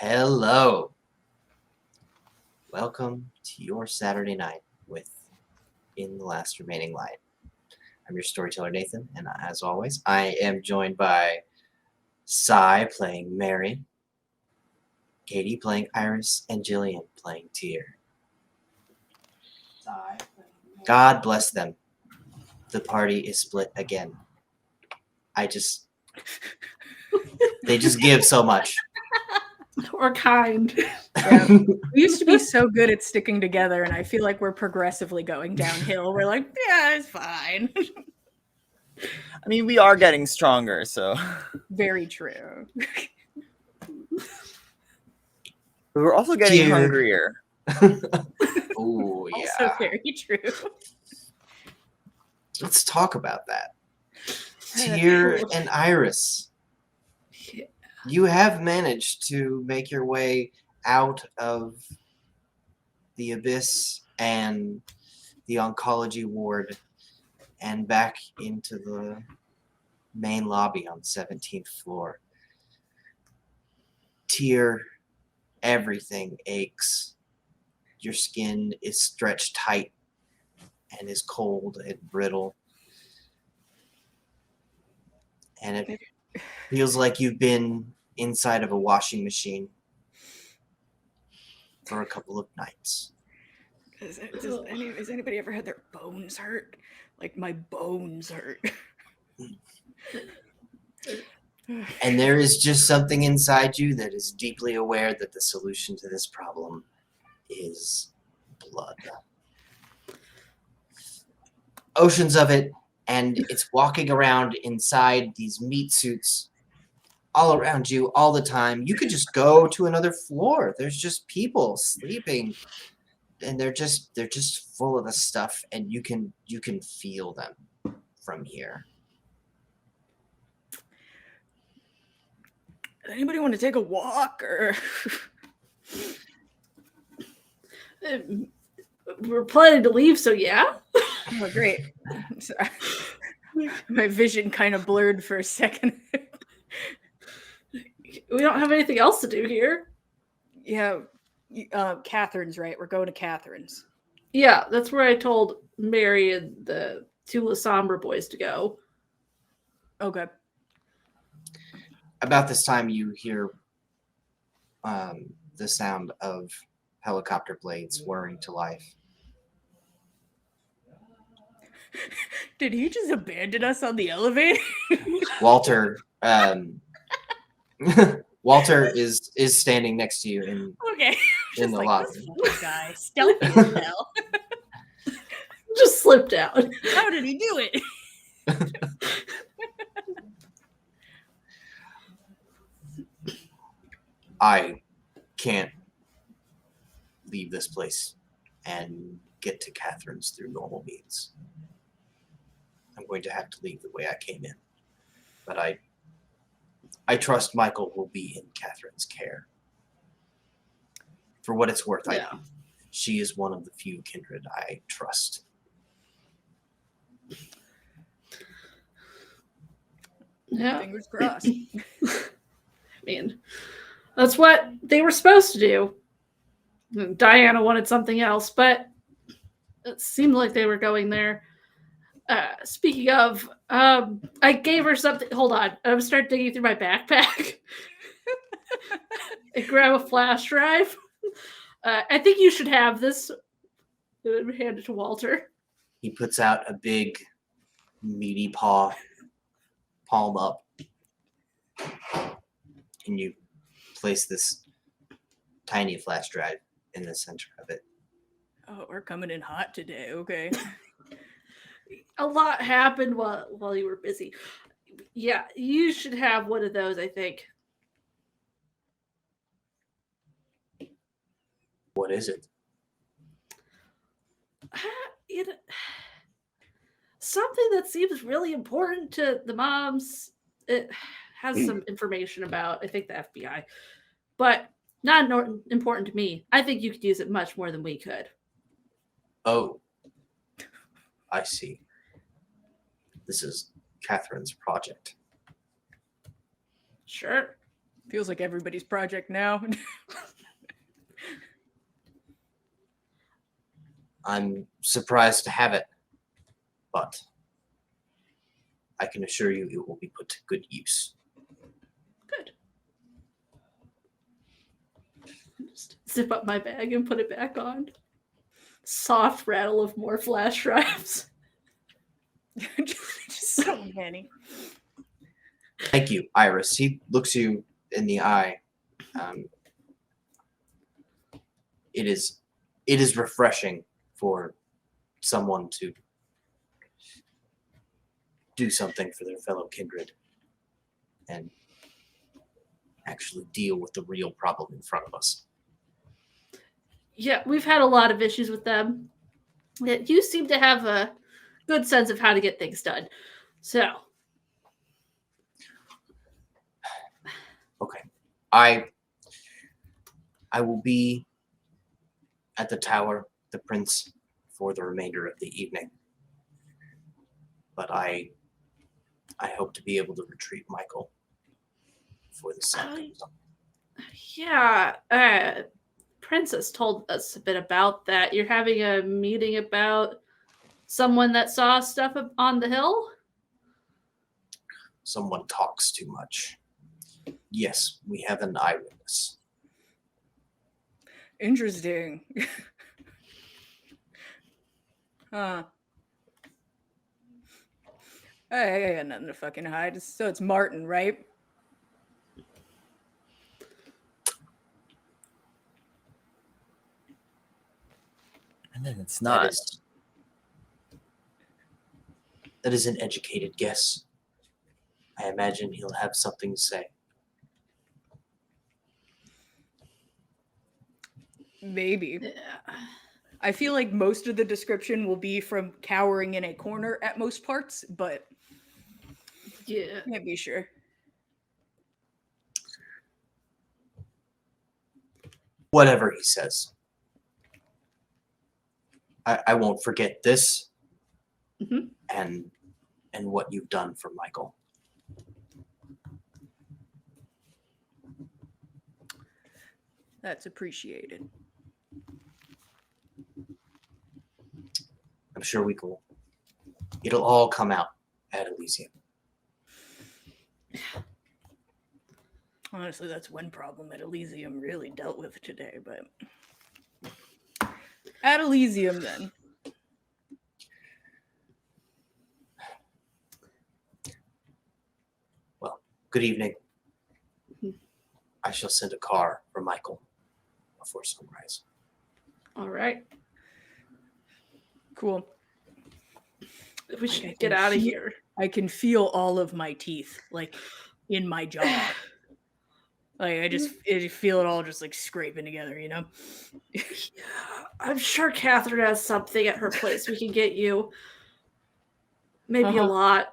Hello. Welcome to your Saturday night with In the Last Remaining Light. I'm your storyteller, Nathan, and as always, I am joined by Sai playing Mary, Katie playing Iris, and Jillian playing Tyr. God bless them. The party is split again. They just give so much. Or kind. Yeah. We used to be so good at sticking together, and I feel like we're progressively going downhill. We're like, yeah, it's fine. I mean, we are getting stronger, so. Very true. We're also getting Tyr. hungrier. Oh, yeah. Also very true. Let's talk about that. Tyr and Iris. Yeah. You have managed to make your way out of the abyss and the oncology ward and back into the main lobby on the 17th floor. Tyr, everything aches. Your skin is stretched tight and is cold and brittle. And it feels like you've been inside of a washing machine for a couple of nights. Has anybody ever had their bones hurt? Like, my bones hurt. And there is just something inside you that is deeply aware that the solution to this problem is blood. Oceans of it, and it's walking around inside these meat suits all around you all the time. You could just go to another floor. There's just people sleeping, and they're just full of the stuff, and you can feel them from here. Anybody want to take a walk, or We're planning to leave, so yeah. oh, great. Sorry. My vision kind of blurred for a second. We don't have anything else to do here. Yeah, Catherine's right. We're going to Catherine's. Yeah, that's where I told Mary and the two La Sombra boys to go. Okay. About this time, you hear the sound of helicopter blades whirring to life. Did he just abandon us on the elevator? Walter is standing next to you in Okay. in the lobby. This little guy, stealthy as hell. Just slipped out. How did he do it? I can't leave this place and get to Catherine's through normal means. I'm going to have to leave the way I came in. But I trust Michael will be in Catherine's care. For what it's worth, Yeah. she is one of the few kindred I trust. Yeah. Fingers crossed. I mean, that's what they were supposed to do. Diana wanted something else, but it seemed like they were going there. Speaking of, I gave her something. Hold on. I'm going to start digging through my backpack. And grab a flash drive. I think you should have this. Hand it to Walter. He puts out a big, meaty palm up, and you place this tiny flash drive in the center of it. Oh, we're coming in hot today. Okay. A lot happened while you were busy. Yeah, you should have one of those, I think. What is it? Something that seems really important to the moms. It has some information about, I think, the FBI, but not important to me. I think you could use it much more than we could. Oh, I see. This is Catherine's project. Sure. Feels like everybody's project now. I'm surprised to have it, but I can assure you it will be put to good use. Good. Just zip up my bag and put it back on. Soft rattle of more flash drives. Just so many. Thank you, Iris. He looks you in the eye. It is refreshing for someone to do something for their fellow kindred and actually deal with the real problem in front of us. Yeah, we've had a lot of issues with them. You seem to have a good sense of how to get things done. So, Okay. I will be at the tower, the prince, for the remainder of the evening. But I hope to be able to retrieve Michael before the sun comes up. yeah, Princess told us a bit about that. You're having a meeting about someone that saw stuff on the hill? Someone talks too much. Yes, we have an eyewitness. Interesting. Huh. I got nothing to fucking hide. So it's Martin, right? And then it's That not. that is an educated guess. I imagine he'll have something to say. Maybe. Yeah. I feel like most of the description will be from cowering in a corner at most parts, but Yeah. can't be sure. Whatever he says. I won't forget this Mhm. and what you've done for Michael. That's appreciated. I'm sure it'll all come out at Elysium. Honestly, that's one problem that Elysium really dealt with today, but at Elysium then. Well, good evening. Mhm. I shall send a car for Michael before sunrise. All right. Cool. We I should can get out of feel- here. I can feel all of my teeth, like, in my jaw. Like, I just feel it all just, like, scraping together, you know? Yeah, I'm sure Catherine has something at her place we can get you. Maybe a Uh-huh. lot.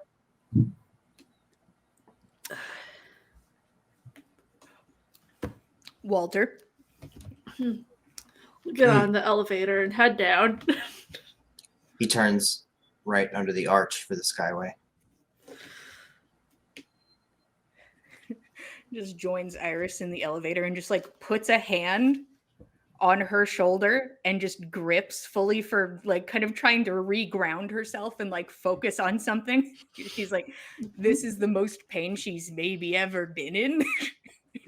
Walter. We'll get on the elevator and head down. He turns right under the arch for the Skyway. Just joins Iris in the elevator and just, like, puts a hand on her shoulder and just grips fully for, like, kind of trying to reground herself and, like, focus on something. She's like, this is the most pain she's maybe ever been in.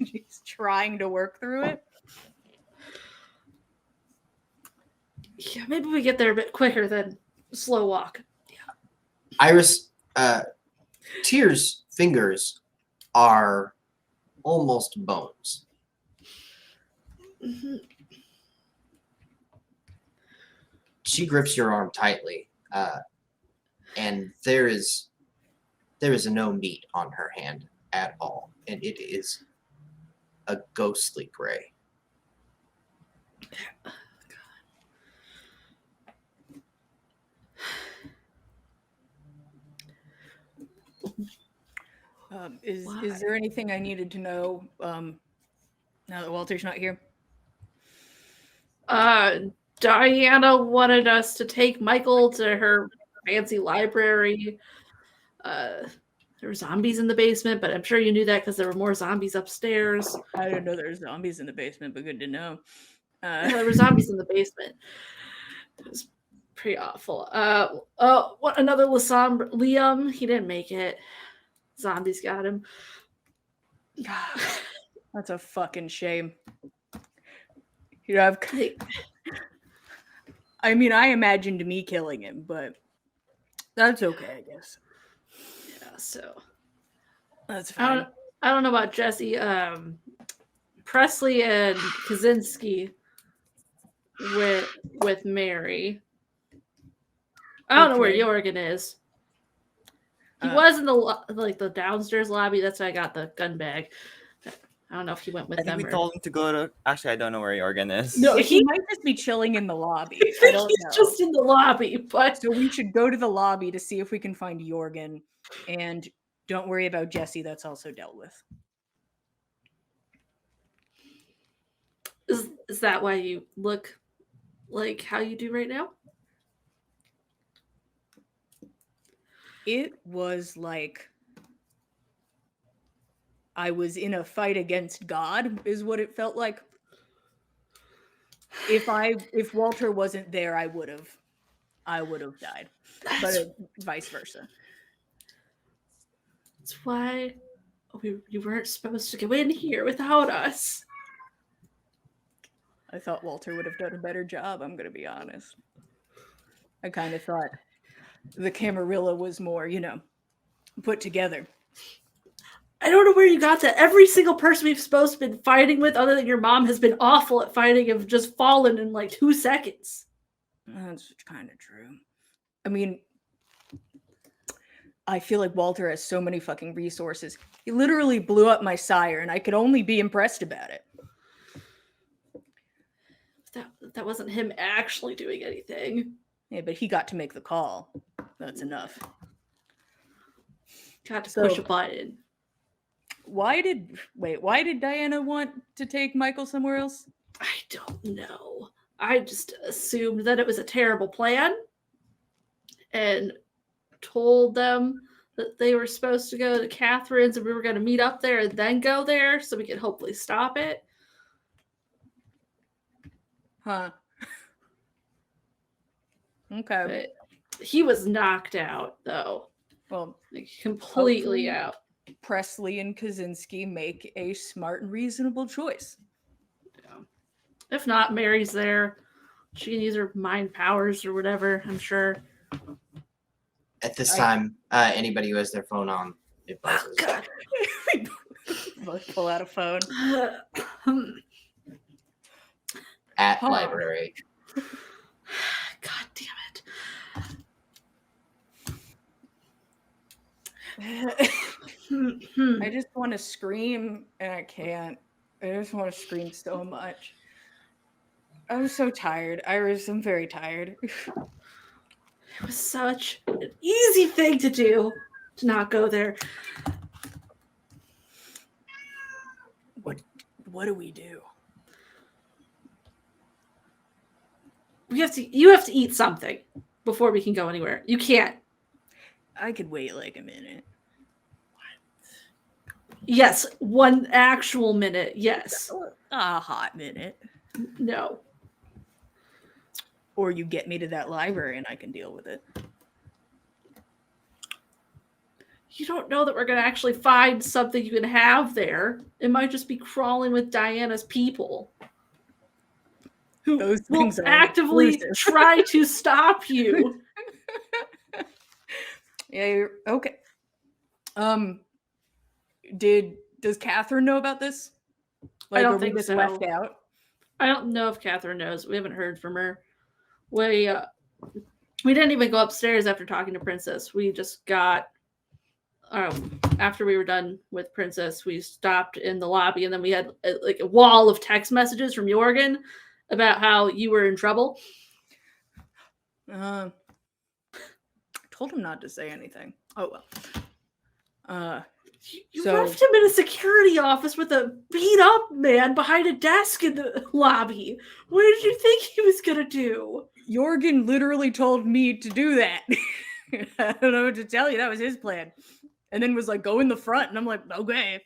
She's trying to work through it. Yeah, maybe we get there a bit quicker than slow walk. Iris, Tyr's fingers are almost bones. Mhm. She grips your arm tightly, and there is no meat on her hand at all, and it is a ghostly gray. Is there anything I needed to know now that Walter's not here? Diana wanted us to take Michael to her fancy library. there were zombies in the basement, but I'm sure you knew that because there were more zombies upstairs. I didn't know there were zombies in the basement, but good to know. Yeah, there were zombies in the basement. It was pretty awful. What another Liam? He didn't make it. Zombies got him. That's a fucking shame. You know, I mean, I imagined me killing him, but that's okay, I guess. Yeah, so That's fine. I don't know about Jesse. Presley and Kaczynski with Mary. I don't know where Jorgen is. He was in the downstairs lobby. That's why I got the gun bag. I don't know if he went with I think them. we told him to go to. Actually, I don't know where Jorgen is. No, he might just be chilling in the lobby. I don't know. Just in the lobby, but so we should go to the lobby to see if we can find Jorgen, and don't worry about Jesse. That's also dealt with. Is that why you look like how you do right now? It was like I was in a fight against God, is what it felt like. If Walter wasn't there, I would have died. But vice versa. That's why you weren't supposed to go in here without us. I thought Walter would have done a better job, I'm going to be honest. I kind of thought the Camarilla was more, put together. I don't know where you got that. Every single person we've supposed to been fighting with, other than your mom, has been awful at fighting, have just fallen in like 2 seconds. That's kind of true. I mean, I feel like Walter has so many fucking resources. He literally blew up my sire, and I could only be impressed about it. That wasn't him actually doing anything. Yeah, but he got to make the call. That's enough. Got to push a button. Why did Diana want to take Michael somewhere else? I don't know. I just assumed that it was a terrible plan and told them that they were supposed to go to Catherine's and we were going to meet up there and then go there so we could hopefully stop it. Huh. Okay. But he was knocked out, though. Well, like, completely out. Presley and Kaczynski make a smart and reasonable choice. Yeah. If not, Mary's there. She can use her mind powers or whatever, I'm sure. At this time, anybody who has their phone on, it buzzes. Oh, God. Both pull out a phone. At library. God damn it. I just want to scream and I can't. I just want to scream so much. I'm so tired. I'm very tired. It was such an easy thing to do to not go there. What do we do? You have to eat something before we can go anywhere. You can't. I could wait like a minute. Yes, 1 actual minute. Yes. A hot minute. No. Or you get me to that library and I can deal with it. You don't know that we're going to actually find something you can have there. It might just be crawling with Diana's people. Who will actively try to stop you. Yeah, okay. Does Catherine know about this? I don't think so. Left out? I don't know if Catherine knows. We haven't heard from her. We didn't even go upstairs after talking to Princess. We just got after we were done with Princess, we stopped in the lobby and then we had like a wall of text messages from Jorgen about how you were in trouble. Told him not to say anything. Oh well. You left him in a security office with a beat up man behind a desk in the lobby. What did you think he was gonna do? Jorgen literally told me to do that. I don't know what to tell you. That was his plan. and then was like, go in the front. And I'm like, okay.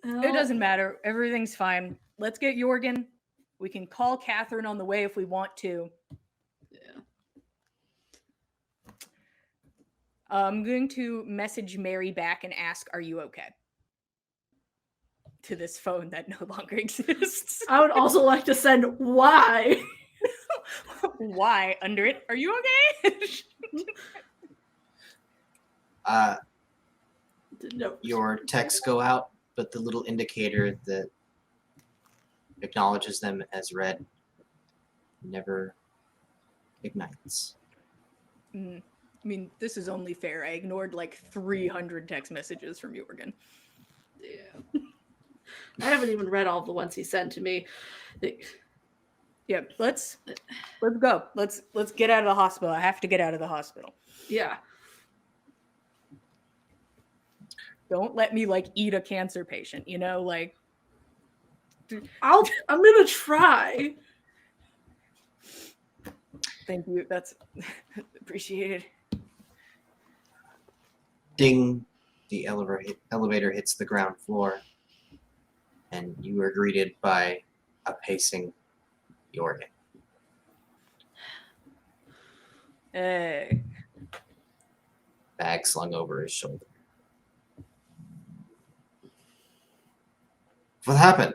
It doesn't matter. Everything's fine. Let's get Jorgen. We can call Catherine on the way if we want to. Yeah. I'm going to message Mary back and ask, are you okay? To this phone that no longer exists. I would also like to send why. Why? Under it, are you okay? No. Your texts go out, but the little indicator that acknowledges them as read never ignites. I mean, this is only fair. I ignored like 300 text messages from Jorgen. Yeah. I haven't even read all the ones he sent to me. Yeah, let's go. Let's get out of the hospital. I have to get out of the hospital. Yeah. Don't let me like eat a cancer patient, you know, like I'm gonna try. thank you. That's appreciated. Ding! The elevator hits the ground floor, and you are greeted by a pacing Jorgen. Hey. Bag slung over his shoulder. What happened?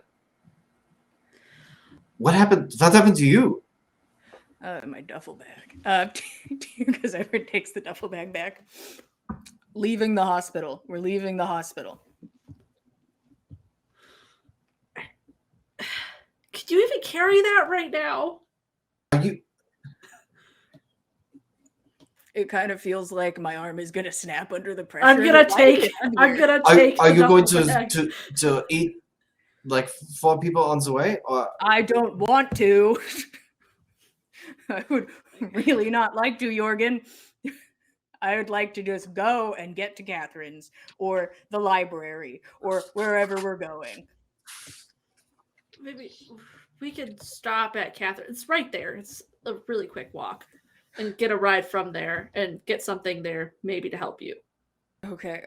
What happened? What happened to you? My duffel bag. Because everyone takes the duffel bag back. Leaving the hospital. We're leaving the hospital. Could you even carry that right now? Are you? It kind of feels like my arm is gonna snap under the pressure. I'm gonna Why take. is it I'm here? gonna Are, take. are the you going duffel bag. to eat like 4 people on the way? Or I don't want to. I would really not like to, Jorgen. I would like to just go and get to Catherine's or the library or wherever we're going. Maybe we could stop at Catherine. It's right there. It's a really quick walk, and get a ride from there and get something there maybe to help you. Okay.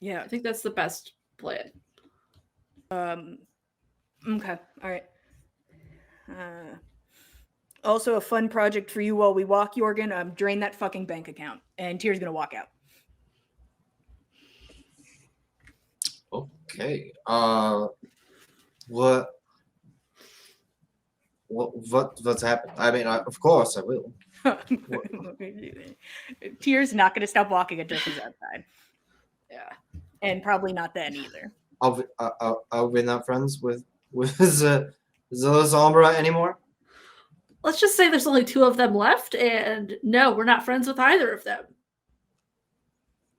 Yeah. I think that's the best plan. Okay. All right. Also, a fun project for you while we walk, Jorgen. Drain that fucking bank account, and Tyr's gonna walk out. okay. What's happened? I mean, of course I will. Tyr's not gonna stop walking until she's outside, Yeah. and probably not then either. Are we not friends with the Zombra anymore? Let's just say there's only 2 of them left, and no, we're not friends with either of them.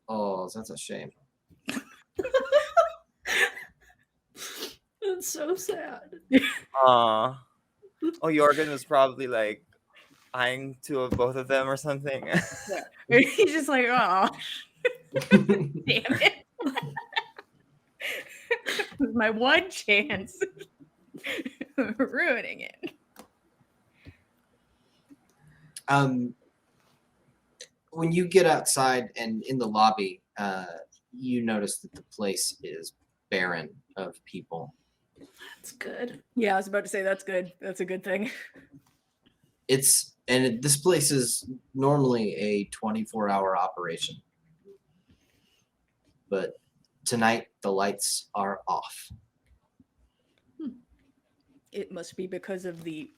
Oh, that's a shame. It's so sad. Aw. Oh, Jorgen was probably like eyeing 2 of both of them or something. He's just like, oh, damn it. This is my one chance. Ruining it. When you get outside and in the lobby, you notice that the place is barren of people. That's good. Yeah, I was about to say that's good. That's a good thing. This place is normally a 24-hour operation, but tonight the lights are off. It must be because of the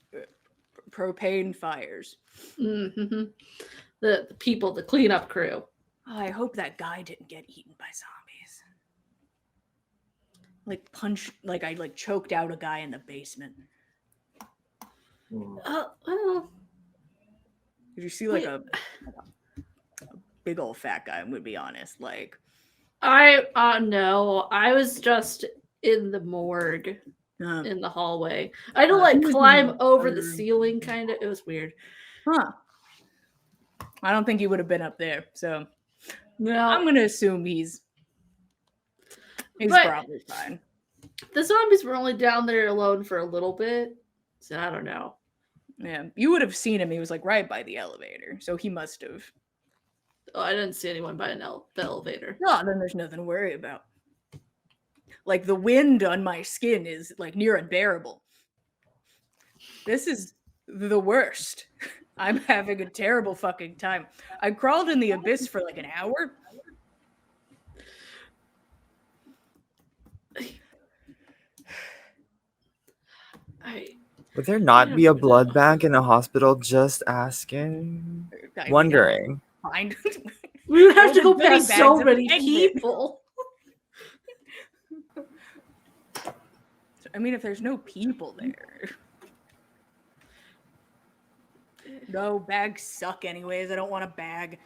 propane fires. Mm-hmm. The people, the cleanup crew. Oh, I hope that guy didn't get eaten by zombies. Like I choked out a guy in the basement. Well, Did you see like a big old fat guy? I'm gonna be honest. Like no, I was just in the morgue in the hallway. I had to he like was in climb the over the room. ceiling, kind of. It was weird. Huh. I don't think he would have been up there. So No, I'm gonna assume he's But- probably fine. the zombies were only down there alone for a little bit, so I don't know. Yeah, you would have seen him. He was like right by the elevator, so he must have. Oh, I didn't see anyone by the elevator. No, then there's nothing to worry about. Like, the wind on my skin is, like, near unbearable. This is the worst. I'm having a terrible fucking time. I crawled in the abyss for, like, an hour. Would there not be a blood bank in a hospital? Just asking. I Wondering. Find. We would have to go Goodie past bags so of many exit. people. I mean, if there's no people there. No, bags suck anyways. I don't want a bag.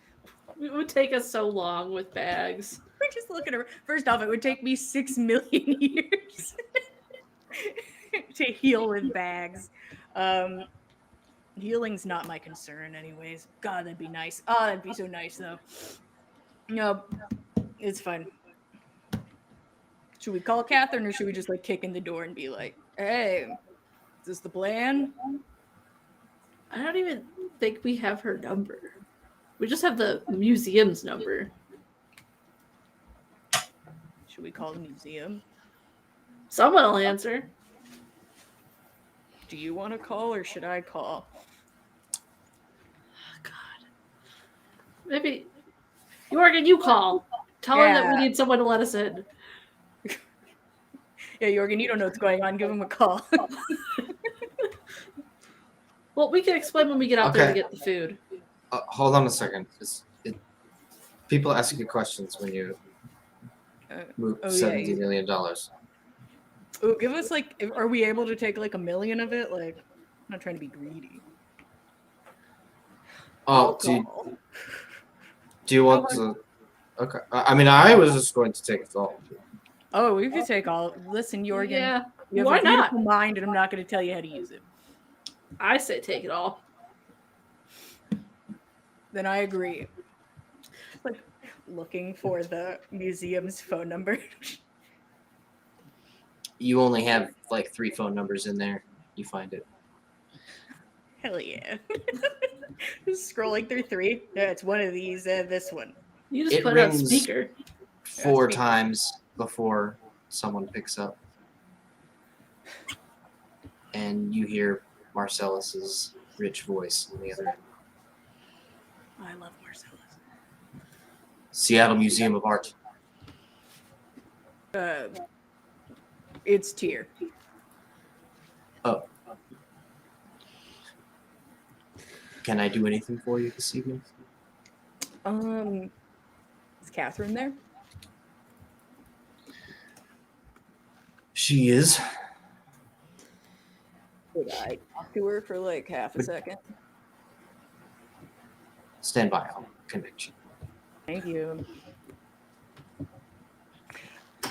It would take us so long with bags. We're just looking at. First off, it would take me 6 million years to heal with bags. Healing's not my concern, anyways. God, that'd be nice. Oh, that'd be so nice, though. No, it's fine. Should we call Catherine, or should we just like kick in the door and be like, "Hey, is this the plan?" I don't even think we have her number. We just have the museum's number. Should we call the museum? Someone will answer. Do you want to call, or should I call? Oh, God. Maybe. Jorgen, you call. Tell her that we need someone to let us in. Yeah, Jorgen, you don't know what's going on. Give him a call. Well, we can explain when we get out there to get the food. Hold on a second. People ask you questions when you move $70 million. Oh, give us like, are we able to take like $1 million of it? Like, I'm not trying to be greedy. Oh, do you want to? Okay. I mean, I was just going to take it all. Oh, we could take all. Listen, Jorgen. Yeah. You have Why a not? beautiful mind, and I'm not going to tell you how to use it. I say take it all. Then I agree. Like, looking for the museum's phone number. You only have like 3 phone numbers in there. You find it. Hell yeah. Just scrolling through 3. Yeah, it's one of these, this one. You just It put it on rings speaker. 4 times before someone picks up. And you hear Marcellus's rich voice on the other end. I love Marcellus. Seattle Museum of Art. It's Tyr. Oh. Can I do anything for you this evening? Is Catherine there? She is. Could I talk to her for like half a second? Stand by. I'll connect you. Thank you.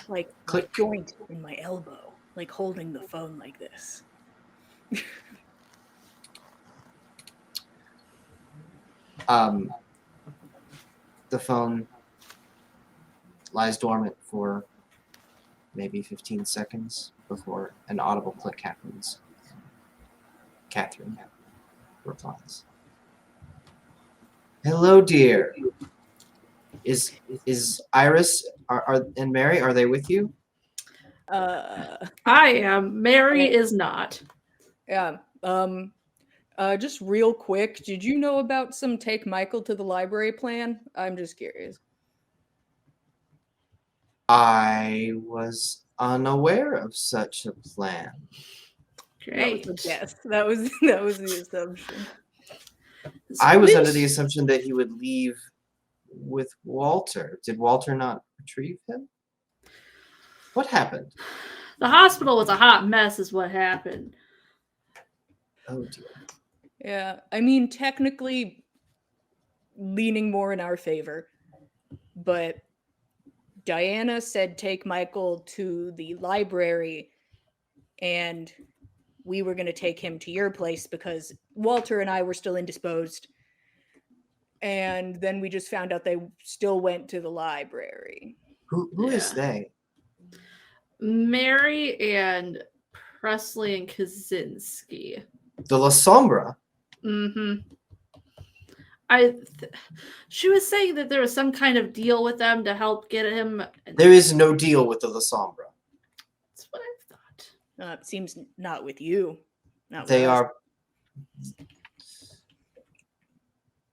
Like, Click. joint in my elbow, like holding the phone like this. The phone lies dormant for maybe 15 seconds before an audible click happens. Catherine replies. Hello, dear. Is Iris and Mary, are they with you? I am. Mary is not. Yeah. Just real quick, did you know about some take Michael to the library plan? I'm just curious. I was unaware of such a plan. Great. That was a guess. That was the assumption. I was under the assumption that he would leave with Walter. Did Walter not retrieve him? What happened? The hospital was a hot mess is what happened. Oh dear. Yeah, I mean, technically leaning more in our favor, but Diana said take Michael to the library, and we were going to take him to your place because Walter and I were still indisposed. And then we just found out they still went to the library. Who is they? Mary and Presley and Kaczynski. The La Sombra. Mm-hmm. She was saying that there was some kind of deal with them to help get him. There is no deal with the Lasombra. That's what I thought. It seems not with you. Not with They us. are.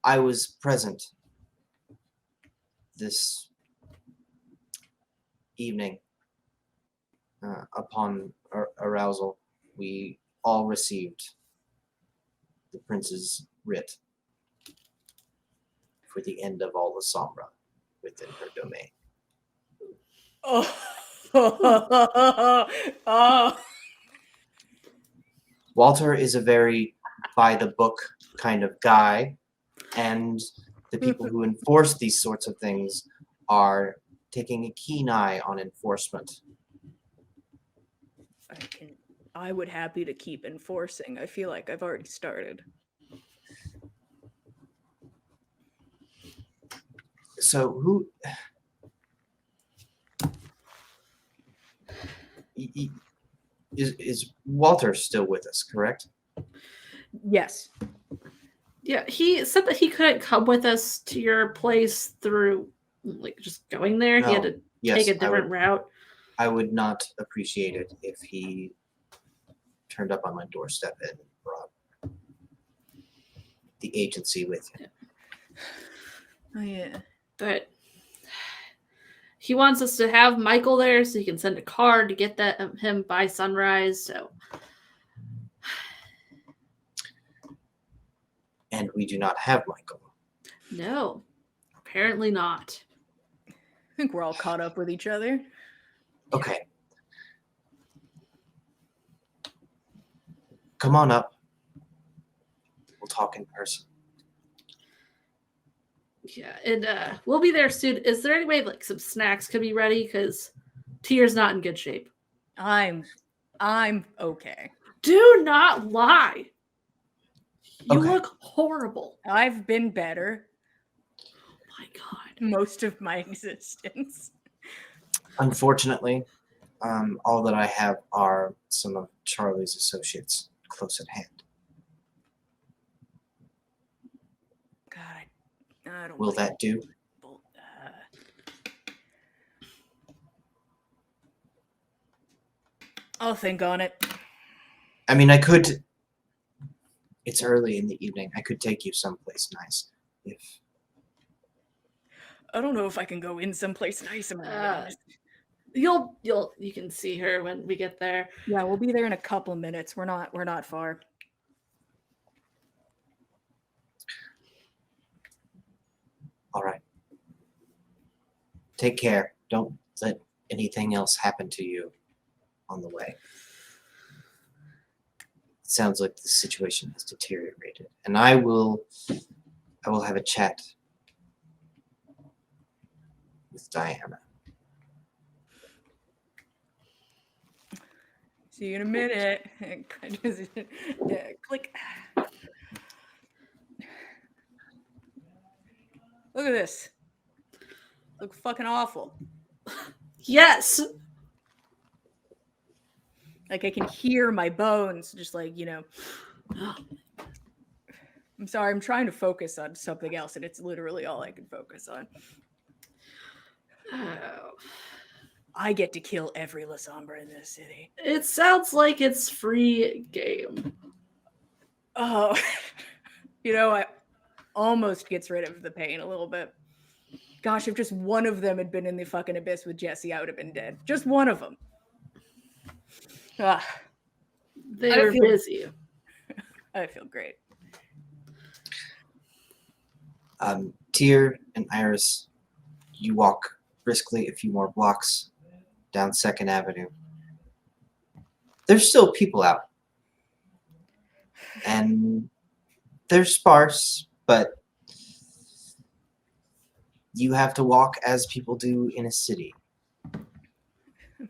I was present this evening. Upon arousal, we all received the prince's writ for the end of all the Sombra within her domain. Oh. Oh. Walter is a very by-the-book kind of guy, and the people who enforce these sorts of things are taking a keen eye on enforcement. I would happy to keep enforcing. I feel like I've already started. So who is Walter still with us, correct? Yes. Yeah, he said that he couldn't come with us to your place through like just going there. He had No. to Yes, take a different route. I would not appreciate it if he turned up on my doorstep and brought the agency with him. Oh yeah. But he wants us to have Michael there so he can send a card to get that him by sunrise. So, And we do not have Michael. no, apparently not. I think we're all caught up with each other. Okay. Come on up. We'll talk in person. Yeah, and we'll be there soon. Is there any way like some snacks could be ready? Because Tier's not in good shape. I'm okay. Do not lie. You Okay. look horrible. I've been better Oh my god. most of my existence. Unfortunately, all that I have are some of Charlie's associates close at hand. God, I don't Will like that do? people. I'll think on it. I mean, I could. It's early in the evening. I could take you someplace nice. If I don't know if I can go in someplace nice. I'm gonna be honest. You can see her when we get there. Yeah, we'll be there in a couple of minutes. We're not far. all right. Take care. Don't let anything else happen to you on the way. It sounds like the situation has deteriorated, and I will have a chat with Diana. See you in a minute. Click. Look at this. Look fucking awful. Yes. Like I can hear my bones just like, I'm sorry, I'm trying to focus on something else and it's literally all I can focus on. Oh. I get to kill every Lasombra in this city. It sounds like it's free game. Oh, I almost gets rid of the pain a little bit. Gosh, if just one of them had been in the fucking abyss with Jesse, I would have been dead. Just one of them. They I were feel- busy. I feel great. Tyr and Iris, you walk briskly a few more blocks down 2nd Avenue. There's still people out. And they're sparse, but you have to walk as people do in a city,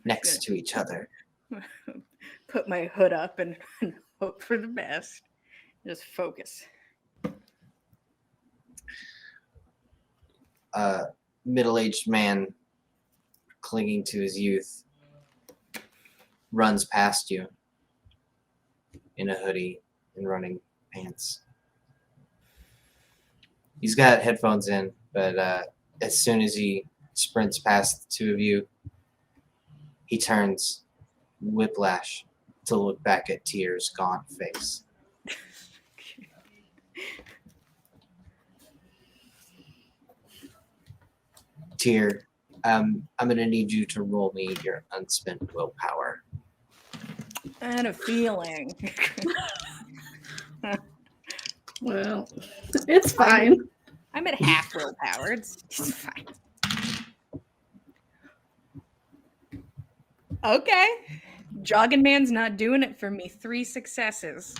next to each other. Put my hood up and hope for the best. Just focus. A middle-aged man clinging to his youth runs past you in a hoodie and running pants. He's got headphones in, but as soon as he sprints past the two of you, he turns whiplash to look back at Tyr's gaunt face. Tyr, I'm going to need you to roll me your unspent willpower. I had a feeling. Well, it's fine. I'm at half willpower. It's fine. Okay. Jogging man's not doing it for me. 3 successes.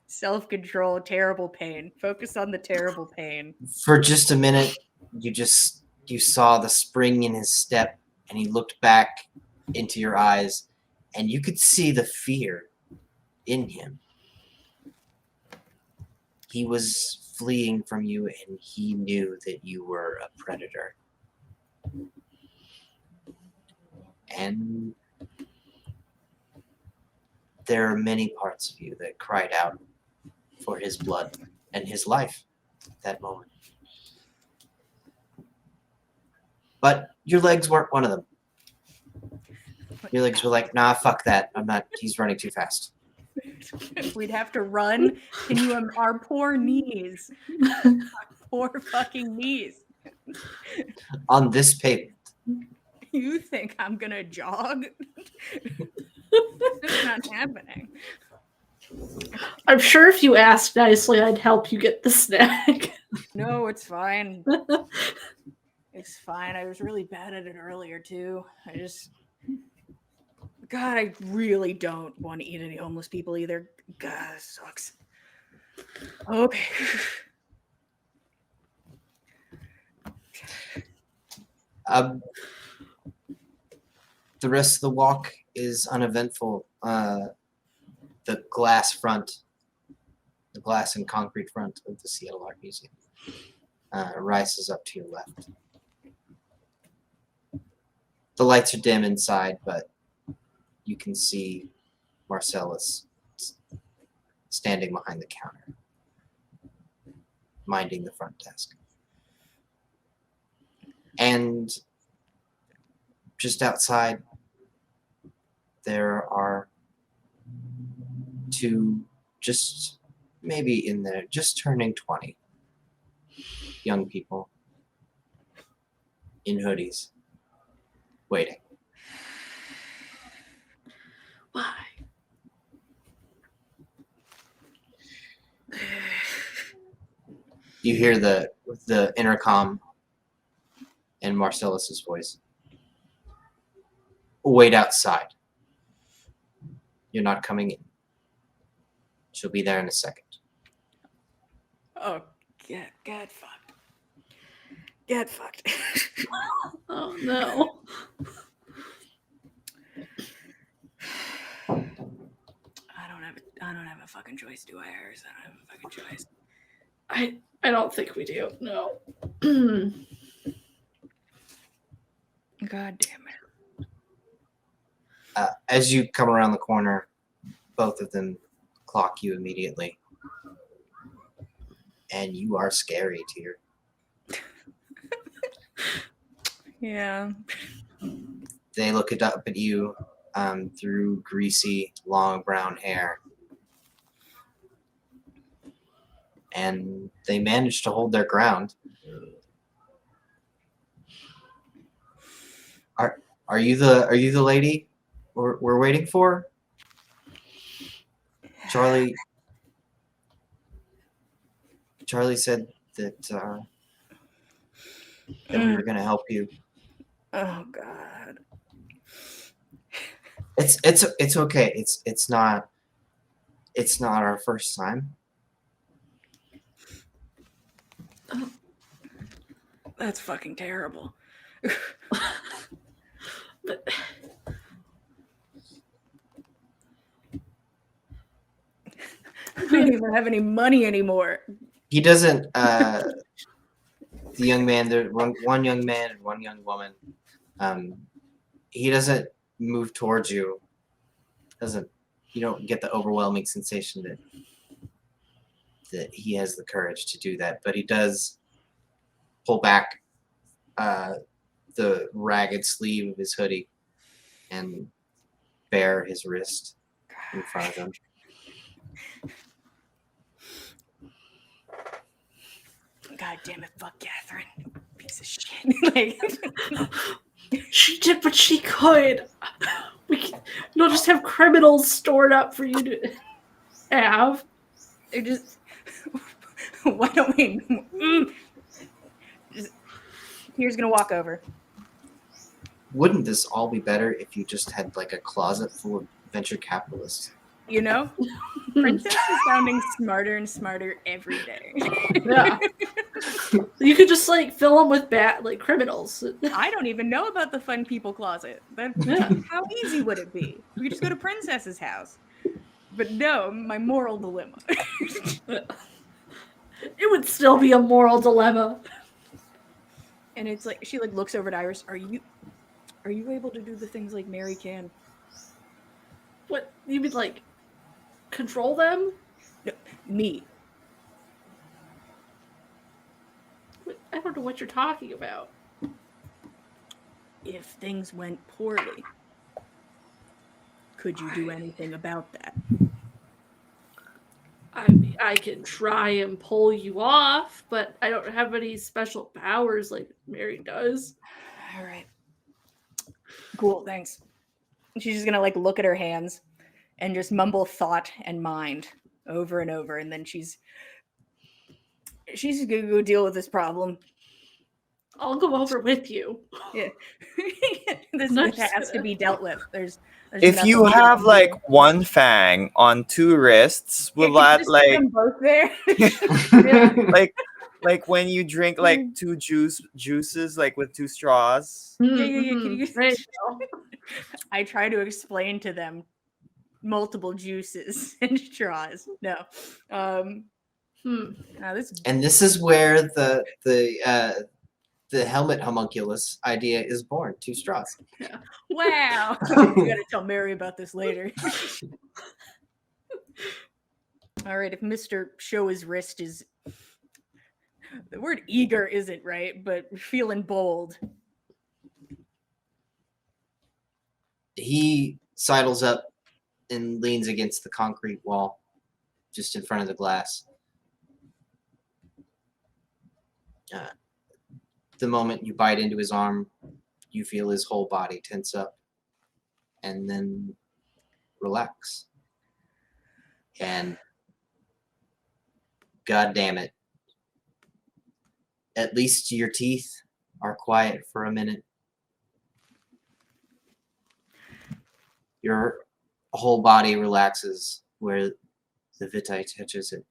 Self-control, terrible pain. Focus on the terrible pain. For just a minute, you saw the spring in his step, and he looked back into your eyes, and you could see the fear in him. He was fleeing from you, and he knew that you were a predator. And there are many parts of you that cried out for his blood and his life at that moment. But your legs weren't one of them. Your legs were like, nah, fuck that. I'm not, he's running too fast. We'd have to run. Can you, our poor knees. Our poor fucking knees. On this pavement. You think I'm gonna jog? It's not happening. I'm sure if you asked nicely, I'd help you get the snack. No, it's fine. It's fine. I was really bad at it earlier too. God, I really don't want to eat any homeless people either. God, it sucks. Okay. The rest of the walk is uneventful. The glass and concrete front of the Seattle Art Museum rises up to your left. The lights are dim inside, but you can see Marcellus standing behind the counter, minding the front desk. And just outside, there are two, just maybe in there, just turning 20 young people in hoodies, waiting. Why? You hear the intercom and Marcellus's voice. Wait outside. You're not coming in. She'll be there in a second. Oh, get fucked. Get fucked. Oh no. I don't have a fucking choice, do I, Harris? I don't have a fucking choice. I don't think we do. No. God damn it. As you come around the corner, both of them clock you immediately. And you are scary, Tyr. Yeah. They look up at you through greasy, long brown hair. And they manage to hold their ground. Are you the lady we're waiting for? Charlie said that we were going to help you. Oh God. It's okay. It's not our first time. Oh, that's fucking terrible. But I don't even have any money anymore. He doesn't. The young man, there one young man and one young woman. He doesn't move towards you. Doesn't You don't get the overwhelming sensation that he has the courage to do that, but he does pull back the ragged sleeve of his hoodie and bare his wrist in front of him. God damn it, fuck Catherine. Piece of shit. Like, She did what she could. We don't just have criminals stored up for you to have. it just why don't we Here's gonna walk over. Wouldn't this all be better if you just had like a closet full of venture capitalists? You know? Princess is sounding smarter and smarter every day. Yeah. You could just like fill them with criminals. I don't even know about the fun people closet. Yeah. How easy would it be? We could just go to Princess's house. But no, my moral dilemma. It would still be a moral dilemma. And it's like she like looks over at Iris. Are you able to do the things like Mary can? What you mean, like control them? No, me. I don't know what you're talking about. If things went poorly, could you do anything about that? I mean, I can try and pull you off, but I don't have any special powers like Mary does. All right. Cool, thanks. She's just gonna like look at her hands and just mumble thought and mind over and over, and then she's gonna go deal with this problem. I'll go over with you. Yeah. this Nice. has to be dealt with. There's If nothing you we have can like do. one fang on two wrists, will Yeah, that just put like them both there? like when you drink like two juices like with two straws? Yeah. Can you There you go. I try to explain to them multiple juices and straws. No. Now this And this is where the helmet homunculus idea is born. 2 straws. wow. You gotta tell Mary about this later. All right, if Mr. Show His Wrist is the word eager isn't right, but feeling bold. He sidles up and leans against the concrete wall just in front of the glass. The moment you bite into his arm, you feel his whole body tense up and then relax. And God damn it, at least your teeth are quiet for a minute. Your whole body relaxes where the vitae touches it.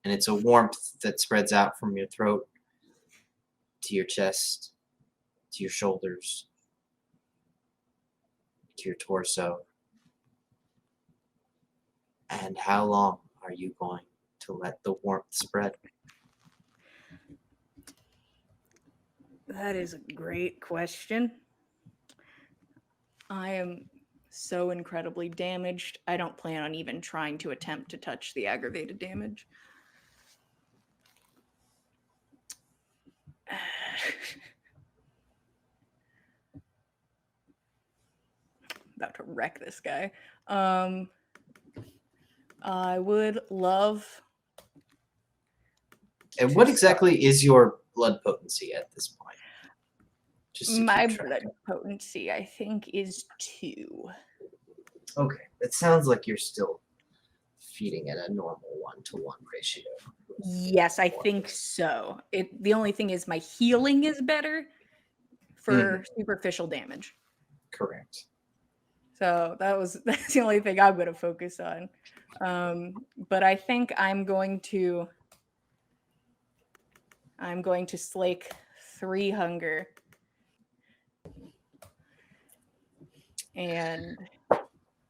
And it's a warmth that spreads out from your throat to your chest, to your shoulders, to your torso. And how long are you going to let the warmth spread? That is a great question. I am so incredibly damaged. I don't plan on even trying to attempt to touch the aggravated damage. About to wreck this guy. I would love. And what exactly is your blood potency at this point? Just to My keep track. blood potency, I think, is 2. Okay, it sounds like you're still feeding at a normal 1-to-1 ratio. Yes, I think so. The only thing is my healing is better for superficial damage. Correct. So that's the only thing I'm going to focus on. But I think I'm going to slake 3 hunger. And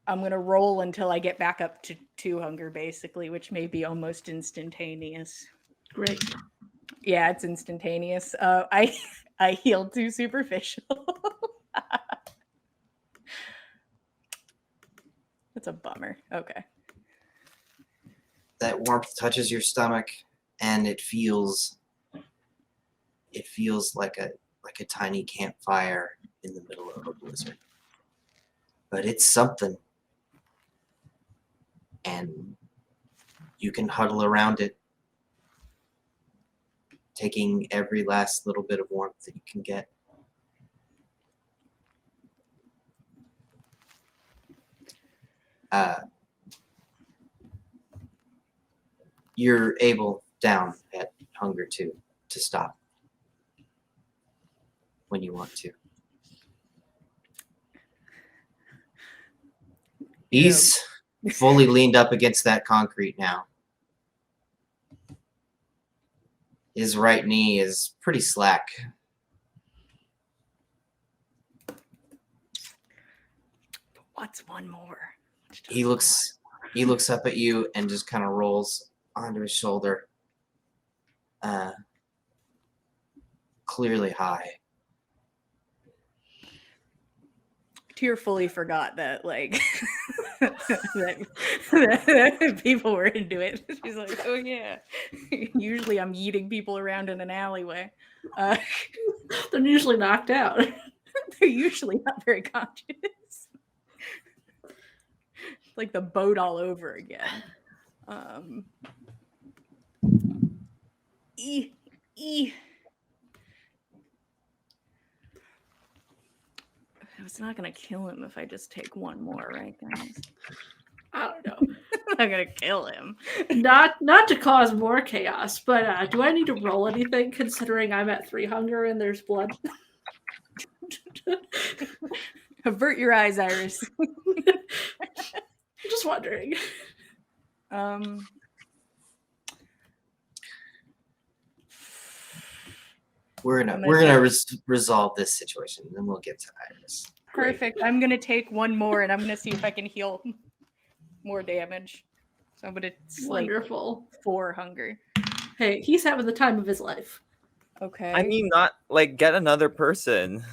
I'm going to roll until I get back up to 2 hunger, basically, which may be almost instantaneous. Great. Yeah, it's instantaneous. I healed 2 superficial. That's a bummer. Okay. That warmth touches your stomach, and it feels like a tiny campfire in the middle of a blizzard. But it's something, and you can huddle around it, taking every last little bit of warmth that you can get. You're able down at Hunger 2 to stop when you want to. He's fully leaned up against that concrete now. His right knee is pretty slack. What's one more? He looks up at you and just kind of rolls onto his shoulder. Clearly high. Tyr fully forgot that, like, that people were into it. She's like, oh yeah. Usually I'm yeeting people around in an alleyway. They're usually knocked out. They're usually not very conscious. Like the boat all over again. It's not gonna kill him if I just take one more, right, guys? I don't know. I'm not gonna kill him. Not to cause more chaos, but do I need to roll anything considering I'm at 3 hunger and there's blood? Avert your eyes, Iris. Just wondering. We're gonna resolve this situation, and then we'll get to Iris. Perfect. I'm gonna take one more, and I'm gonna see if I can heal more damage. So I'm gonna slate Wonderful. 4 hunger. Hey, he's having the time of his life. Okay. I mean, not like get another person.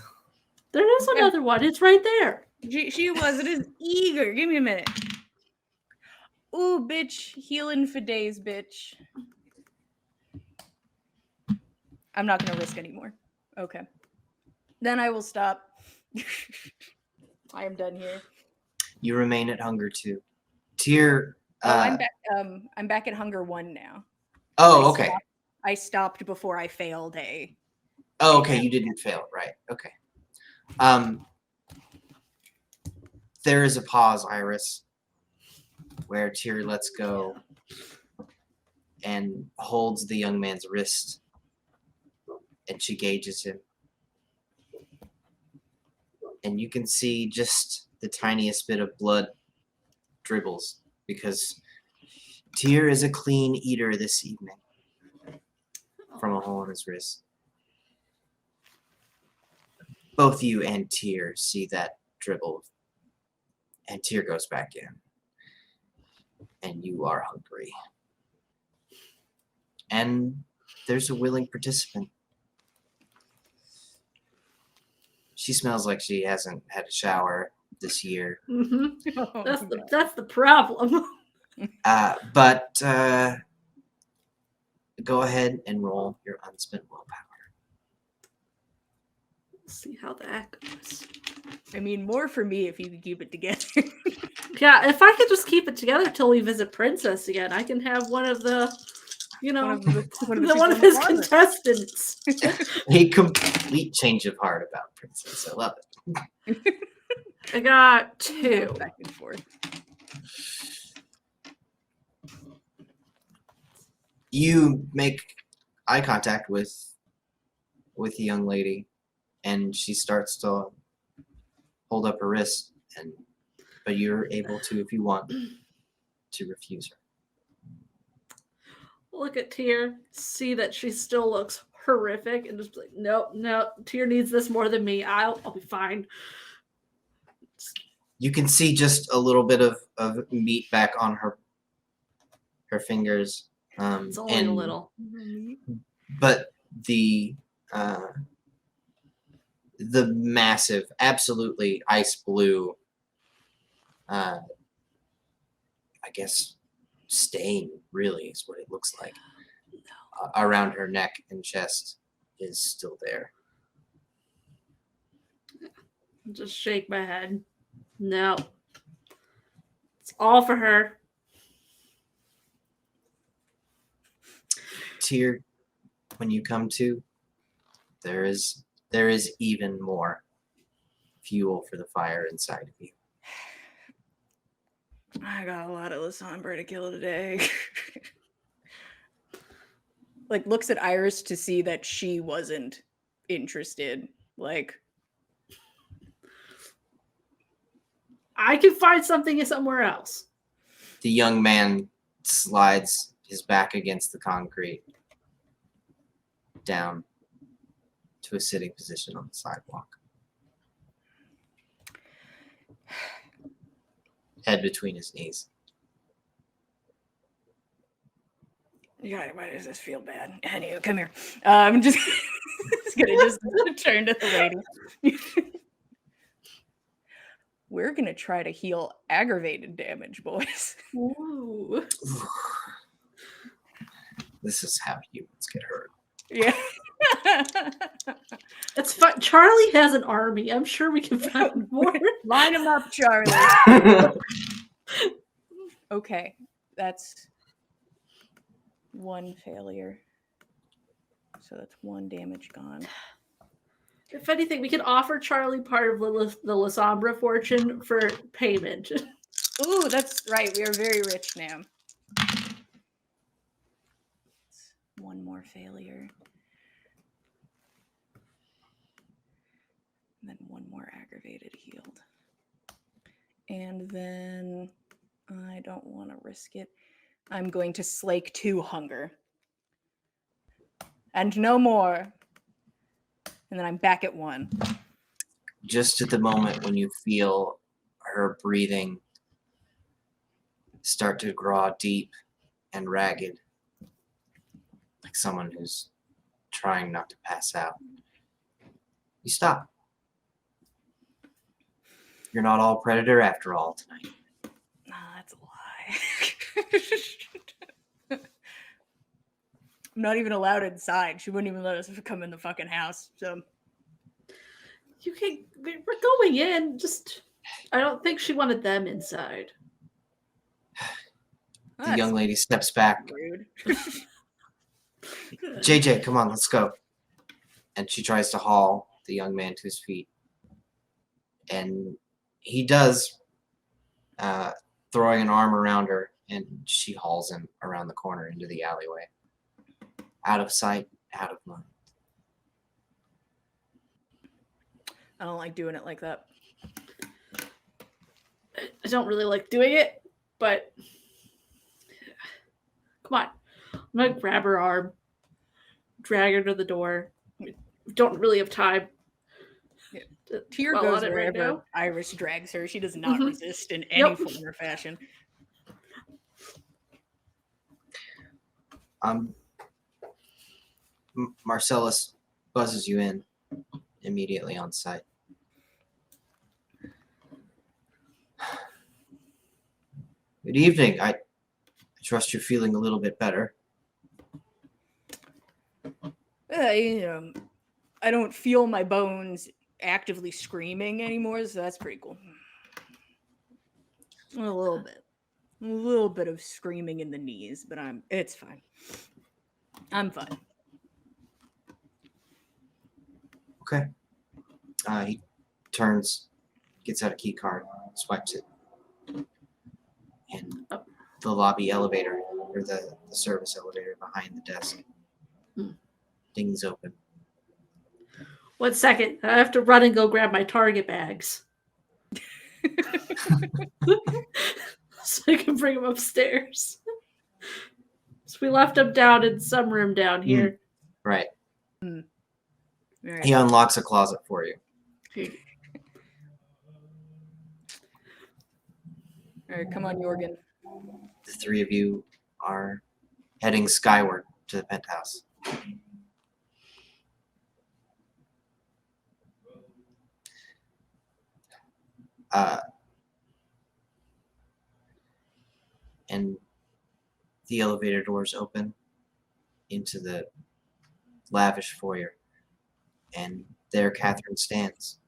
There is another one. It's right there. She wasn't eager. Give me a minute. Ooh, bitch. Healing for days, bitch. I'm not going to risk anymore. Okay. Then I will stop. I am done here. You remain at Hunger 2. Tyr. I'm back at Hunger 1 now. Oh, okay. I stopped before I failed a. Oh, okay. You didn't fail, right? Okay. There is a pause, Iris, where Tyr lets go and holds the young man's wrist, and she gauges him. And you can see just the tiniest bit of blood dribbles because Tyr is a clean eater this evening from a hole in his wrist. Both you and Tyr see that dribble, and Tyr goes back in. And you are hungry. And there's a willing participant. She smells like she hasn't had a shower this year. Mm-hmm. Oh, That's the problem. But go ahead and roll your unspent willpower. See how that goes. I mean, more for me if you could keep it together. Yeah, if I could just keep it together till we visit Princess again, I can have one of the, one of his contestants. A complete change of heart about Princess. I love it. I got 2. Back and forth. You make eye contact with the young lady, and she starts to hold up her wrist, but you're able to, if you want, to refuse her. Look at Tyr, see that she still looks horrific, and just like, nope, Tyr needs this more than me. I'll be fine. You can see just a little bit of meat back on her fingers. It's only a little. But the massive, absolutely ice blue I guess, stain, really, is what it looks like. Around her neck and chest is still there. Just shake my head. No. It's all for her. Tyr, when you come to, there is even more fuel for the fire inside of you. I got a lot of Lasombra to kill today. Like, looks at Iris to see that she wasn't interested. Like, I can find something somewhere else. The young man slides his back against the concrete down to a sitting position on the sidewalk. Head between his knees. God, why does this feel bad? Anyway, come here. I'm just, just gonna turn to the lady. We're gonna try to heal aggravated damage, boys. Ooh. This is how humans get hurt. Yeah. It's fun. Charlie has an army. I'm sure we can find more. Line them up, Charlie. Okay, that's one failure. So that's one damage gone. If anything, we can offer Charlie part of the Lasombra fortune for payment. Ooh, that's right. We are very rich now. One more failure. And then one more aggravated healed. And then I don't want to risk it. I'm going to slake 2 hunger. And no more. And then I'm back at 1. Just at the moment when you feel her breathing start to draw deep and ragged, like someone who's trying not to pass out, you stop. You're not all predator after all tonight. No, that's a lie. I'm not even allowed inside. She wouldn't even let us come in the fucking house. So You can. We're going in. Just. I don't think she wanted them inside. The young lady steps back. Rude. JJ, come on, let's go. And she tries to haul the young man to his feet. And he does, throwing an arm around her, and she hauls him around the corner into the alleyway. Out of sight, out of mind. I don't like doing it like that. I don't really like doing it, but come on. I'm gonna grab her arm, drag her to the door. We don't really have time. Yeah. Tyr dwell goes on it right wherever now. Iris drags her. She does not Mhm. resist in any Nope. form or fashion. Marcellus buzzes you in immediately on sight. Good evening. I trust you're feeling a little bit better. I don't feel my bones actively screaming anymore, so that's pretty cool. A little bit of screaming in the knees, but it's fine. I'm fine. Okay. He turns, gets out a key card, swipes it, and the lobby elevator, or the service elevator behind the desk, dings open. 1 second. I have to run and go grab my Target bags. So I can bring them upstairs. So we left them down in some room down here. Right. All right. He unlocks a closet for you. All right, come on, Jorgen. The three of you are heading skyward to the penthouse. And the elevator doors open into the lavish foyer. And there Catherine stands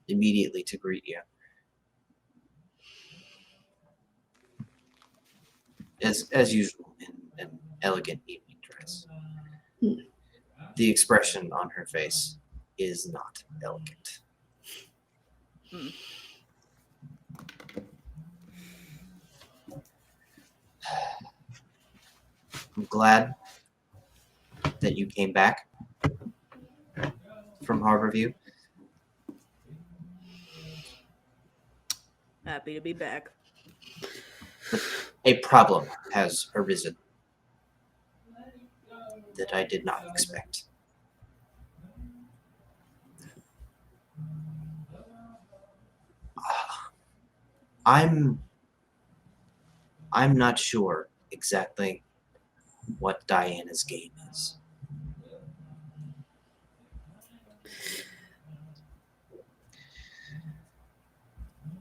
immediately to greet you. As usual, in an elegant evening dress. The expression on her face is not elegant. I'm glad that you came back from Harborview. Happy to be back. A problem has arisen that I did not expect. I'm not sure exactly what Diana's game is.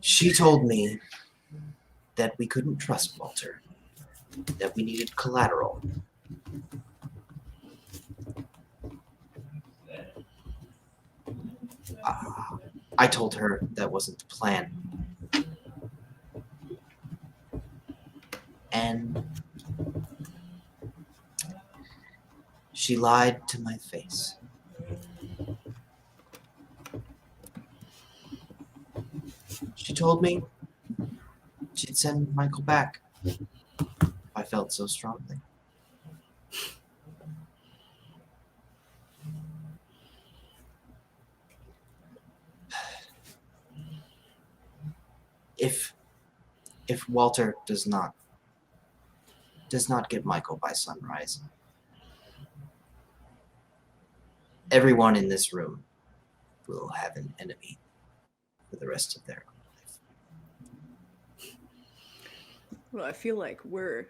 She told me that we couldn't trust Walter, that we needed collateral. I told her that wasn't the plan. And she lied to my face. She told me she'd send Michael back if I felt so strongly. If Walter does not get Michael by sunrise, everyone in this room will have an enemy for the rest of their life. Well, I feel like Walter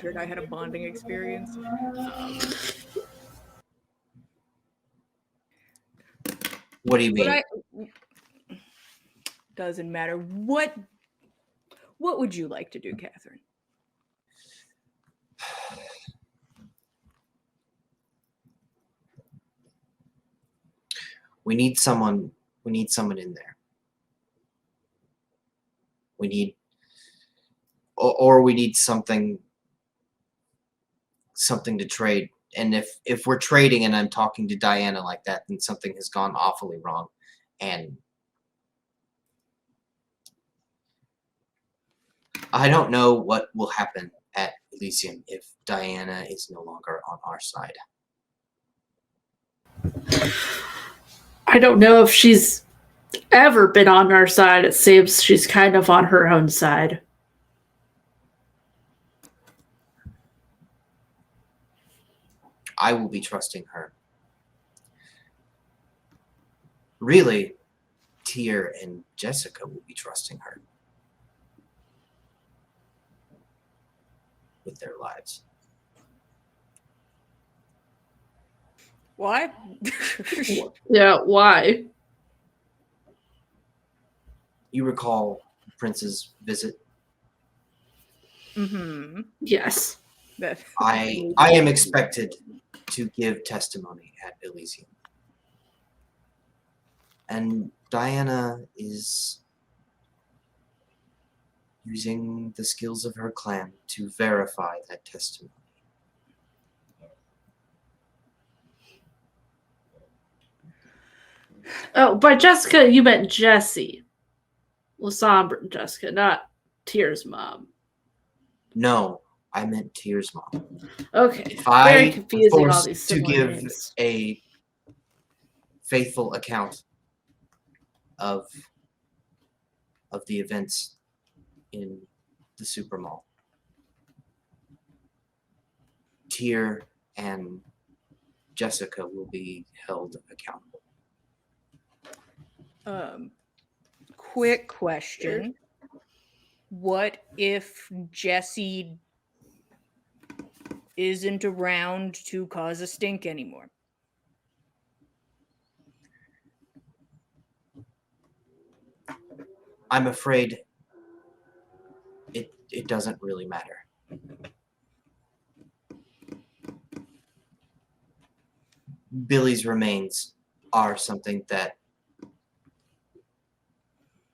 and I had a bonding experience. What do you mean? Doesn't matter. What would you like to do, Catherine? We need someone in there. We need something to trade. And if we're trading and I'm talking to Diana like that, then something has gone awfully wrong. And I don't know what will happen at Elysium if Diana is no longer on our side. I don't know if she's ever been on our side. It seems she's kind of on her own side. I will be trusting her. Really, Tyr and Jessica will be trusting her with their lives. Why? Yeah, why? You recall Prince's visit? Mm-hmm. Yes. I am expected to give testimony at Elysium. And Diana is using the skills of her clan to verify that testimony. Oh, by Jessica, you meant Jessie. Lasombra Jessica, not Tyr's mom. No, I meant Tyr's mom. Okay. If Very I confusing, were all these forced to similar give names. a faithful account of the events in the Super Mall, Tyr and Jessica will be held accountable. Quick question. What if Jessie isn't around to cause a stink anymore? I'm afraid doesn't really matter. Billy's remains are something that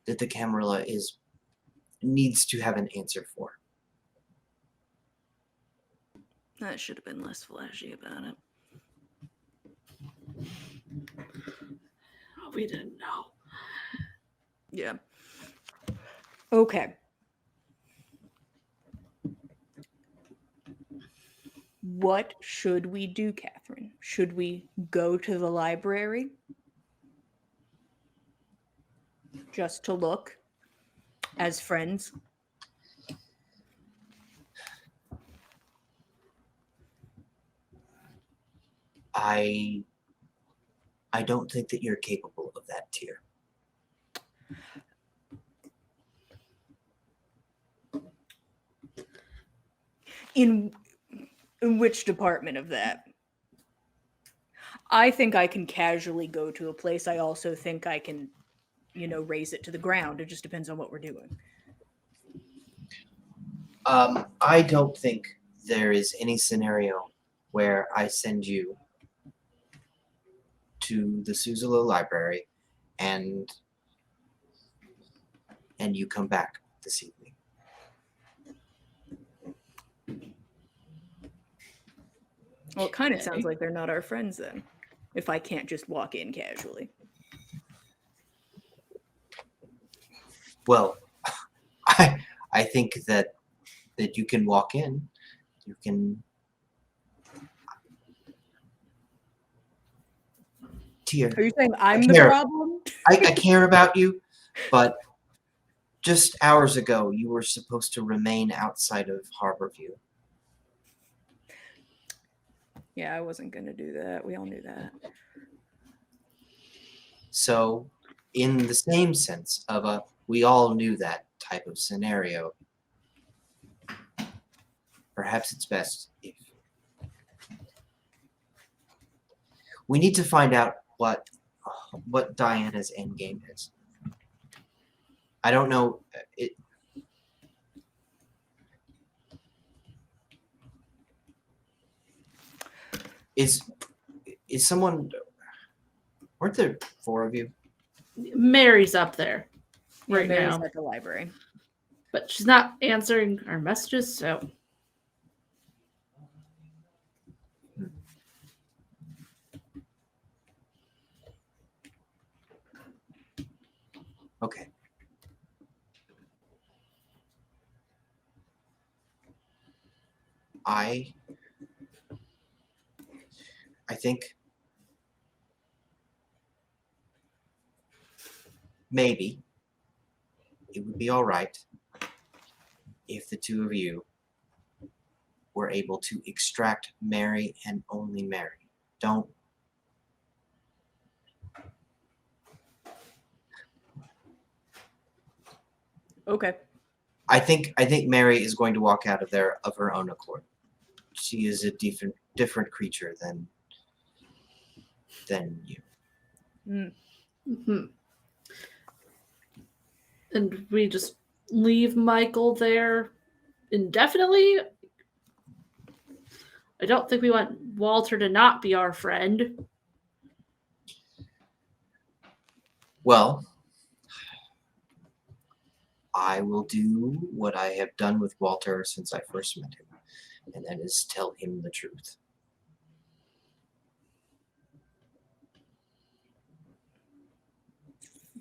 the Camarilla needs to have an answer for. That should have been less flashy about it. We didn't know. Yeah. Okay. What should we do, Catherine? Should we go to the library? Just to look as friends? I don't think that you're capable of that, Tyr. In which department of that? I think I can casually go to a place. I also think I can, raise it to the ground. It just depends on what we're doing. I don't think there is any scenario where I send you to the Suzalo library and you come back this evening. Well, it kind of sounds like they're not our friends then, if I can't just walk in casually. Well, I think that you can walk in. You can. Tyr, Are you saying I'm I the care. problem? I care about you, but just hours ago you were supposed to remain outside of Harborview. Yeah, I wasn't going to do that. We all knew that. So, in the same sense of we all knew that type of scenario, perhaps it's best if we need to find out what Diana's endgame is. I don't know. Is someone? Weren't there 4 of you? Mary's up there right Mary's now, at the library. but she's not answering our messages, so. Okay. I think maybe it would be all right if the 2 of you were able to extract Mary and only Mary. Don't. Okay. I think Mary is going to walk out of there of her own accord. She is a different creature than you. Mm-hmm. And we just leave Michael there indefinitely? I don't think we want Walter to not be our friend. Well, I will do what I have done with Walter since I first met him, and that is tell him the truth.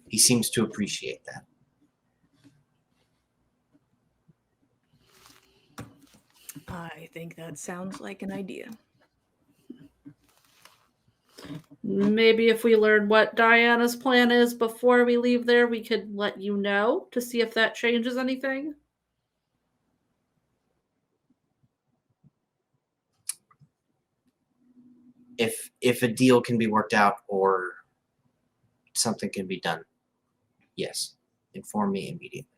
He seems to appreciate that. I think that sounds like an idea. Maybe if we learn what Diana's plan is before we leave there, we could let you know to see if that changes anything. If a deal can be worked out or something can be done, yes, inform me immediately.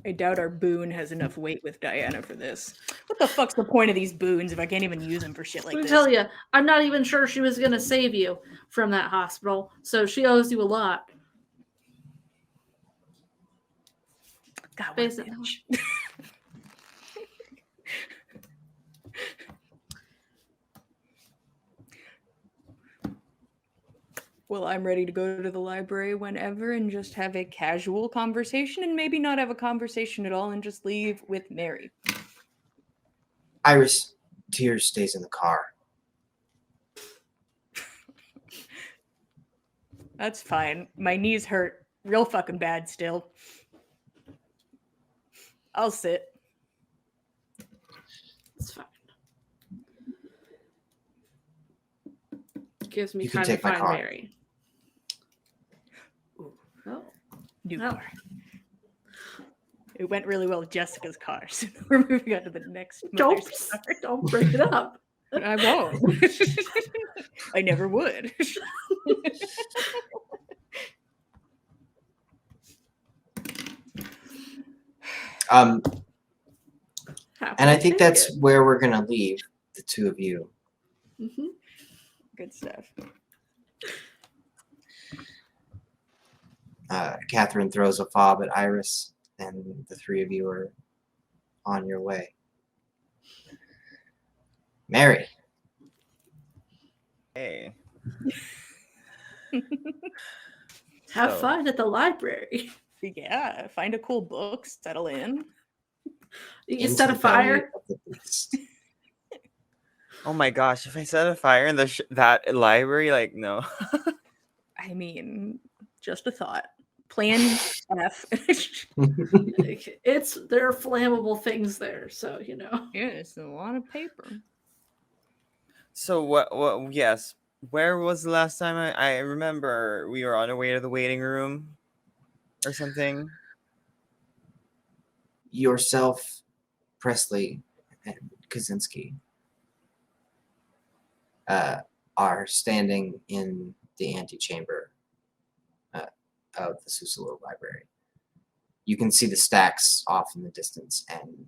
I doubt our boon has enough weight with Diana for this. What the fuck's the point of these boons if I can't even use them for shit like Let me this? tell you, I'm not even sure she was going to save you from that hospital, so she owes you a lot. God, what a Basic- bitch. Well, I'm ready to go to the library whenever and just have a casual conversation and maybe not have a conversation at all and just leave with Mary. Iris, Tears stays in the car. That's fine. My knees hurt real fucking bad still. I'll sit. It's fine. Gives me You can time to take my find car. Mary. Ooh, Oh, new Oh. car. It went really well with Jessica's car, so we're moving on to the next don't mother's car. don't bring it up. I won't. I never would. And I Happy think to take that's it. where we're gonna leave the two of you. Mhm. Good stuff. Catherine throws a fob at Iris, and the three of you are on your way. Mary, Hey. Have So, fun at the library. Yeah, find a cool book, settle in. You into set a the belly fire. of the beast. oh my gosh, if I set a fire in that library, like no. I mean, just a thought. Plan F. There are flammable things there, so you know. Yeah, it's a lot of paper. So what yes. Where was the last time I remember we were on our way to the waiting room or something? Yourself, Presley, and Kaczynski are standing in the antechamber of the Susalo Library. You can see the stacks off in the distance, and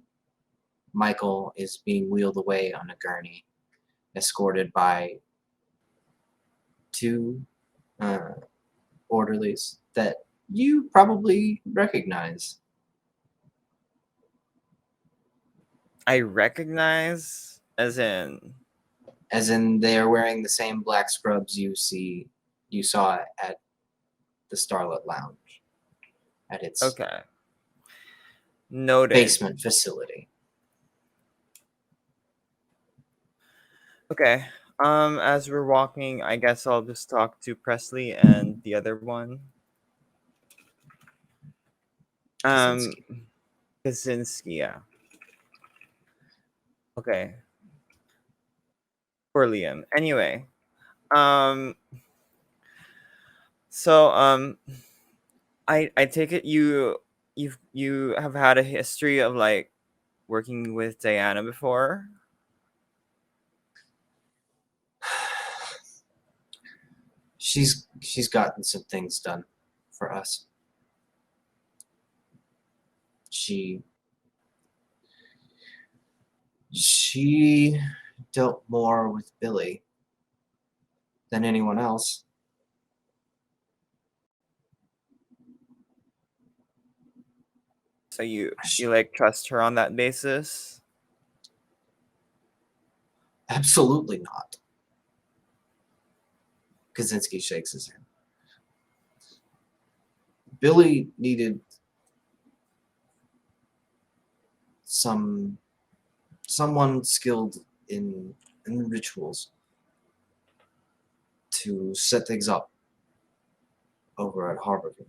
Michael is being wheeled away on a gurney, escorted by two orderlies that you probably recognize. I recognize as in As in, they are wearing the same black scrubs you saw at the Starlit Lounge, at its okay. Noted. basement facility. Okay. As we're walking, I guess I'll just talk to Presley and the other one. Kaczynski. Kaczynski, yeah. Okay. For Liam. Anyway. So I take it you have had a history of like working with Diana before? She's gotten some things done for us. She dealt more with Billy than anyone else. So you like trust her on that basis? Absolutely not. Kaczynski shakes his head. Billy needed someone skilled in rituals to set things up over at Harborview.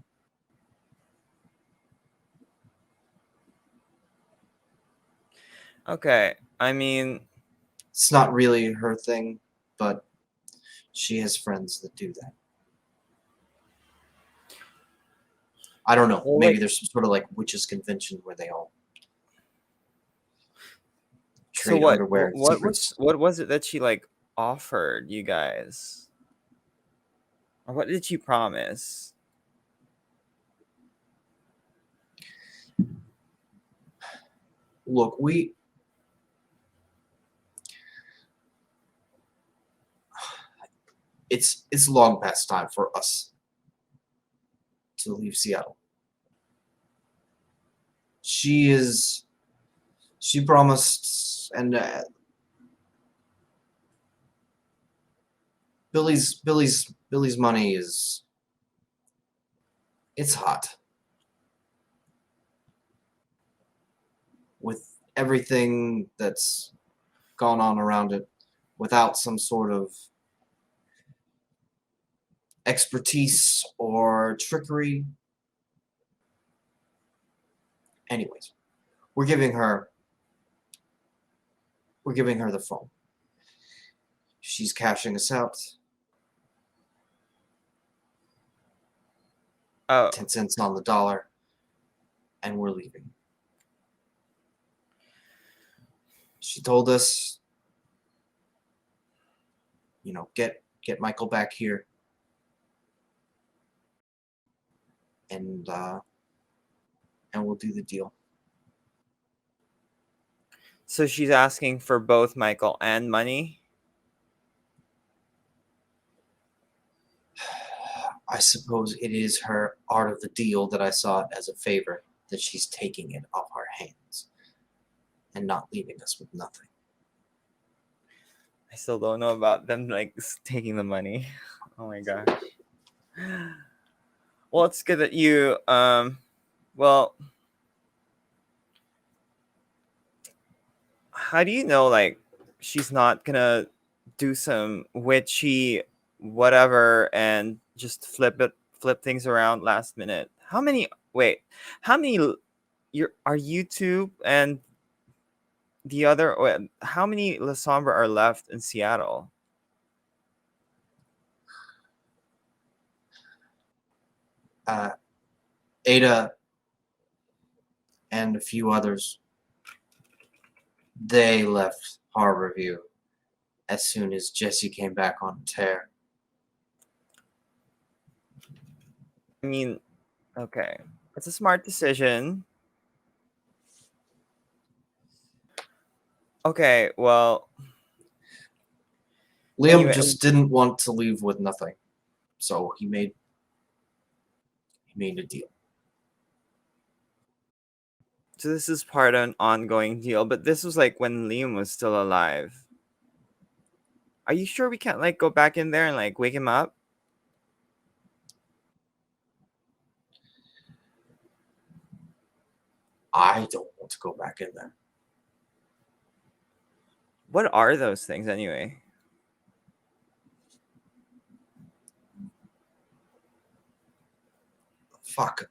Okay. I mean, It's not really her thing, but she has friends that do that. I don't know. Well, Maybe wait. there's some sort of like witches convention where they all So trade underwear and secrets. what was it that she like offered you guys? Or what did she promise? Look, it's long past time for us to leave Seattle. She promised, and Billy's money is, it's hot. With everything that's gone on around it, without some sort of expertise or trickery. Anyways, we're giving her the phone. She's cashing us out. Oh, 10 cents on the dollar, and we're leaving. She told us, get Michael back here, and we'll do the deal. so she's asking for both Michael and money? I suppose it is her art of the deal that I saw it as a favor, that she's taking it off our hands and not leaving us with nothing. I still don't know about them like taking the money. Oh my gosh. Well, it's good that you well, how do you know like she's not gonna do some witchy whatever and just flip things around last minute? How many are you two and the other how many La Sombra are left in Seattle? Ada and a few others, they left Harborview as soon as Jesse came back on tear. I mean, okay. It's a smart decision. Okay, well, Liam anyway, just didn't want to leave with nothing, so he made a deal. so this is part of an ongoing deal, but this was like when Liam was still alive. Are you sure we can't like go back in there and like wake him up? I don't want to go back in there. What are those things anyway? Fuck.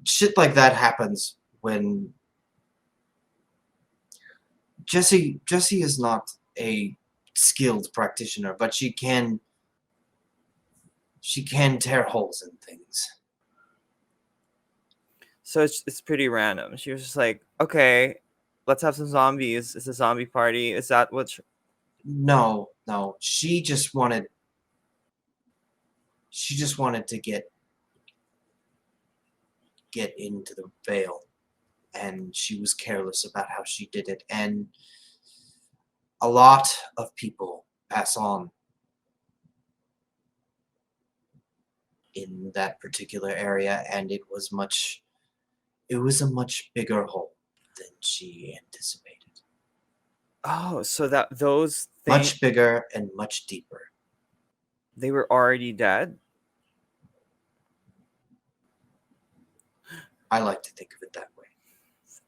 Shit like that happens when Jessie is not a skilled practitioner, but she can tear holes in things. So it's pretty random. She was just like, okay, let's have some zombies. It's a zombie party. Is that what? No. She just wanted to get into the veil, and she was careless about how she did it, and a lot of people pass on in that particular area, and it was a much bigger hole than she anticipated. Oh, so that those things, Much bigger and much deeper. they were already dead? I like to think of it that way.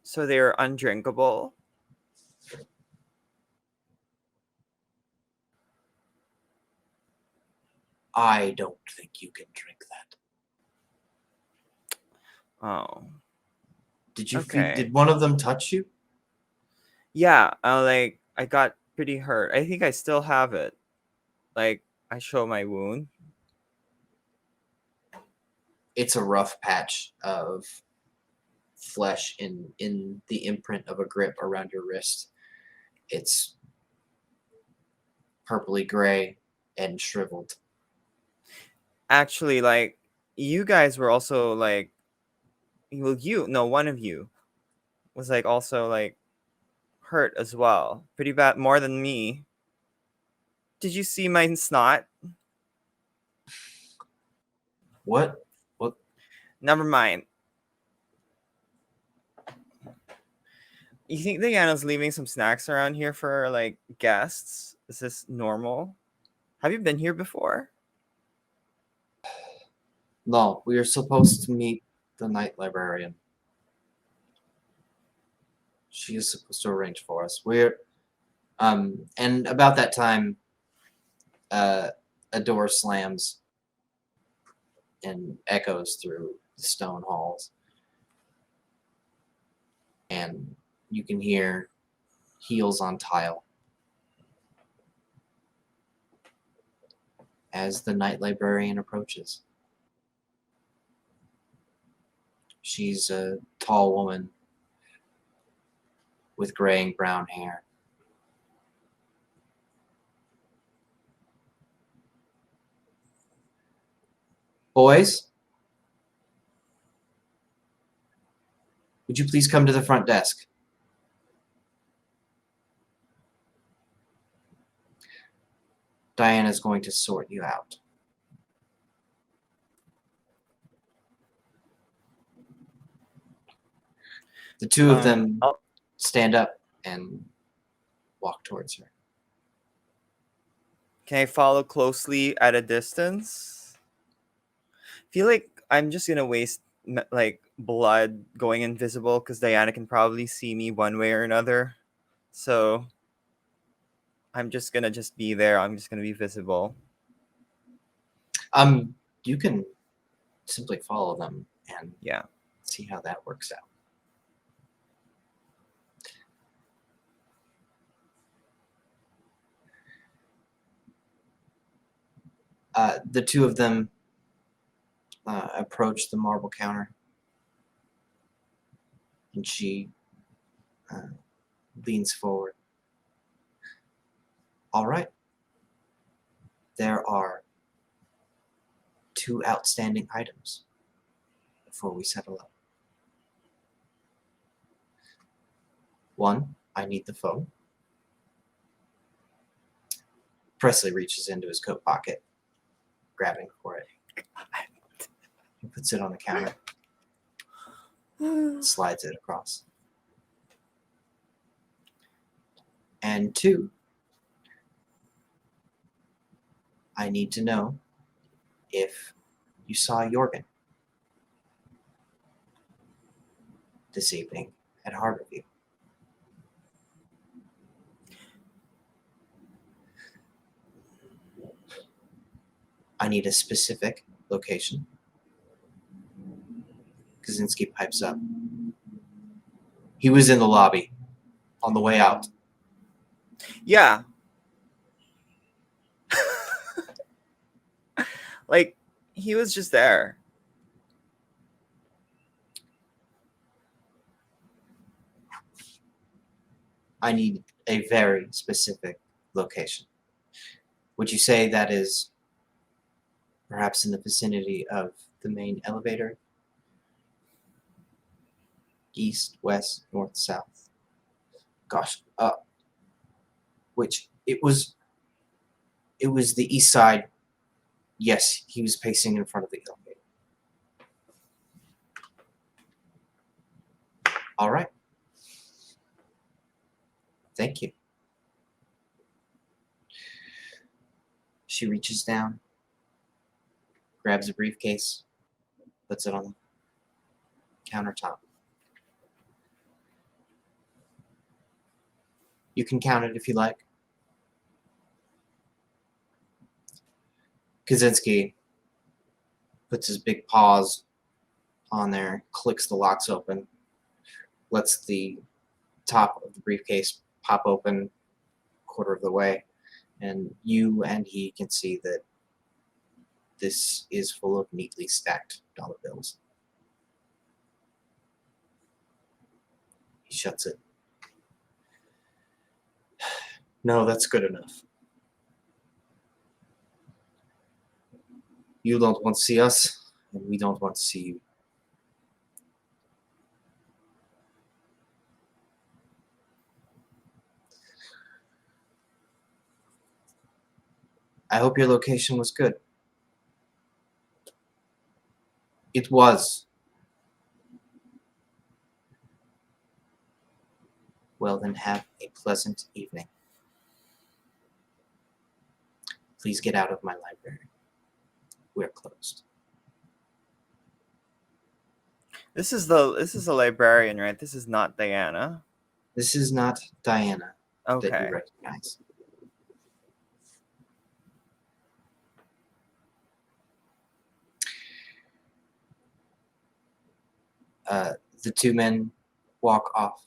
So they were undrinkable? I don't think you can drink that. Oh. Did you Okay. did one of them touch you? Yeah, I got pretty hurt. I think I still have it. Like I show my wound. It's a rough patch of flesh in the imprint of a grip around your wrist. It's purpley gray and shriveled. Actually, like you guys were also like, well, one of you was like also like hurt as well, pretty bad, more than me. Did you see my snot? What? Never mind. You think Diana's leaving some snacks around here for like guests? Is this normal? Have you been here before? No, we are supposed to meet the night librarian. She is supposed to arrange for us. And about that time, a door slams and echoes through the stone halls. And you can hear heels on tile as the night librarian approaches. She's a tall woman with graying brown hair. Boys, would you please come to the front desk? Diana's going to sort you out. The two of them stand up and walk towards her. Can I follow closely at a distance? Feel like I'm just gonna waste like blood going invisible because Diana can probably see me one way or another. So I'm just gonna be there. I'm just gonna be visible. You can simply follow them and Yeah. see how that works out. The two of them approach the marble counter, and she leans forward. All right. There are 2 outstanding items before we settle up. One, I need the phone. Presley reaches into his coat pocket, grabbing for it. He puts it on the counter, slides it across. And 2, I need to know if you saw Jorgen this evening at Harborview. I need a specific location. Kaczynski pipes up. He was in the lobby on the way out. Yeah. Like, he was just there. I need a very specific location. Would you say that is perhaps in the vicinity of the main elevator? East, west, north, south? Gosh, it was the east side. Yes, he was pacing in front of the elevator. All right. Thank you. She reaches down, grabs a briefcase, puts it on the countertop. You can count it if you like. Kaczynski puts his big paws on there, clicks the locks open, lets the top of the briefcase pop open a quarter of the way, and you and he can see that this is full of neatly stacked dollar bills. He shuts it. No, that's good enough. You don't want to see us, and we don't want to see you. I hope your location was good. It was. Well, then have a pleasant evening. Please get out of my library. We're closed. This is the librarian, right? This is not Diana. This is not Diana that Okay. you recognize. The two men walk off.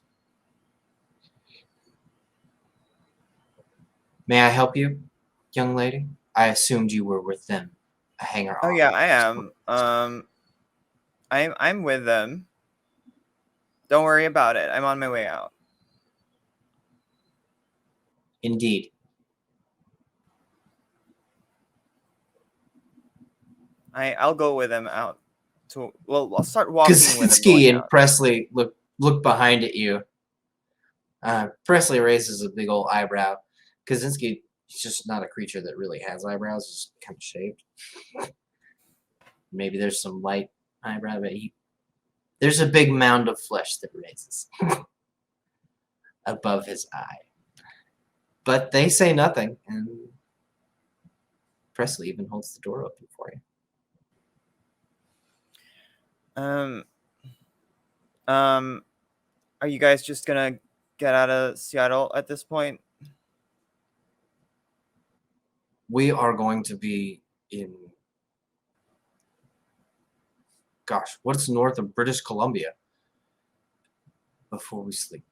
May I help you, young lady? I assumed you were with them. A hanger Oh on. yeah, I am. I'm with them. Don't worry about it. I'm on my way out. Indeed. I'll go with them out. I'll start walking with them. Kaczynski going and out. Presley look behind at you. Presley raises a big old eyebrow. Kaczynski is just not a creature that really has eyebrows. He's just kind of shaved. Maybe there's some light eyebrow, but there's a big mound of flesh that raises above his eye. But they say nothing, and Presley even holds the door open for you. Are you guys just gonna get out of Seattle at this point? We are going to be in, gosh, what's north of British Columbia before we sleep?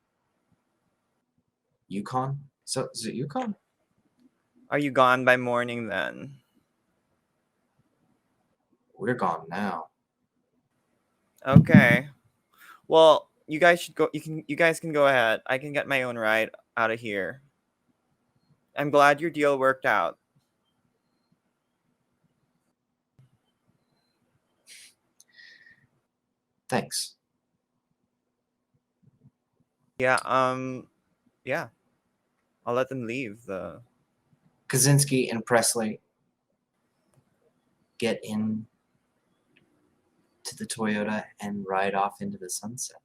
Yukon? So is it Yukon? Are you gone by morning then? We're gone now. Okay. Well, you guys should go. You guys can go ahead. I can get my own ride out of here. I'm glad your deal worked out. Thanks. Yeah. Yeah. I'll let them leave. Kaczynski and Presley get in to the Toyota and ride off into the sunset.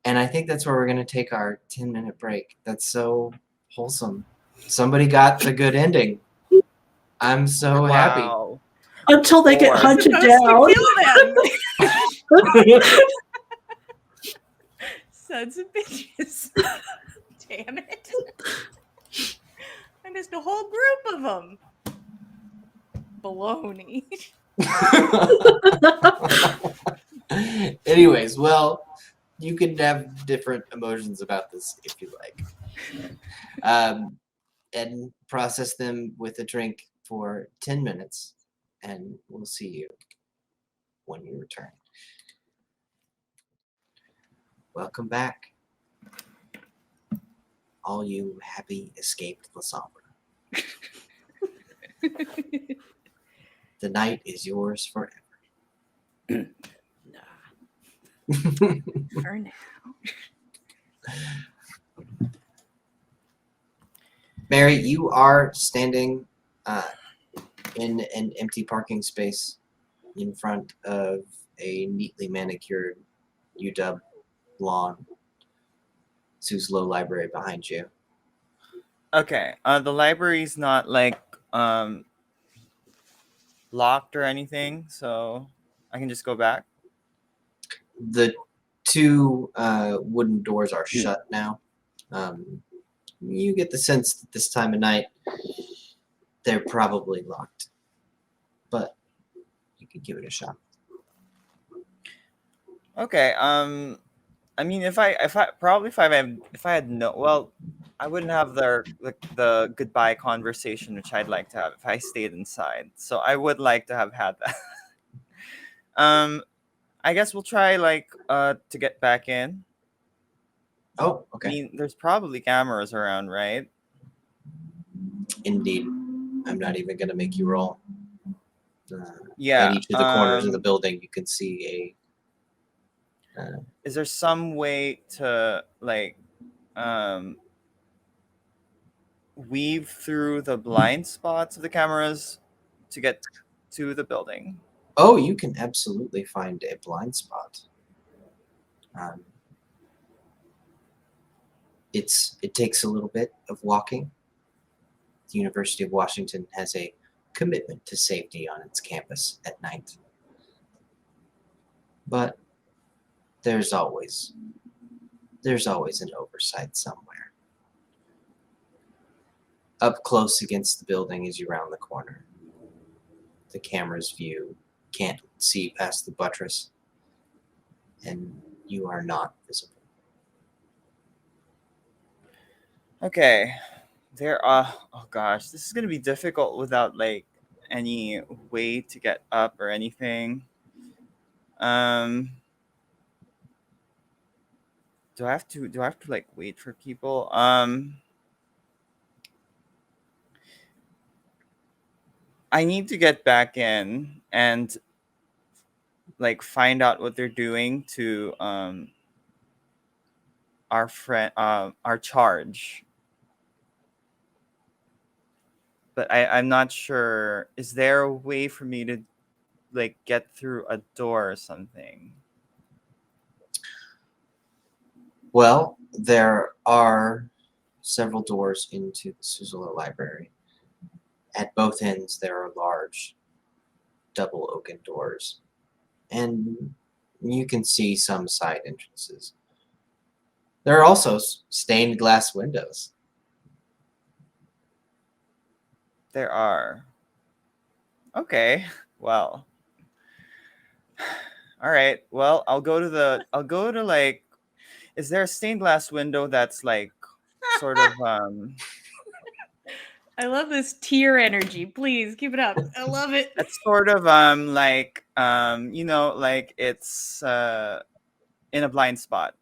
And I think that's where we're going to take our 10-minute break. That's so wholesome. Somebody got the good ending. I'm so happy. Wow. Until they get Or- hunted Supposed down. to kill them. Sons of bitches. Damn it. I missed a whole group of them. Baloney. Anyways, well, you can have different emotions about this if you like. And process them with a drink for 10 minutes, and we'll see you when you return. Welcome back, all you happy escaped La Sombra. The night is yours forever. For now. Mary, you are standing in an empty parking space in front of a neatly manicured UW lawn. Sue's Low Library behind you. Okay. The library's not like locked or anything, so I can just go back. The two wooden doors are shut now. You get the sense that this time of night they're probably locked, but you could give it a shot. Okay. I mean, if I had no, well, I wouldn't have the goodbye conversation which I'd like to have if I stayed inside. So I would like to have had that. I guess we'll try to get back in. Oh, I okay. mean, there's probably cameras around, right? Indeed. I'm not even going to make you roll. Yeah. At each of the corners of the building, you can see Is there some way to weave through the blind spots of the cameras to get to the building? Oh, you can absolutely find a blind spot. It takes a little bit of walking. The University of Washington has a commitment to safety on its campus at night. But there's always an oversight somewhere. Up close against the building as you round the corner. The camera's view can't see past the buttress, and you are not visible. Okay. There are. Oh gosh, this is gonna be difficult without like any way to get up or anything. Um. Do I have to like wait for people? I need to get back in and like find out what they're doing to our friend our charge. But I'm not sure. Is there a way for me to like get through a door or something? Well, there are several doors into the Suzela Library. At both ends, there are large double oaken doors, and you can see some side entrances. There are also stained glass windows. There are. Okay. Well. All right. Well, I'll go to like, is there a stained glass window that's like sort of I love this tear energy. Please keep it up. I love it. that's sort of like you know, like it's in a blind spot.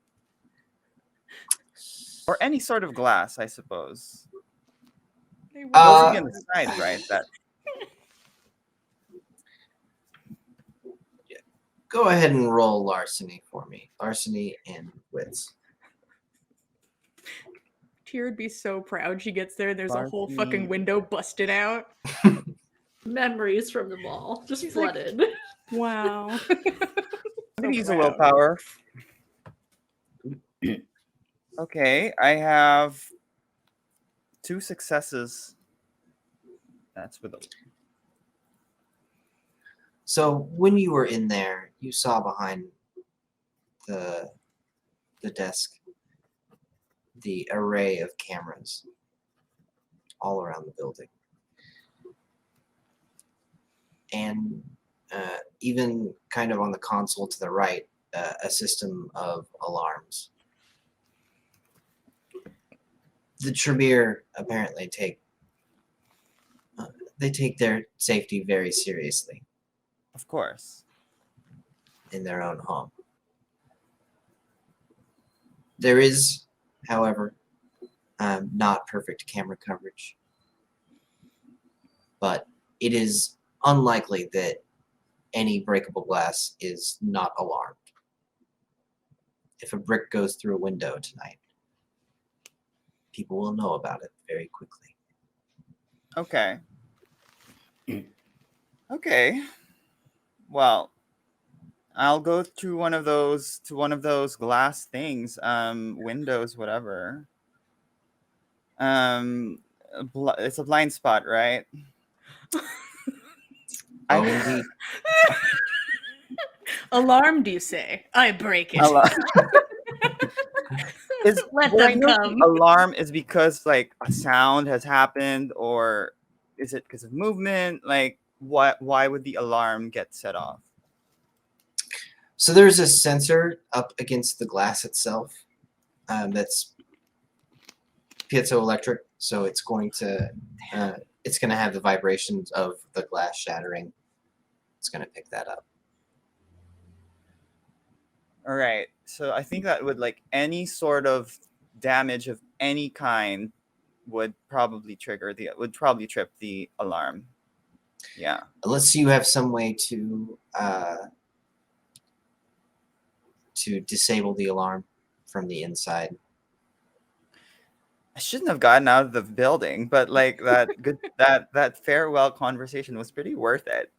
Or any sort of glass, I suppose. They Mostly were- on the side, right? That Go ahead and roll larceny for me. Larceny and wits. Tear would be so proud she gets there. There's a whole Larceny. fucking window busted out. Memories from the mall, just She's like- flooded. Wow. I'm gonna So use a proud. willpower. Okay, I have 2 successes. That's with a So when you were in there, you saw behind the desk the array of cameras all around the building. And even kind of on the console to the right, a system of alarms. The Tremere apparently take their safety very seriously Of course. in their own home. There is, however, not perfect camera coverage, but it is unlikely that any breakable glass is not alarmed. If a brick goes through a window tonight, people will know about it very quickly. Okay. Okay. Well, I'll go to one of those glass things, windows, whatever. It's a blind spot, right? Oh, indeed. Alarmed, you say? I break it. Is Let what I them know the come. alarm is because like a sound has happened, or is it because of movement? Like, why would the alarm get set off? So there's a sensor up against the glass itself that's piezoelectric. So it's going to have the vibrations of the glass shattering. It's going to pick that up. All right. So I think that would like any sort of damage of any kind would probably trip the alarm. Yeah. Unless you have some way to disable the alarm from the inside. I shouldn't have gotten out of the building, but like that farewell conversation was pretty worth it.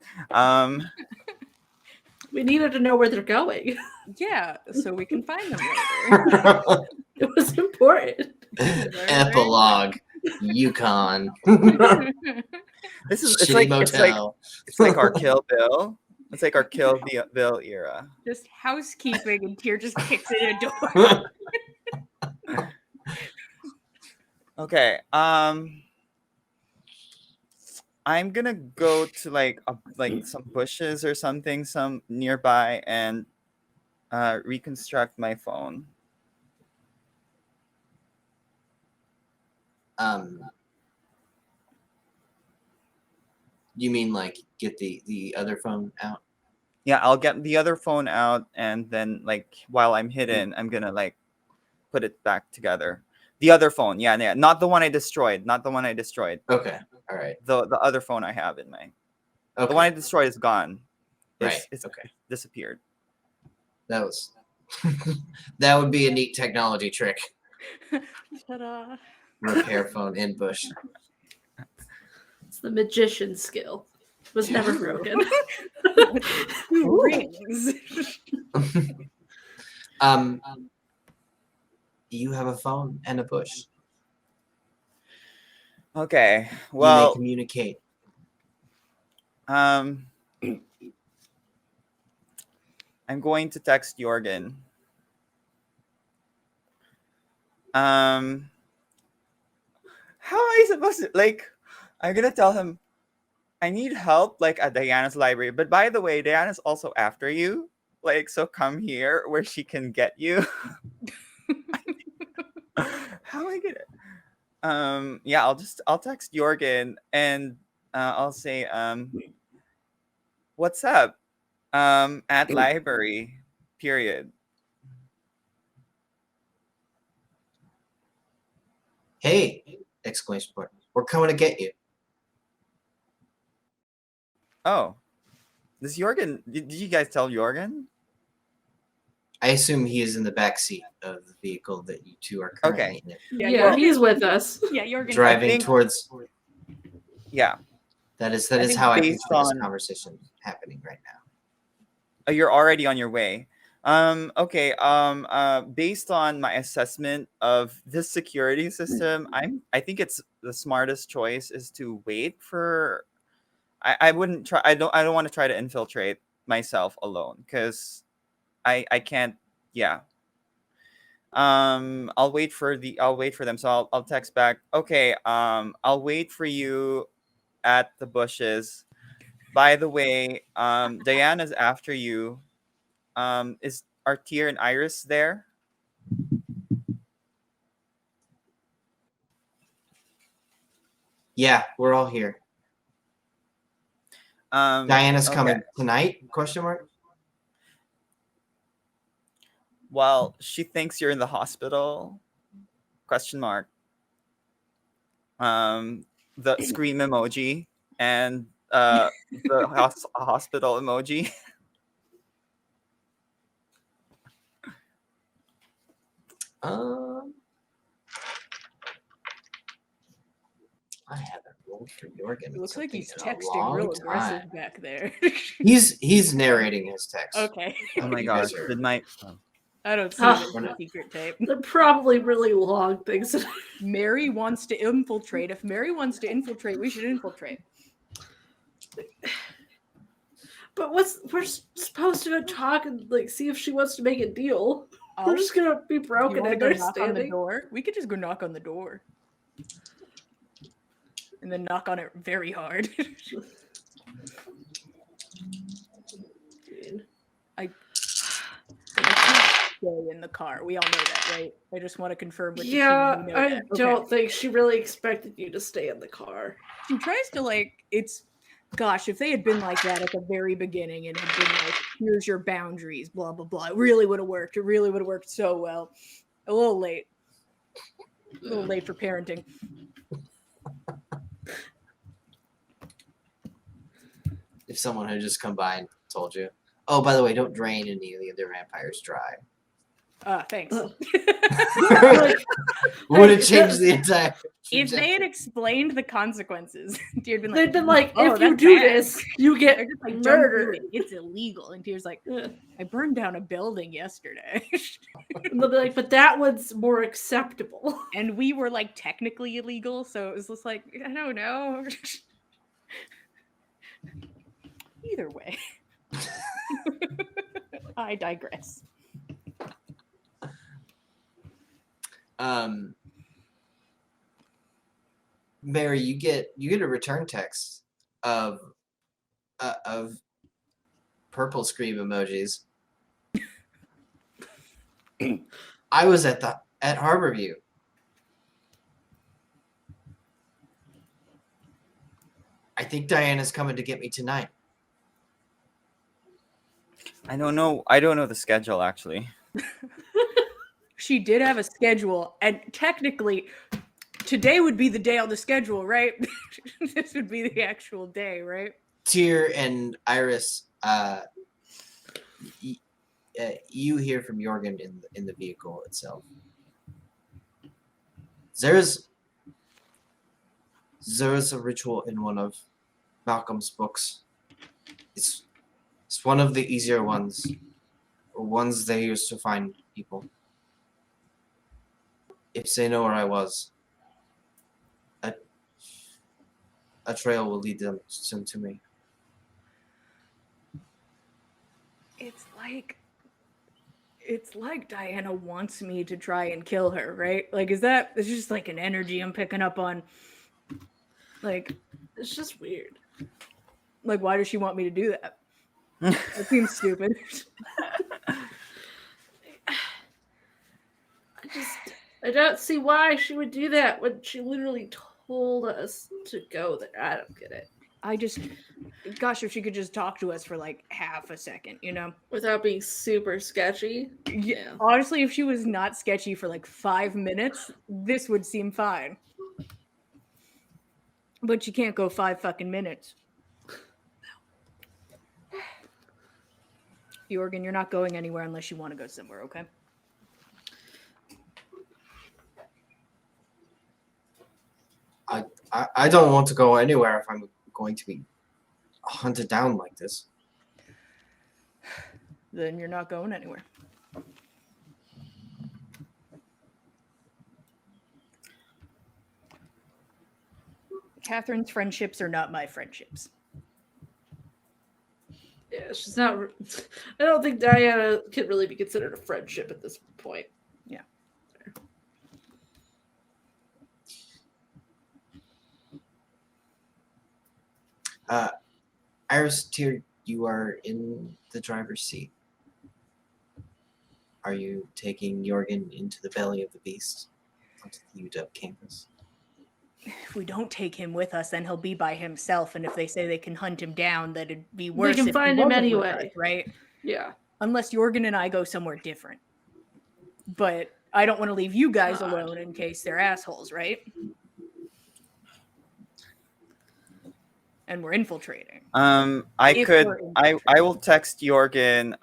We needed to know where they're going. Yeah, so we can find them later. It was important. Epilogue. Yukon. This is Shitty motel. it's like our Kill Bill. It's like our Kill Bill era. Just housekeeping, and Tyr just kicks in a door. Okay. I'm gonna go to like some bushes or something, some nearby, and reconstruct my phone. You mean like get the other phone out? Yeah, I'll get the other phone out, and then like while I'm hidden, I'm gonna like put it back together. The other phone, yeah, not the one I destroyed, not the one I destroyed. Okay, all right. The other phone I have in my. Okay. The one I destroyed is gone. It's okay. Disappeared. That was that would be a neat technology trick. Ta-da. Repair phone in bush. It's the magician skill. It was never broken. Two rings. You have a phone and a bush. Okay. You may Well, communicate. I'm going to text Jorgen. How am I supposed to like? I'm gonna tell him I need help, like at Diana's library. But by the way, Diana's also after you. Like, so come here where she can get you. How am I gonna? Yeah, I'll text Jorgen and I'll say what's up? At library. Period. Hey! Exclamation point. We're coming to get you. Oh, this Jorgen. Did you guys tell Jorgen? I assume he is in the back seat of the vehicle that you two are currently in. Yeah, he's with us. Yeah, you're gonna Driving towards. Yeah. That is think how I based picture this on- conversation happening right now. Oh, you're already on your way. Okay. Based on my assessment of this security system, I think it's the smartest choice is to wait for. I wouldn't try. I don't want to try to infiltrate myself alone because I can't. Yeah. I'll wait for them. So I'll text back. Okay. I'll wait for you at the bushes. By the way, Diana's after you. Are Tyr and Iris there? Yeah, we're all here. Diana's okay. coming tonight? Question mark. Well, she thinks you're in the hospital. Question mark. The scream emoji and the hospital emoji. I haven't rolled for Jorgen. It looks like he's in a texting long real aggressive time. back there. He's narrating his text. Okay. Oh my You gosh! guys are- Did my I don't see Ah. it in the secret tape. They're probably really long things. Mary wants to infiltrate. If Mary wants to infiltrate, we should infiltrate. But we're supposed to talk and like see if she wants to make a deal. We're I'll just gonna be you broken wanna go knock on the understanding. door? We could just go knock on the door. And then knock on it very hard. I stay in the car. We all know that, right? I just want to confirm with Yeah, the team. We know I that. don't Okay. think she really expected you to stay in the car. She tries to gosh, if they had been like that at the very beginning and had been like, here's your boundaries, blah blah blah, it really would have worked. It really would have worked so well. A little late. A little late for parenting. If someone had just come by and told you, oh, by the way, don't drain any of the other vampires dry. Thanks. Would it change the entire? If they had trajectory? explained the consequences, Tier'd been like, They've been like, "Oh, if you that's do bad." this, you get They're just like, "Don't do murdered. it. It's illegal." And Tier's like, Yeah. I burned down a building yesterday. And they'll be like, but that one's more acceptable. And we were like technically illegal, so it was just like, I don't know. Either way. I digress. Mary, you get a return text of purple scream emojis. I was at Harborview. I think Diana's coming to get me tonight. I don't know. I don't know the schedule actually. She did have a schedule, and technically, today would be the day on the schedule, right? This would be the actual day, right? Tyr and Iris, you hear from Jorgen in the vehicle itself. There's a ritual in one of Malcolm's books. It's one of the easier ones, or ones they used to find people. If they know where I was, a trail will lead them to me. It's like Diana wants me to try and kill her, right? Like, it's just like an energy I'm picking up on. Like, It's just weird. like, why does she want me to do that? That seems stupid. I don't see why she would do that when she literally told us to go there. I don't get it. Gosh, if she could just talk to us for like half a second, you know? Without being super sketchy. Yeah. Honestly, if she was not sketchy for like 5 minutes, this would seem fine. But you can't go 5 fucking minutes. Jorgen, you're not going anywhere unless you want to go somewhere, okay? I don't want to go anywhere if I'm going to be hunted down like this. Then you're not going anywhere. Catherine's friendships are not my friendships. Yeah, she's not. I don't think Diana can really be considered a friendship at this point. Yeah. Iris, Tyr, you are in the driver's seat. Are you taking Jorgen into the belly of the beast onto the UW campus? If we don't take him with us, then he'll be by himself. And if they say they can hunt him down, that'd be worse. They can if he find him wasn't with anyway. us, right? Yeah. Unless Jorgen and I go somewhere different. But I don't want to leave you guys God. alone in case they're assholes, right? And we're infiltrating. I If could. we're I will text Jorgen.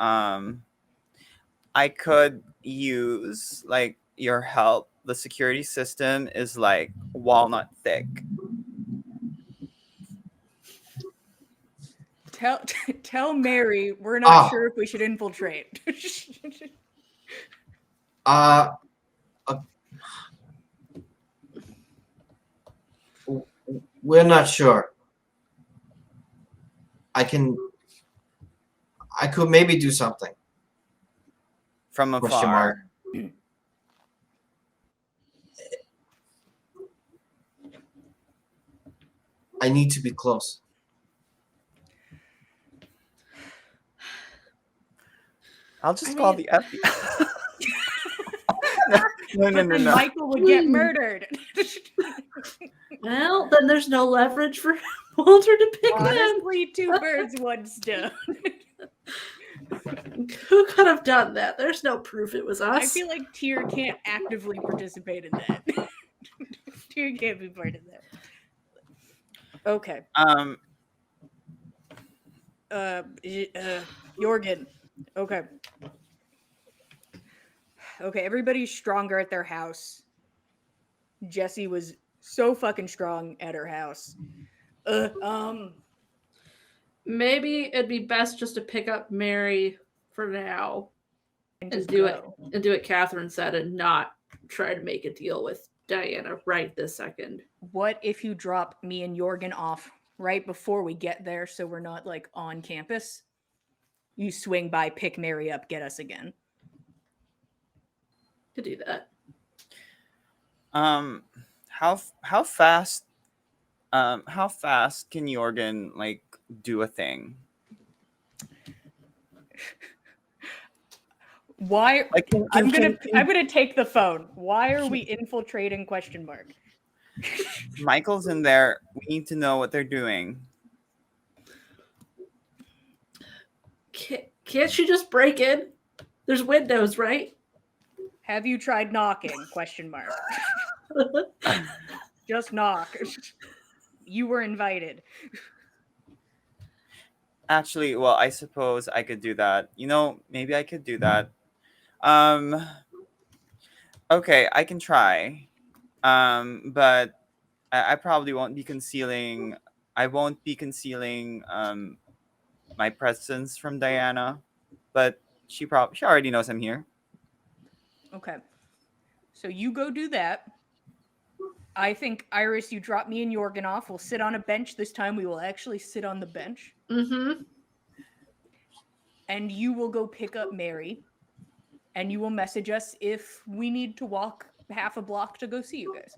I could use like your help. The security system is like walnut thick. Tell Mary we're not sure if we should infiltrate. We're not sure. I could maybe do something. From Question mark. afar. I need to be close. I'll just call the FBI. No. But then Michael would get murdered. Well, then there's no leverage for Walter to pick them. Honestly, 2 birds, 1 stone. Who could have done that? There's no proof it was us. I feel like Tyr can't actively participate in that. Tyr can't be part of that. Okay. Jorgen. Okay. Okay, everybody's stronger at their house. Jessie was so fucking strong at her house. Maybe it'd be best just to pick up Mary for now and and just do go. what Catherine said and not try to make a deal with Diana right this second. What if you drop me and Jorgen off right before we get there so we're not like on campus? You swing by, pick Mary up, get us again. Could do that. How fast can Jorgen like do a thing? Why? Like, I'm gonna take the phone. Why are we infiltrating? ? Michael's in there. We need to know what they're doing. Can't she just break in? There's windows, right? Have you tried knocking? ? Just knock. You were invited. Actually, well, I suppose I could do that. Maybe I could do that. Okay, I can try. But I probably won't be concealing. I won't be concealing my presence from Diana, but she already knows I'm here. Okay. So you go do that. I think, Iris, you drop me and Jorgen off. We'll sit on a bench. This time we will actually sit on the bench. Mm-hmm. And you will go pick up Mary. And you will message us if we need to walk half a block to go see you guys.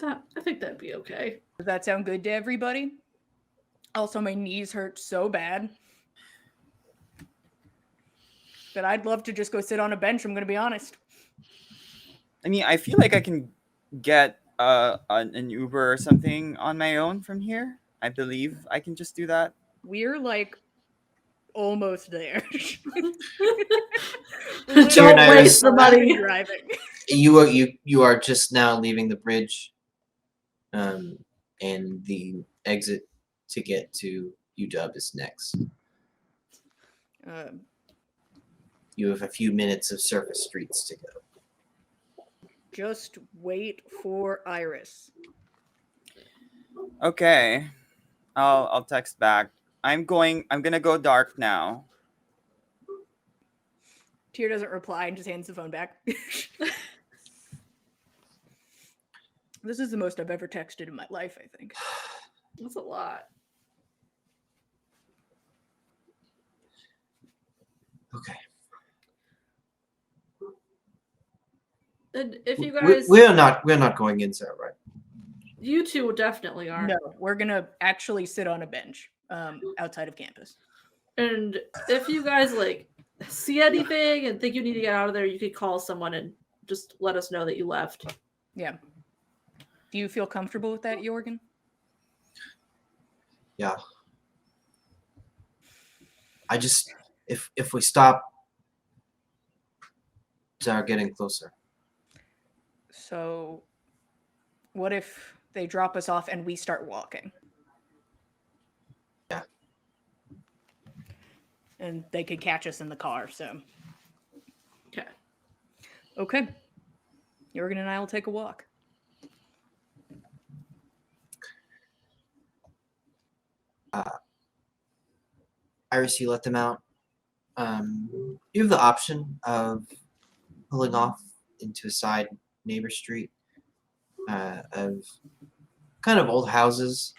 I think that'd be okay. Does that sound good to everybody? Also, my knees hurt so bad that I'd love to just go sit on a bench, I'm going to be honest. I mean, I feel like I can get an Uber or something on my own from here. I believe I can just do that. We're like almost there. Don't waste the money. Driving. You are just now leaving the bridge, and the exit to get to UW is next. You have a few minutes of surface streets to go. Just wait for Iris. Okay, I'll text back. I'm gonna go dark now. Tyr doesn't reply and just hands the phone back. This is the most I've ever texted in my life, I think. That's a lot. Okay. And if you guys, we're not going inside, right? you two definitely aren't. No, we're gonna actually sit on a bench outside of campus. And if you guys like see anything and think you need to get out of there, you could call someone and just let us know that you left. Yeah. Do you feel comfortable with that, Jorgen? Yeah. I just if we stop, start getting closer. So, what if they drop us off and we start walking? Yeah. And they could catch us in the car, so. Okay. Okay. Jorgen and I will take a walk. Iris, you let them out. You have the option of pulling off into a side neighbor street of kind of old houses,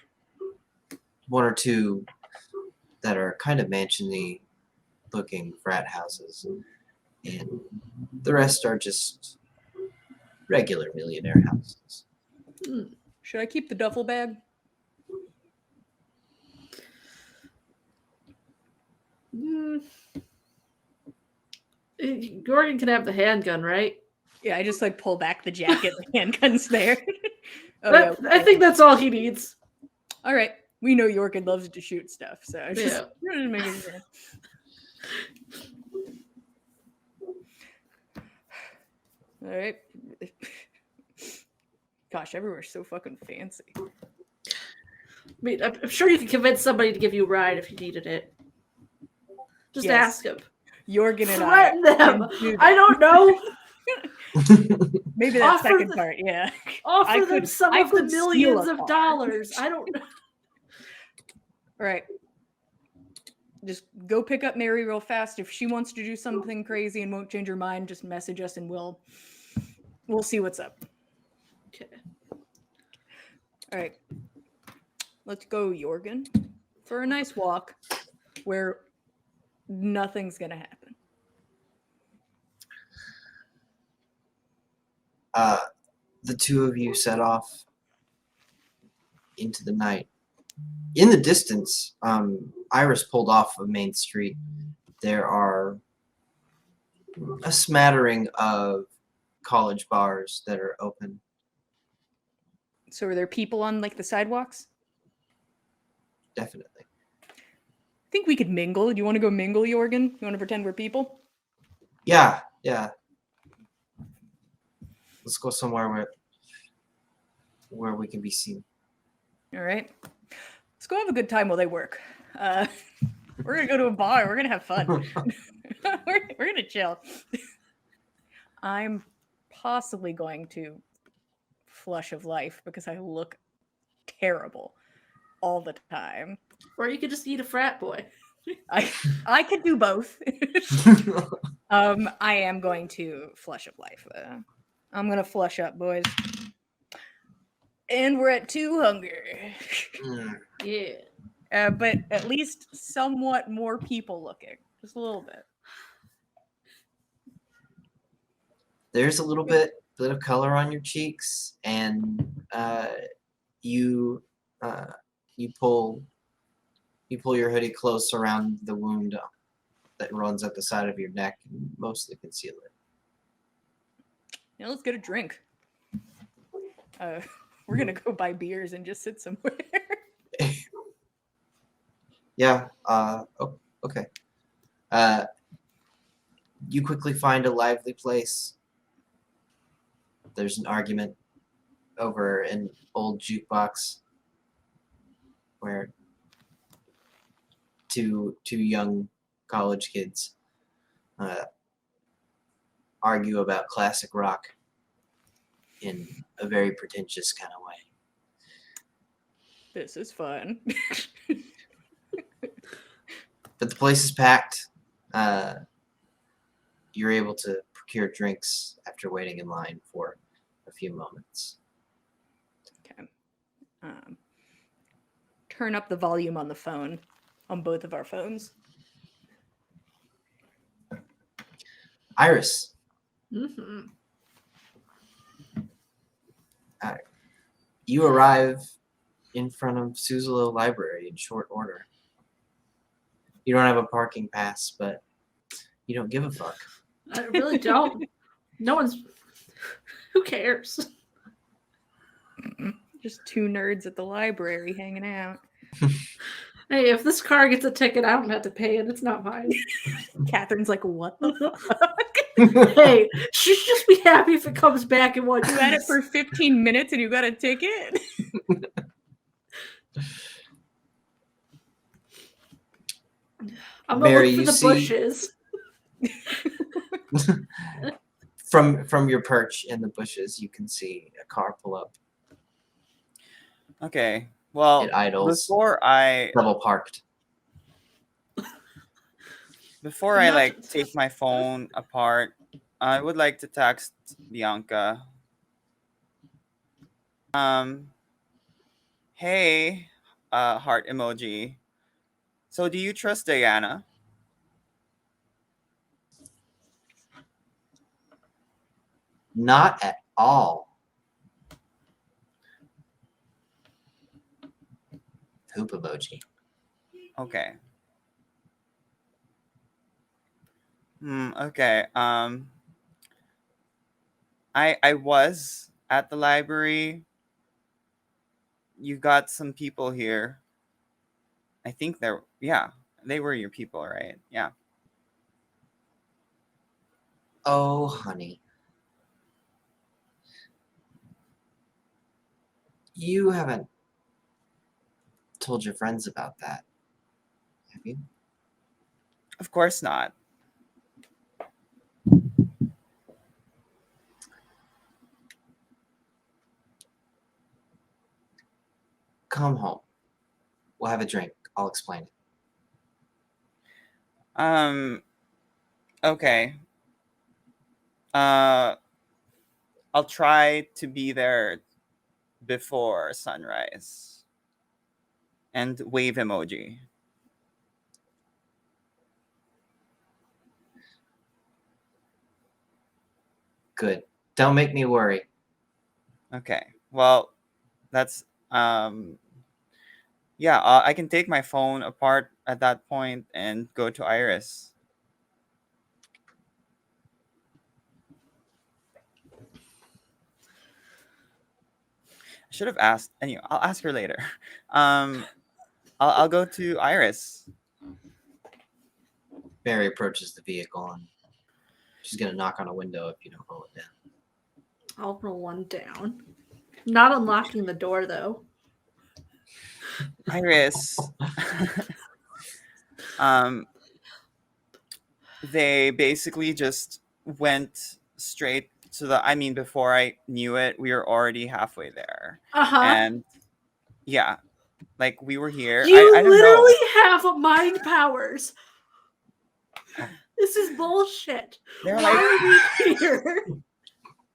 one or two that are kind of mansion-y looking frat houses, and the rest are just regular millionaire houses. Should I keep the duffel bag? Gordon can have the handgun, right? Yeah, I just like pull back the jacket. The handgun's there. I think that's all he needs. All right. We know Jorgen loves to shoot stuff, so I just Yeah. making sure. All right. Gosh, everywhere's so fucking fancy. I mean, I'm sure you could convince somebody to give you a ride if you needed it. Just Yes. ask him. Jorgen and Threaten I them. can do I that. don't know. Maybe that Offer second the- part, yeah. Offer them some I of the could steal millions a of car. dollars. I don't know. All right. Just go pick up Mary real fast. If she wants to do something crazy and won't change her mind, just message us and we'll see what's up. Okay. All right. Let's go, Jorgen, for a nice walk where nothing's gonna happen. The two of you set off into the night. In the distance, Iris pulled off a main street. There are a smattering of college bars that are open. So are there people on like the sidewalks? Definitely. I think we could mingle. Do you want to go mingle, Jorgen? You want to pretend we're people? Yeah. Let's go somewhere where we can be seen. All right. Let's go have a good time while they work. We're gonna go to a bar. We're gonna have fun. we're gonna chill. I'm possibly going to flush of life because I look terrible all the time. Or you could just eat a frat boy. I could do both. I am going to flush of life. I'm gonna flush up, boys. And we're at 2 hunger. Yeah. But at least somewhat more people looking. Just a little bit. There's a little bit of color on your cheeks, and you pull your hoodie close around the wound that runs at the side of your neck and mostly conceal it. Now let's get a drink. We're gonna go buy beers and just sit somewhere. Yeah. Okay. You quickly find a lively place. There's an argument over an old jukebox where two young college kids argue about classic rock in a very pretentious kind of way. This is fun. But the place is packed. You're able to procure drinks after waiting in line for a few moments. Okay. Turn up the volume on the phone, on both of our phones. Iris, Mm-hmm. you arrive in front of Suzalo Library in short order. You don't have a parking pass, but you don't give a fuck. I really don't. No one's. Who cares? Just 2 nerds at the library hanging out. Hey, if this car gets a ticket, I don't have to pay it. It's not mine. Catherine's like, what the fuck? Hey, she should just be happy if it comes back in one You had it piece. for 15 minutes and you got a ticket? I'm gonna Mary, look for you the see- bushes. From your perch in the bushes, you can see a car pull up. Okay. Well, It idles, before I double parked. Not- take my phone apart, I would like to text Bianca. Hey, heart emoji. So do you trust Diana? Not at all. Poop emoji. Okay. Okay. I was at the library. You got some people here. I think they were your people, right? Yeah. Oh, honey. You haven't told your friends about that, have you? Of course not. come home. We'll have a drink. I'll explain it. Okay. I'll try to be there before sunrise. And wave emoji. Good. Don't make me worry. Okay. Well, that's yeah, I can take my phone apart at that point and go to Iris. I should have asked. Anyway, I'll ask her later. I'll go to Iris. Mary approaches the vehicle and she's gonna knock on a window if you don't roll it down. I'll roll one down. Not unlocking the door though. Iris. They basically just went straight to the. I mean, before I knew it, we were already halfway there, Uh-huh. and yeah, like we were here. You I don't literally know. have mind powers. This is bullshit. They're Why like are we here?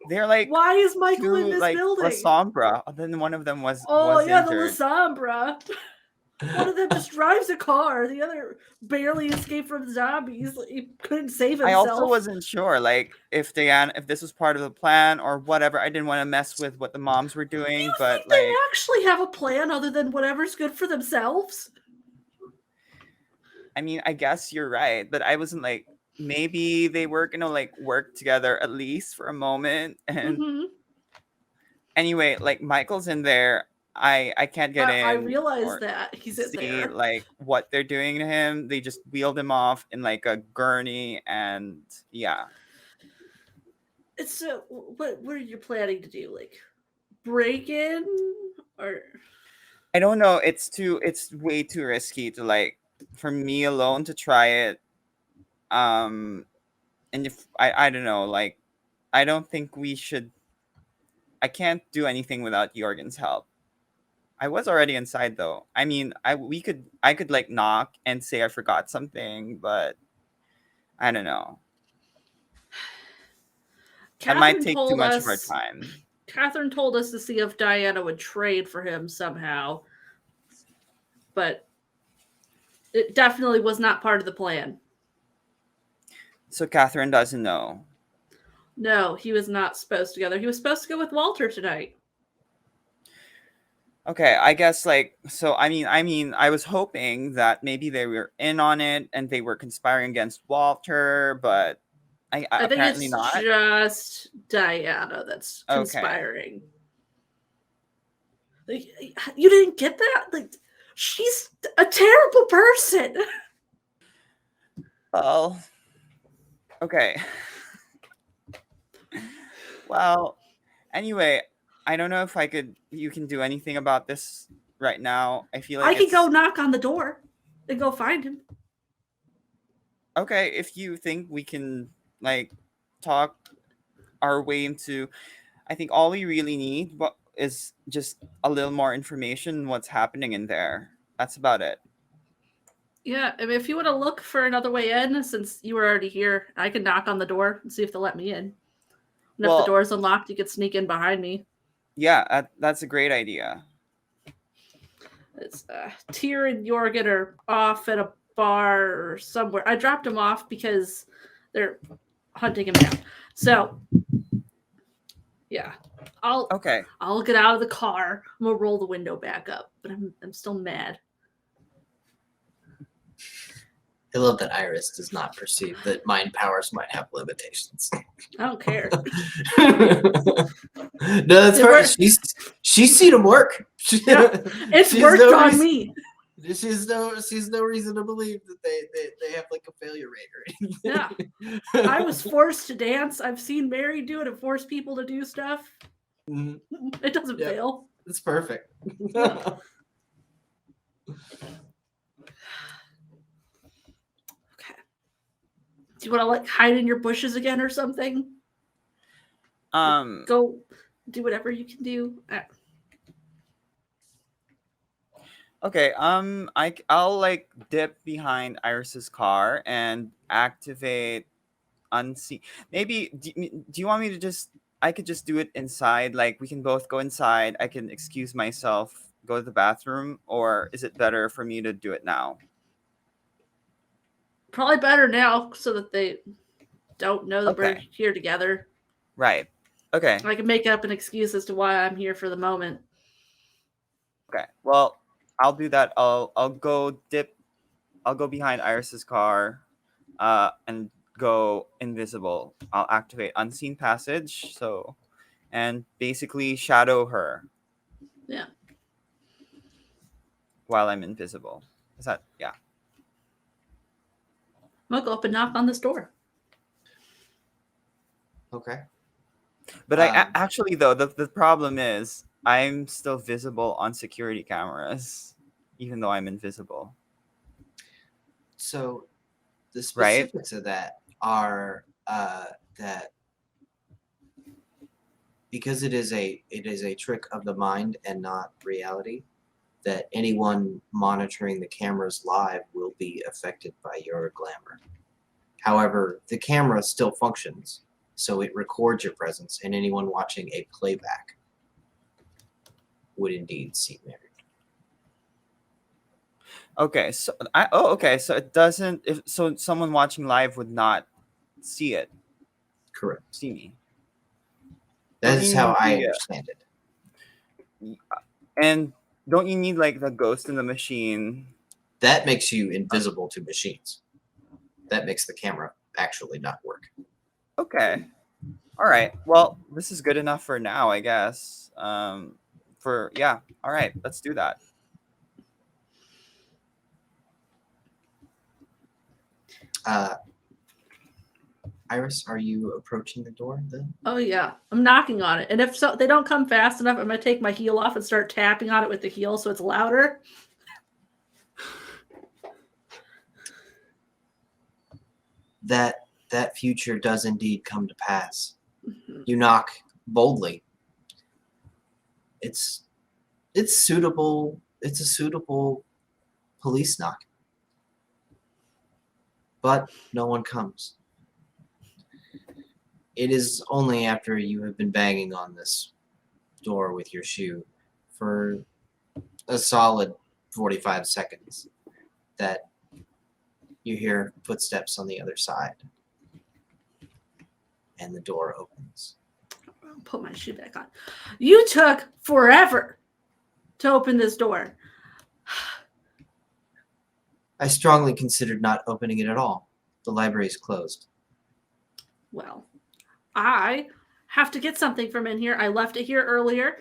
they're like Why is Michael in two this like building? La Sombra. Then one of them was Oh was yeah, the injured. Lasombra. One of them just drives a car. The other barely escaped from zombies. Like, he couldn't save himself. I also wasn't sure, like, if this was part of the plan or whatever. I didn't want to mess with what the moms were doing, You but think they like, actually have a plan other than whatever's good for themselves? I mean, I guess you're right, but I wasn't like, maybe they were gonna like work together at least for a moment. And Mhm. anyway, like Michael's in there. I can't get in. I realize or that he's in see there. like what they're doing to him. They just wheeled him off in like a gurney, and yeah. It's what are you planning to do? Like break in or? I don't know. It's way too risky to like for me alone to try it. And if I don't know, like I don't think we should. I can't do anything without Jorgen's help. I was already inside though. I mean, I could like knock and say I forgot something, but I don't know. That might Catherine take too told much of our us. time. Catherine told us to see if Diana would trade for him somehow, but it definitely was not part of the plan. So Catherine doesn't know. No, he was not supposed to go there. He was supposed to go with Walter tonight. Okay, I guess like so. I mean, I was hoping that maybe they were in on it and they were conspiring against Walter, but I think apparently it's not. just Diana that's Okay. conspiring. Like, you didn't get that? Like, she's a terrible person. Well, okay. Well, anyway, I don't know if you can do anything about this right now. I feel like I can go knock on the door and go find him. Okay, if you think we can like talk our way into, I think all we really need is just a little more information on what's happening in there. That's about it. Yeah, I mean, if you want to look for another way in, since you were already here, I can knock on the door and see if they'll let me in. And if the door's unlocked, you could sneak in behind me. Yeah, that's a great idea. It's Tyr and Jorgen are off at a bar or somewhere. I dropped him off because they're hunting him down. So, yeah, I'll get out of the car. I'm gonna roll the window back up, but I'm still mad. I love that Iris does not perceive that mind powers might have limitations. I don't care. No, that's right. She's seen them work. Yeah, it's worked on me. She's no reason to believe that they have like a failure rate or anything. Yeah, I was forced to dance. I've seen Mary do it and force people to do stuff. Mm-hmm. It doesn't fail. It's perfect. Yeah. Do you want to like hide in your bushes again or something? Go do whatever you can do. Okay, I'll like dip behind Iris's car and activate unseen. Maybe do you want me to just? I could just do it inside. Like we can both go inside. I can excuse myself, go to the bathroom, or is it better for me to do it now? Probably better now so that they don't know that we're Okay, here together. right. Okay, I can make up an excuse as to why I'm here for the moment. okay. Well, I'll do that. I'll go dip. I'll go behind Iris's car, and go invisible. I'll activate unseen passage. So, and basically shadow her Yeah. while I'm invisible. Is that yeah? I'm gonna go up and knock on this door. Okay. But Um, actually though the problem is I'm still visible on security cameras, even though I'm invisible. so the Right? specifics of that are that because it is a trick of the mind and not reality, that anyone monitoring the cameras live will be affected by your glamour. However, the camera still functions, so it records your presence, and anyone watching a playback would indeed see married. Okay, so okay, so it doesn't if so someone watching live would not see it, Correct. see me. That Don't is you how need I the understand it. and don't you need like the ghost in the machine? That makes you invisible to machines. That makes the camera actually not work. Okay. All right. Well, this is good enough for now, I guess. For yeah. All right. Let's do that. Uh, Iris, are you approaching the door then? Oh yeah, I'm knocking on it, and if so, they don't come fast enough, I'm gonna take my heel off and start tapping on it with the heel so it's louder. That future does indeed come to pass. You knock boldly. It's suitable. It's a suitable police knock. But no one comes. It is only after you have been banging on this door with your shoe for a solid 45 seconds that you hear footsteps on the other side. And the door opens. I'll put my shoe back on. You took forever to open this door. I strongly considered not opening it at all. The library is closed. Well, I have to get something from in here. I left it here earlier.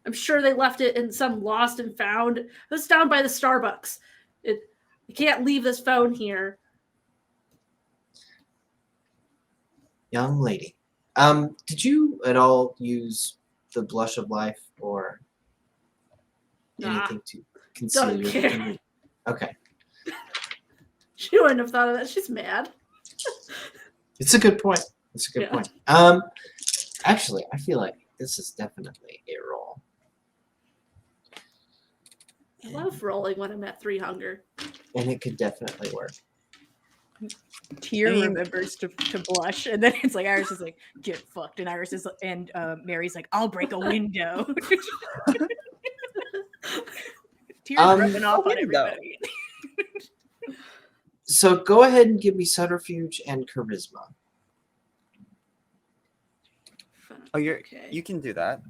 I'm sure they left it in some lost and found. It was down by the Starbucks. I can't leave this phone here. Young lady, did you at all use the blush of life or Nah, anything to conceal don't your care. virginity? Okay, She wouldn't have thought of that. She's mad. it's a good point. It's a good Yeah. point. Actually, I feel like this is definitely a roll. I love rolling when I'm at 3 hunger. And it could definitely work. Tyr I mean- remembers to blush, and then it's like Iris is like, "Get fucked," and Iris is and Mary's like, "I'll break a window." Tyr's rubbing off on window. everybody. So go ahead and give me subterfuge and charisma. Oh, you're Okay. you can do that.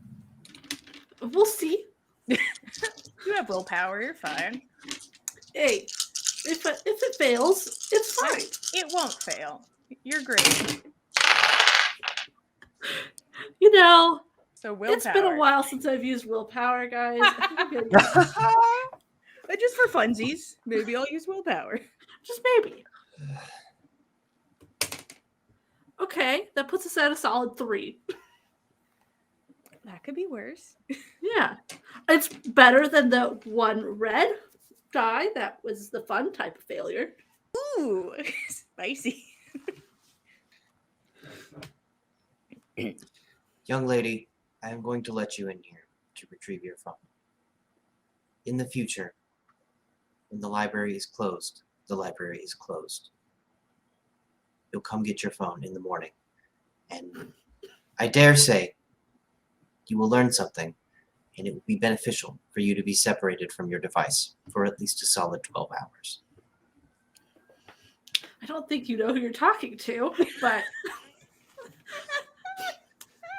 We'll see. You have willpower. You're fine. Hey, if it fails, it's fine. It won't fail. You're great. You know, So willpower. it's been a while since I've used willpower, guys. I think I'm gonna use- But just for funsies, maybe I'll use willpower. just maybe. Okay, that puts us at a solid 3. That could be worse. Yeah, it's better than the one red die. That was the fun type of failure. Ooh, spicy. Young lady, I am going to let you in here to retrieve your phone. in the future, when the library is closed, the library is closed. You'll come get your phone in the morning. And I dare say you will learn something, and it will be beneficial for you to be separated from your device for at least a solid 12 hours. I don't think you know who you're talking to, but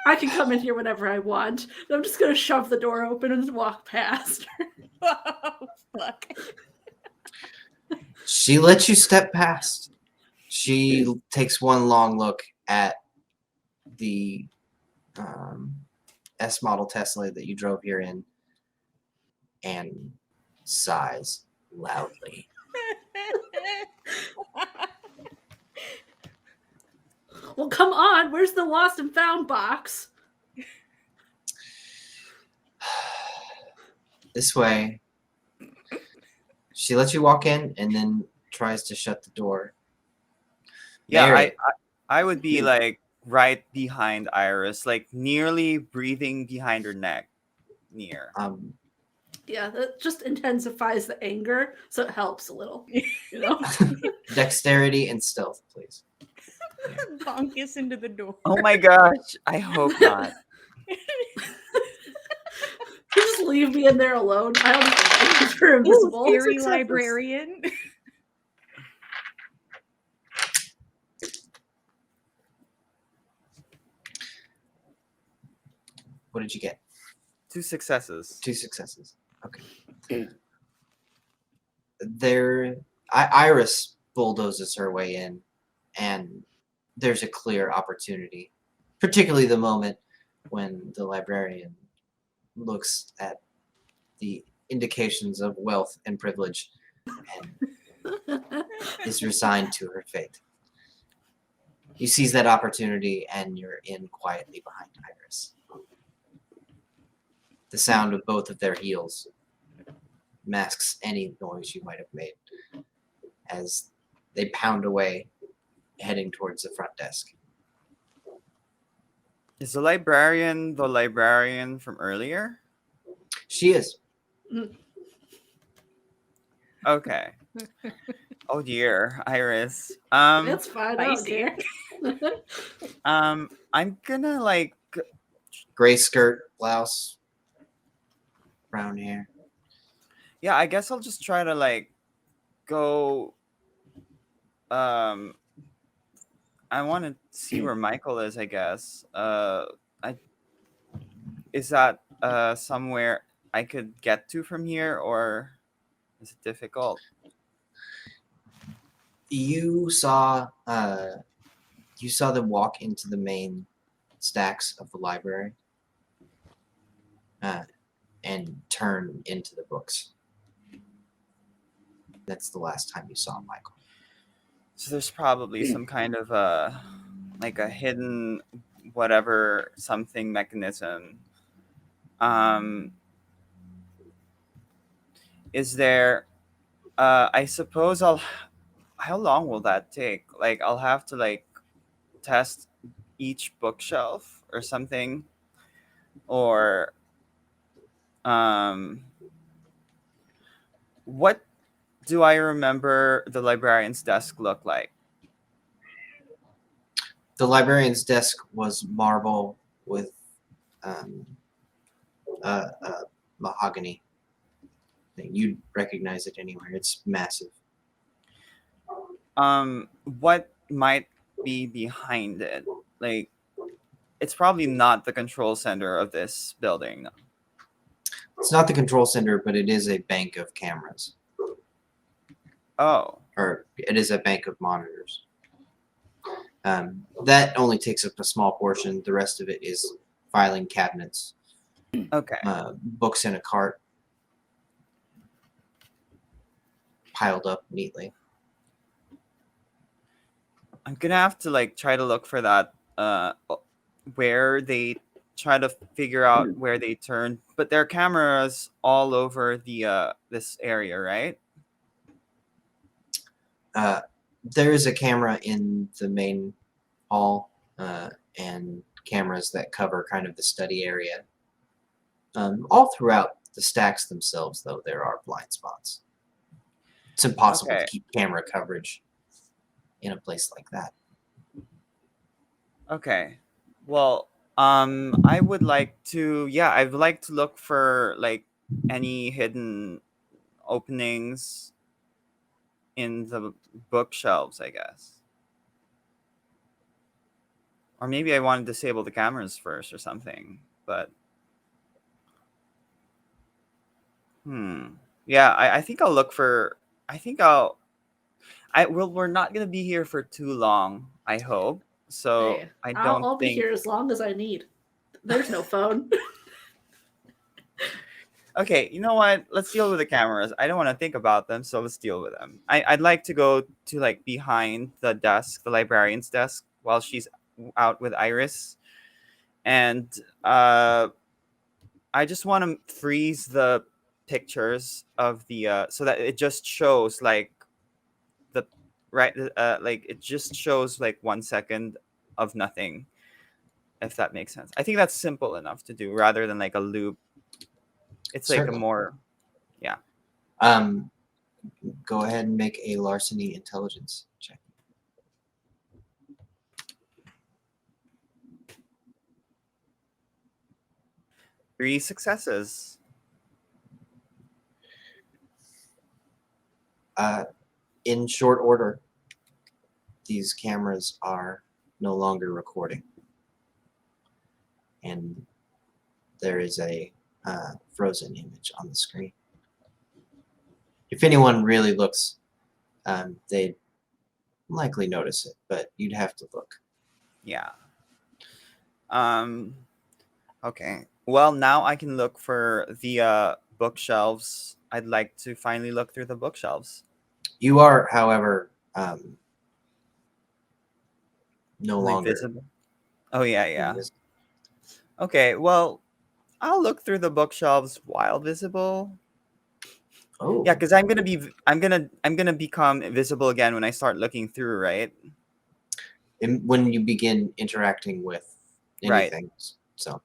I can come in here whenever I want. I'm just going to shove the door open and walk past. Oh, fuck. She lets you step past. She takes one long look at the S model Tesla that you drove here in and sighs loudly. Well, come on. Where's the lost and found box? This way. She lets you walk in and then tries to shut the door. Yeah, Mary. I would be like right behind Iris, like nearly breathing behind her neck. Near. Yeah, that just intensifies the anger, so it helps a little. You know? Dexterity and stealth, please. Bonkus into the door. Oh my gosh, I hope not. You just leave me in there alone. I don't even know if you're invisible. Scary Successes. librarian. What did you get? 2 successes. 2 successes. Okay. Iris bulldozes her way in, and there's a clear opportunity, particularly the moment when the librarian looks at the indications of wealth and privilege and is resigned to her fate. You seize that opportunity, and you're in quietly behind Iris. The sound of both of their heels masks any noise you might have made as they pound away, heading towards the front desk. Is the librarian from earlier? She is. Okay. Oh dear, Iris. That's fine. I don't Spicy. care. I'm gonna like Gray skirt, blouse, brown hair. yeah, I guess I'll just try to like go I want to see where Michael is, I guess. Is that somewhere I could get to from here, or is it difficult? You saw them walk into the main stacks of the library and turn into the books. That's the last time you saw Michael. So there's probably some kind of like a hidden whatever something mechanism. Is there I suppose how long will that take? Like I'll have to like test each bookshelf or something, or what do I remember the librarian's desk look like? The librarian's desk was marble with mahogany. You'd recognize it anywhere. It's massive. What might be behind it? Like, it's probably not the control center of this building. It's not the control center, but it is a bank of cameras. Oh, Or it is a bank of monitors. That only takes up a small portion. The rest of it is filing cabinets, okay. books in a cart, piled up neatly. I'm gonna have to like try to look for that where they try to figure out where they turn, but there are cameras all over the this area, right? There is a camera in the main hall and cameras that cover kind of the study area all throughout The stacks themselves, though, there are blind spots. It's impossible Okay. to keep camera coverage in a place like that. Okay. Well, I would like to, yeah, I'd like to look for like any hidden openings in the bookshelves, I guess. Or maybe I want to disable the cameras first or something. But yeah, I think I'll look for. I think I'll. Well, we're not gonna be here for too long. I hope. So Hey, I I'll, don't I'll be think. here as long as I need. There's no phone. Okay, you know what? Let's deal with the cameras. I don't want to think about them, so let's deal with them. I'd like to go to like behind the desk, the librarian's desk, while she's out with Iris, and I just want to freeze the pictures of the so that it just shows like the like it just shows like 1 second of nothing, if that makes sense. I think that's simple enough to do rather than like a loop. It's like a Certainly. more, yeah. Go ahead and make a larceny intelligence check. Three successes. In short order, these cameras are no longer recording. And there is a frozen image on the screen. If anyone really looks, they'd likely notice it, but you'd have to look. Yeah. Okay. Well, now I can look for the bookshelves. I'd like to finally look through the bookshelves. You are, however, no Like longer visible. Oh yeah. invisible. Okay. Well, I'll look through the bookshelves while visible. Oh, Yeah, because I'm gonna become visible again when I start looking through, right? when you begin interacting with Right. anything. So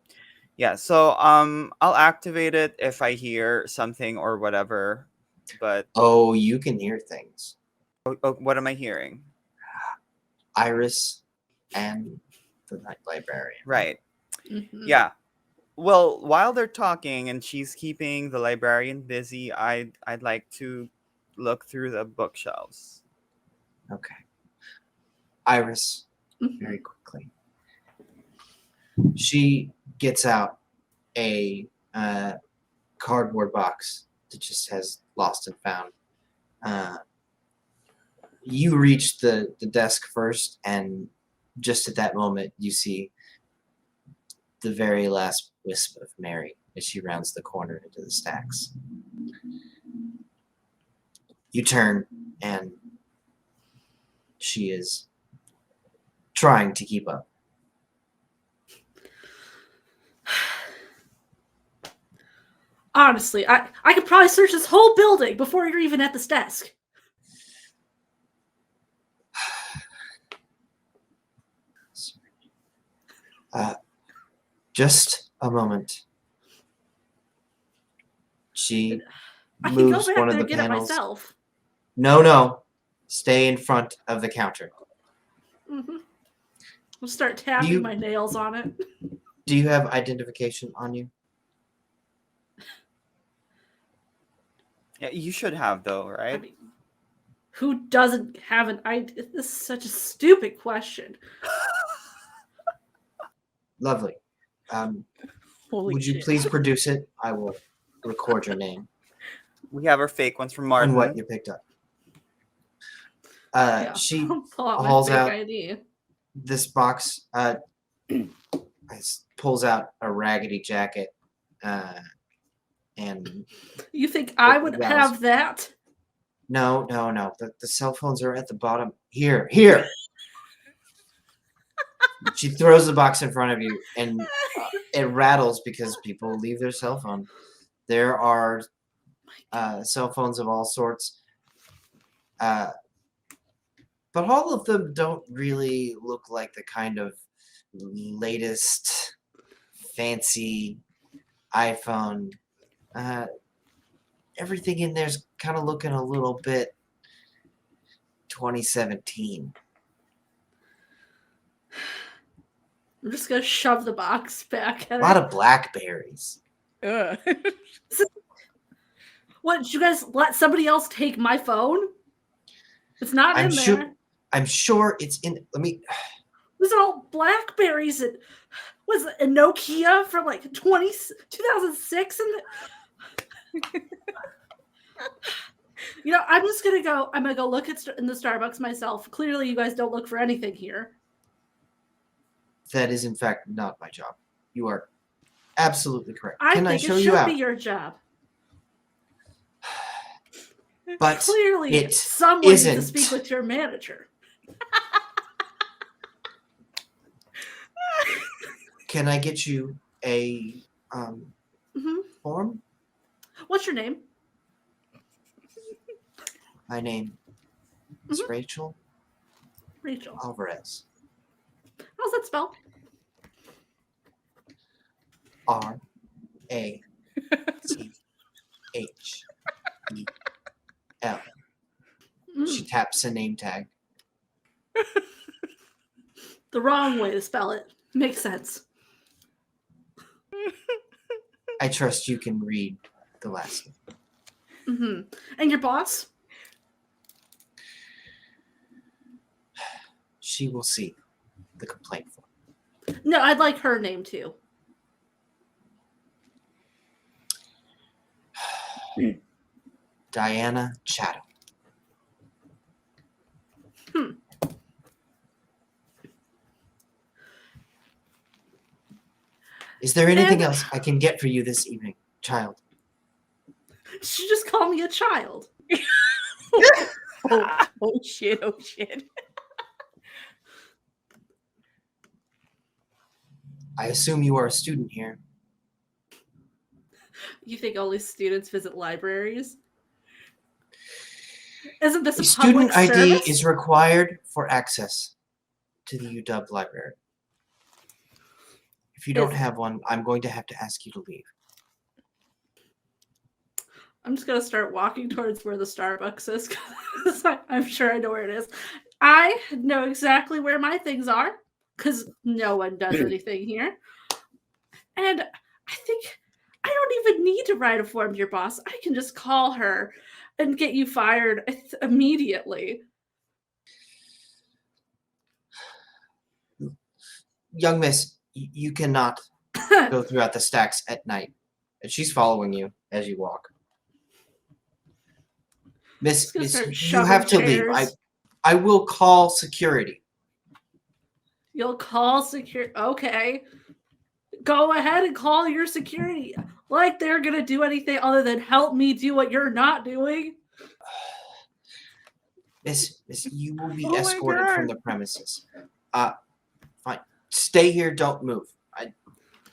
Yeah. So I'll activate it if I hear something or whatever. But you can hear things. what am I hearing? Iris and the Night Librarian. Right. Mhm. Yeah. Well, while they're talking and she's keeping the librarian busy, I'd like to look through the bookshelves. Okay. Iris, Mhm. very quickly. She gets out a cardboard box that just has lost and found. You reach the desk first, and just at that moment, you see the very last wisp of Mary as she rounds the corner into the stacks. You turn, and she is trying to keep up. Honestly, I could probably search this whole building before you're even at this desk. Just a moment. She I can go moves back one of there the and get it panels. myself. No. Stay in front of the counter. Mm-hmm. I'll start tapping You- my nails on it. Do you have identification on you? Yeah, you should have though, I right? mean, who doesn't have an ID? This is such a stupid question. Lovely. Holy Would you shit. please produce it? I will record your name We have our fake ones from and Martin. what you picked up. Yeah, She I'll pull out my hauls fake out ID. this box, pulls out a raggedy jacket, and You think I would Yes. have that? no. The cell phones are at the bottom. Here. She throws the box in front of you, and it rattles because people leave their cell phone. There are cell phones of all sorts, but all of them don't really look like the kind of latest fancy iPhone Everything in there's kind of looking a little bit 2017. I'm just gonna shove the box back A at lot her. of blackberries. Ugh. What, did you guys let somebody else take my phone? It's not I'm in sure. there. I'm sure it's in. Let me. These are all Blackberries and was it a Nokia from like 2006 and I'm just gonna go. I'm gonna go look in the Starbucks myself. Clearly, you guys don't look for anything here. That is in fact not my job. You are absolutely correct. I Can I think show it you should out? be your job. But Clearly, it someone needs to isn't. speak with your manager. Can I get you a form? What's your name? My name is Mhm. Rachel Rachel. Alvarez. How's that spelled? RACHEL. She Mm, taps a name tag. the wrong way to spell it. Makes sense. I trust you can read the last name. And your boss? She will see the complaint form. No, I'd like her name too. Diana Chatham. Is there anything else I can get for you this evening, child? She just called me a child. Oh shit, oh shit. I assume you are a student here. You think only students visit libraries? Isn't this A a public student ID service? is required for access to the UW library. If you don't have one, I'm going to have to ask you to leave. I'm just gonna start walking towards where the Starbucks is because I'm sure I know where it is. I know exactly where my things are because no one does anything here. And I think I don't even need to write a form to your boss. I can just call her and get you fired immediately. Young miss, you cannot go throughout the stacks at night. And she's following you as you walk. Miss, you have to leave. I will call security. You'll call security. Okay. Go ahead and call your security. Like they're going to do anything other than help me do what you're not doing. Miss, you will be escorted from the premises. Fine. Stay here. Don't move.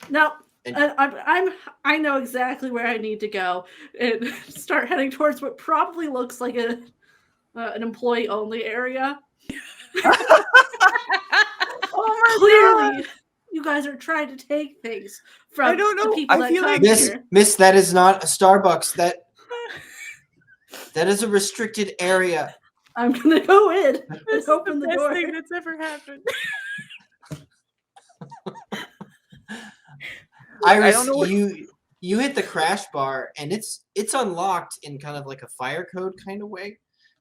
No, I know exactly where I need to go and start heading towards what probably looks like an employee-only area. Clearly, you guys are trying to take things from the people that come here. Miss, that is not a Starbucks. That is a restricted area. I'm gonna go in and open the best door. thing that's ever happened. Iris, you hit the crash bar and it's unlocked in kind of like a fire code kind of way.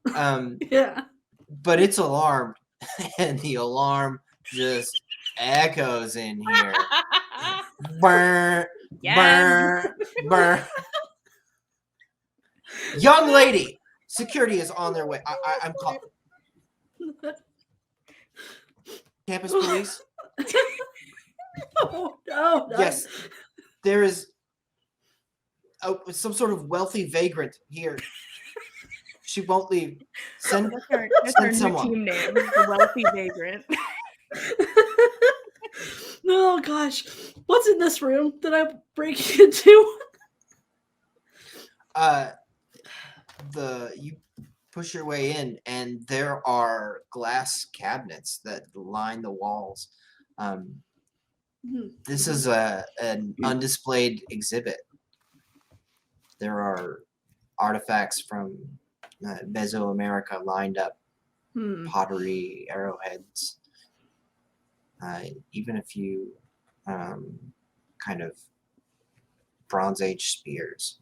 Yeah. But it's alarmed and the alarm just echoes in here. Burr, burr, burr. Young lady, security is on their way. I'm calling. Campus police? Oh, no. Yes. There is some sort of wealthy vagrant here. She won't leave. Send That's someone. New team name, the Wealthy Vagrant. Oh gosh, what's in this room that I'm breaking into? You push your way in, and there are glass cabinets that line the walls. This is an undisplayed exhibit. There are artifacts from Mesoamerica lined up, pottery, arrowheads, even a few kind of Bronze Age spears.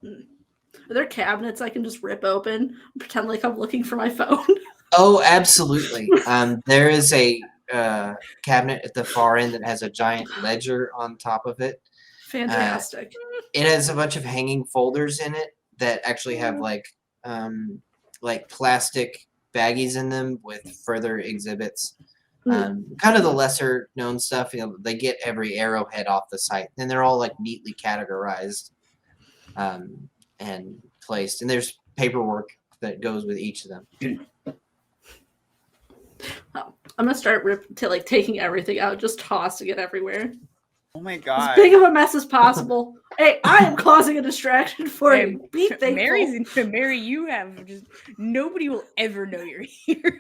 Are there cabinets I can just rip open and pretend like I'm looking for my phone? Oh, absolutely. There is a cabinet at the far end that has a giant ledger on top of it. Fantastic. It has a bunch of hanging folders in it that actually have like plastic baggies in them with further exhibits. Kind of the lesser known stuff. You know, they get every arrowhead off the site, and they're all like neatly categorized and placed. And there's paperwork that goes with each of them. I'm gonna start taking everything out, just tossing it everywhere. Oh my As god. big of a mess as possible. Hey, I am causing a distraction for you. Be thankful. Mary, you have just nobody will ever know you're here.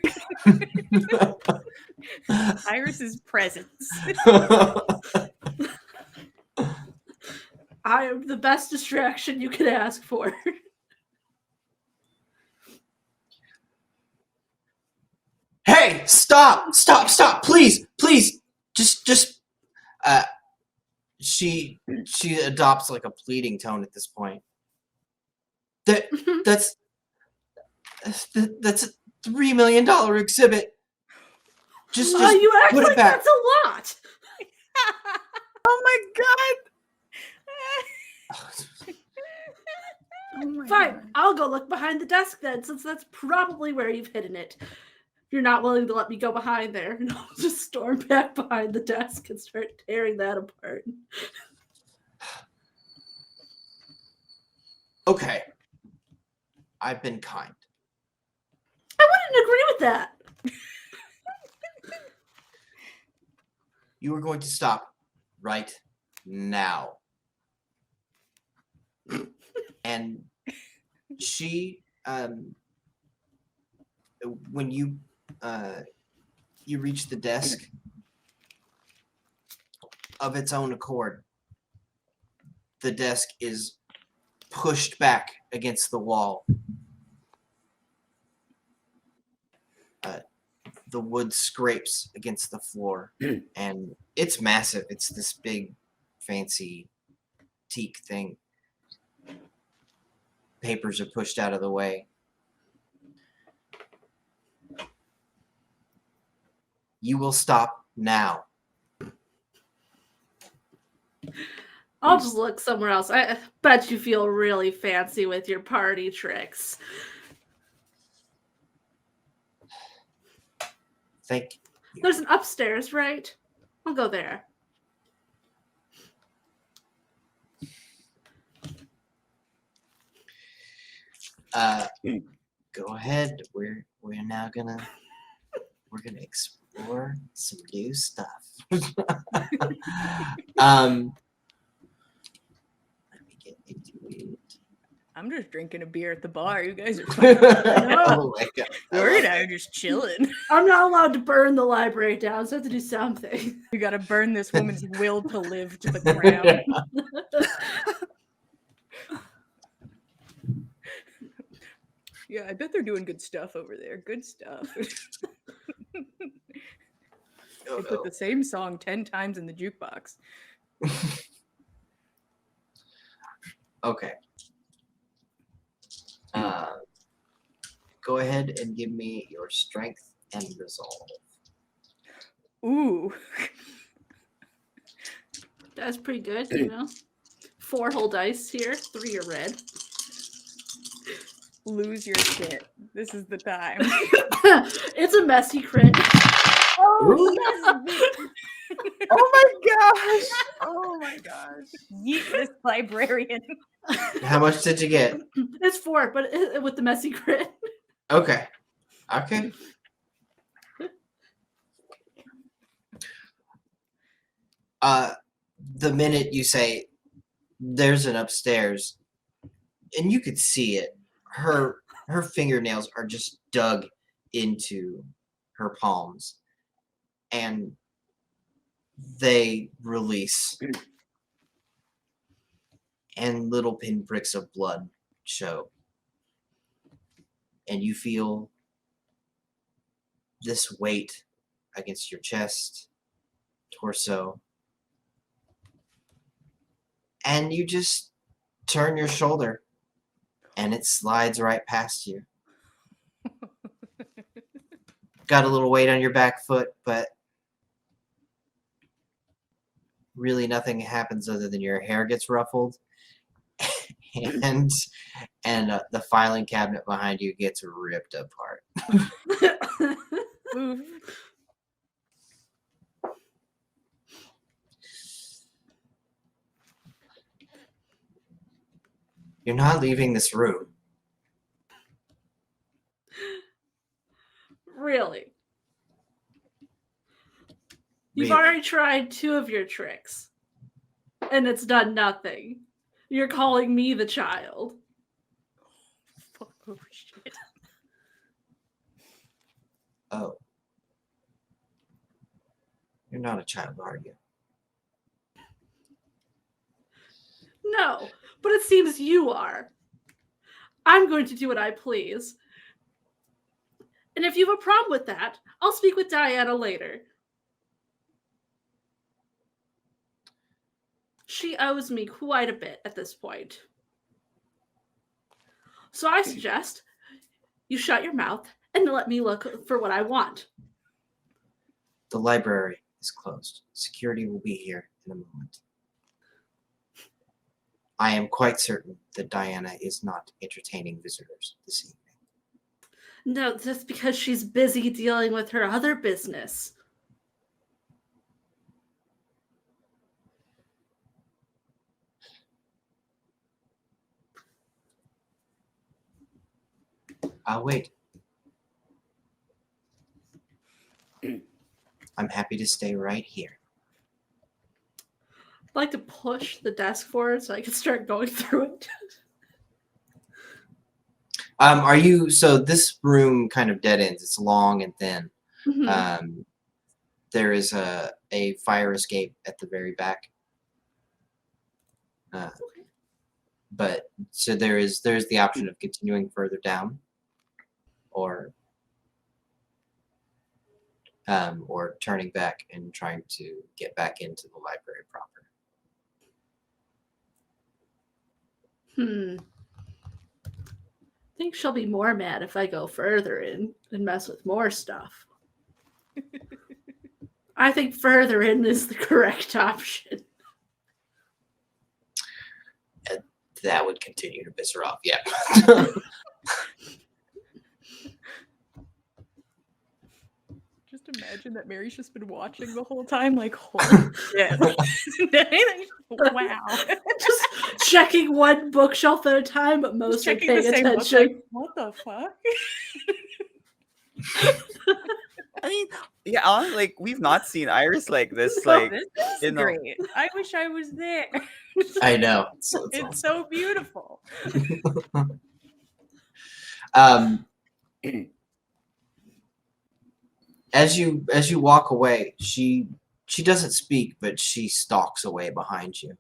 Iris's presence. I am the best distraction you could ask for. Hey, stop, please, just she adopts like a pleading tone at this point. That's a $3 million exhibit. Just you act put it like back. that's a lot. Oh my god. Fine, I'll go look behind the desk then, since that's probably where you've hidden it. If you're not willing to let me go behind there, and I'll just storm back behind the desk and start tearing that apart. Okay. I've been kind. I wouldn't agree with that. You are going to stop right now. And she, when you reach the desk, of its own accord, the desk is pushed back against the wall. The wood scrapes against the floor, and it's massive. It's this big, fancy teak thing. Papers are pushed out of the way. You will stop now. I'll just look somewhere else. I bet you feel really fancy with your party tricks. Thank you. There's an upstairs, right? I'll go there. Go ahead. We're now gonna explore some new stuff. Let me get into it. I'm just drinking a beer at the bar. You guys are fine. Oh my God. We're and I are just chilling. I'm not allowed to burn the library down, so I have to do something. We gotta burn this woman's will to live to the ground. Yeah, I bet they're doing good stuff over there. Good stuff. They put the same song 10 times in the jukebox. Okay. Go ahead and give me your strength and resolve. Ooh. That's pretty good, you know? 4 whole dice here. 3 are red. Lose your shit. This is the time. It's a messy crit. Oh, oh my gosh. Oh my gosh. Yeet this librarian. How much did you get? It's 4, but with the messy crit. Okay. The minute you say there's an upstairs, and you could see it, her fingernails are just dug into her palms, and they release, and little pinpricks of blood show. And you feel this weight against your chest, torso, and you just turn your shoulder and it slides right past you. Got a little weight on your back foot, but really nothing happens other than your hair gets ruffled and the filing cabinet behind you gets ripped apart. Oof. You're not leaving this room. Really? You've Really? already tried 2 of your tricks, and it's done nothing. You're calling me the child. Fuck, oh shit. Oh. You're not a child, are you? No, but it seems you are. I'm going to do what I please. And if you have a problem with that, I'll speak with Diana later. She owes me quite a bit at this point. So I suggest you shut your mouth and let me look for what I want. The library is closed. Security will be here in a moment. I am quite certain that Diana is not entertaining visitors this evening. No, just because she's busy dealing with her other business. I'll wait. I'm happy to stay right here. I'd like to push the desk forward so I can start going through it. So this room kind of dead ends. It's long and thin. Mhm. There is a fire escape at the very back. But so there's the option of continuing further down, or turning back and trying to get back into the library proper. I think she'll be more mad if I go further in and mess with more stuff. I think further in is the correct option. That would continue to piss her off. Yeah. Just imagine that Mary's just been watching the whole time, like, holy shit. Wow. Just checking one bookshelf at a time, but Just most are checking paying the same book, attention. like, what the fuck? I mean, yeah, like we've not seen Iris like this. No. Like, This you is know, great. I wish I was there. I know. It's It's so beautiful. awesome. As you walk away, she doesn't speak, but she stalks away behind you.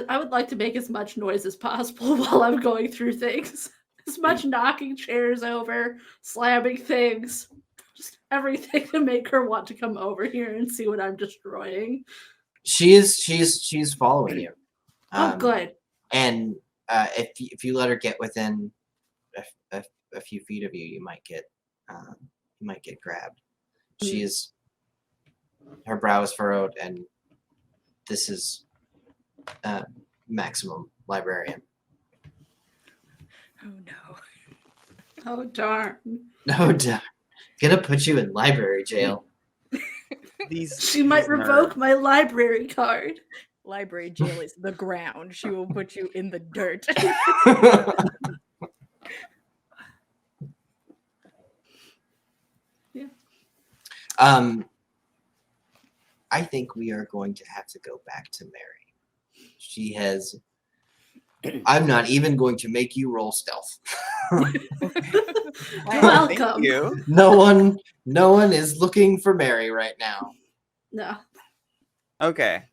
I would like to make as much noise as possible while I'm going through things. As much knocking chairs over, slamming things, just everything to make her want to come over here and see what I'm destroying. She's following you. Oh, good. And if you let her get within a few feet of you, you might get grabbed. She is. Her brow is furrowed, and this is maximum librarian. Oh no. Oh, darn. No doubt. Gonna put you in library jail. She might revoke my library card. Library jail is the ground. She will put you in the dirt. Yeah. I think we are going to have to go back to Mary. She has. I'm not even going to make you roll stealth. Thank Welcome. you. No one is looking for Mary right now. No. Okay.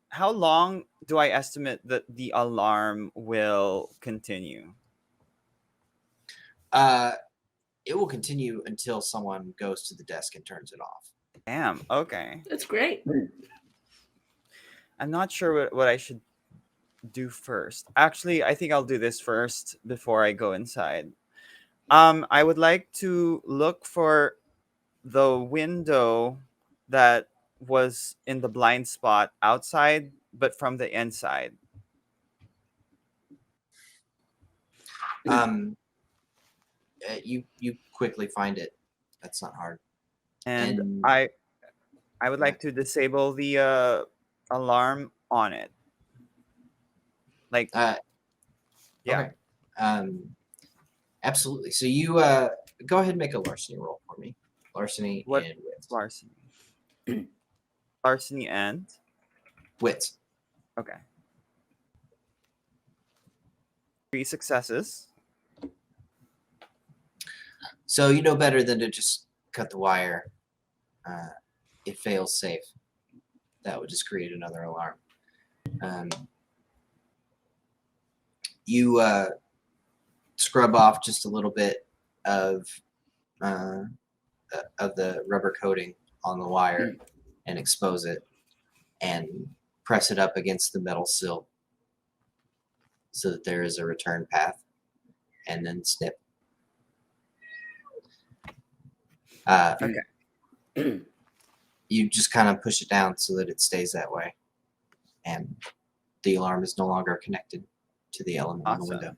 How long do I estimate that the alarm will continue? It will continue until someone goes to the desk and turns it off. Damn. Okay. It's great. I'm not sure what I should do first. Actually, I think I'll do this first before I go inside. I would like to look for the window that was in the blind spot outside, but from the inside. You quickly find it. That's not hard. And And I would like to disable the alarm on it. Like, yeah. Okay. Absolutely. So you go ahead and make a larceny roll for me. Larceny What? and wits. Larceny. Larceny and Wits. okay. 3 successes. So you know better than to just cut the wire. It fails safe. That would just create another alarm. You scrub off just a little bit of the rubber coating on the wire and expose it and press it up against the metal sill so that there is a return path, and then snip. Okay. You just kind of push it down so that it stays that way, and the alarm is no longer connected to the element on the window.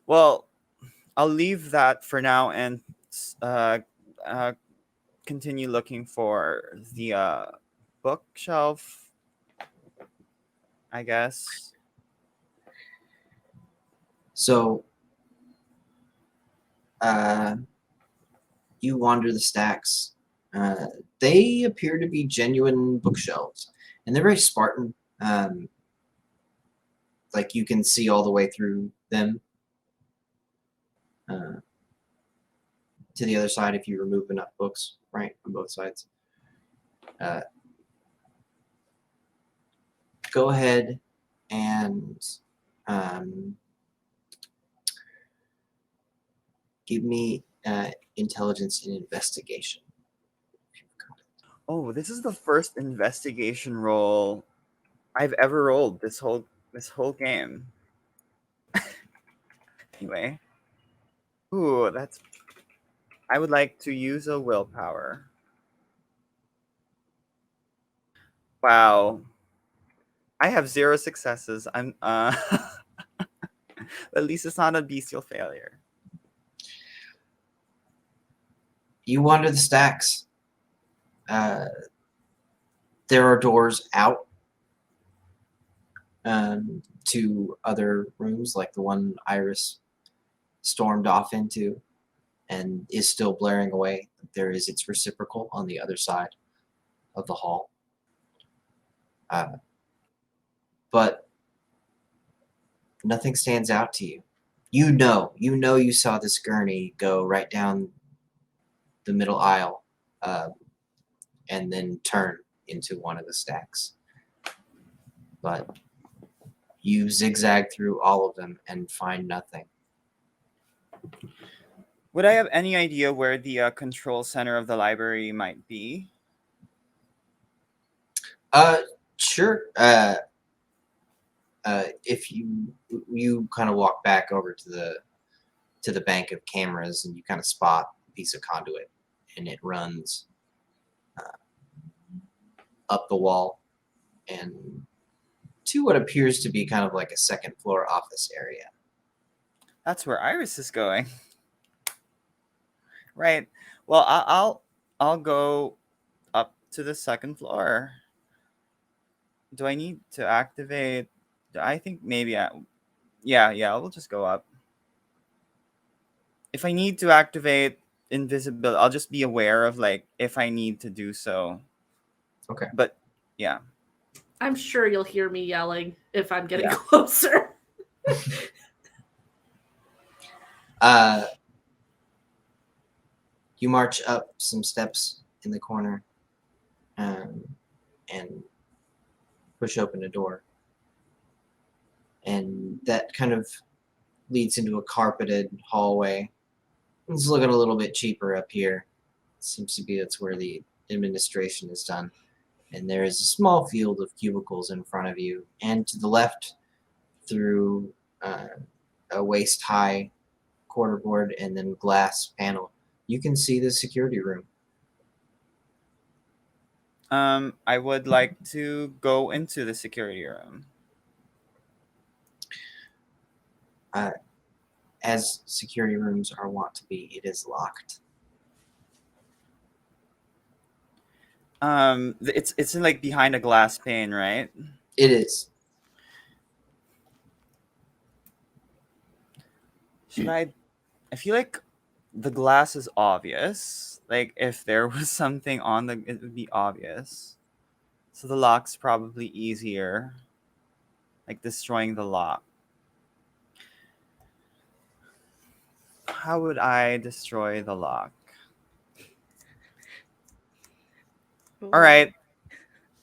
Well, I'll leave that for now and continue looking for the bookshelf, I guess. So you wander the stacks. They appear to be genuine bookshelves, and they're very Spartan. Like you can see all the way through them to the other side if you remove enough books, right, on both sides. Go ahead and give me intelligence and investigation. Oh, this is the first investigation roll I've ever rolled this whole game. Anyway. Ooh, that's I would like to use a willpower. Wow. I have 0 successes. I'm at least it's not a bestial failure. You wander the stacks. There are doors out to other rooms, like the one Iris stormed off into and is still blaring away. There is its reciprocal on the other side of the hall. But nothing stands out to you. You know you saw this gurney go right down the middle aisle and then turn into one of the stacks. But you zigzag through all of them and find nothing. Would I have any idea where the control center of the library might be? Sure. If you kind of walk back over to the bank of cameras and you kind of spot a piece of conduit, and it runs up the wall and to what appears to be kind of like a second floor office area. That's where Iris is going. Right. Well, I'll go up to the second floor. Do I need to activate? I think maybe yeah, we'll just go up. If I need to activate invisibility, I'll just be aware of like if I need to do so. Okay. But yeah. I'm sure you'll hear me yelling if I'm getting Yeah. closer. You march up some steps in the corner and push open a door. And that kind of leads into a carpeted hallway. It's looking a little bit cheaper up here. Seems to be that's where the administration is done. And there is a small field of cubicles in front of you. And to the left, through a waist-high quarterboard and then glass panel, you can see the security room. I would like to go into the security room. As security rooms are wont to be, it is locked. It's in like behind a glass pane, right? It is. Should I feel like the glass is obvious. Like if there was something on the, it would be obvious. So the lock's probably easier. Like destroying the lock. How would I destroy the lock? All right.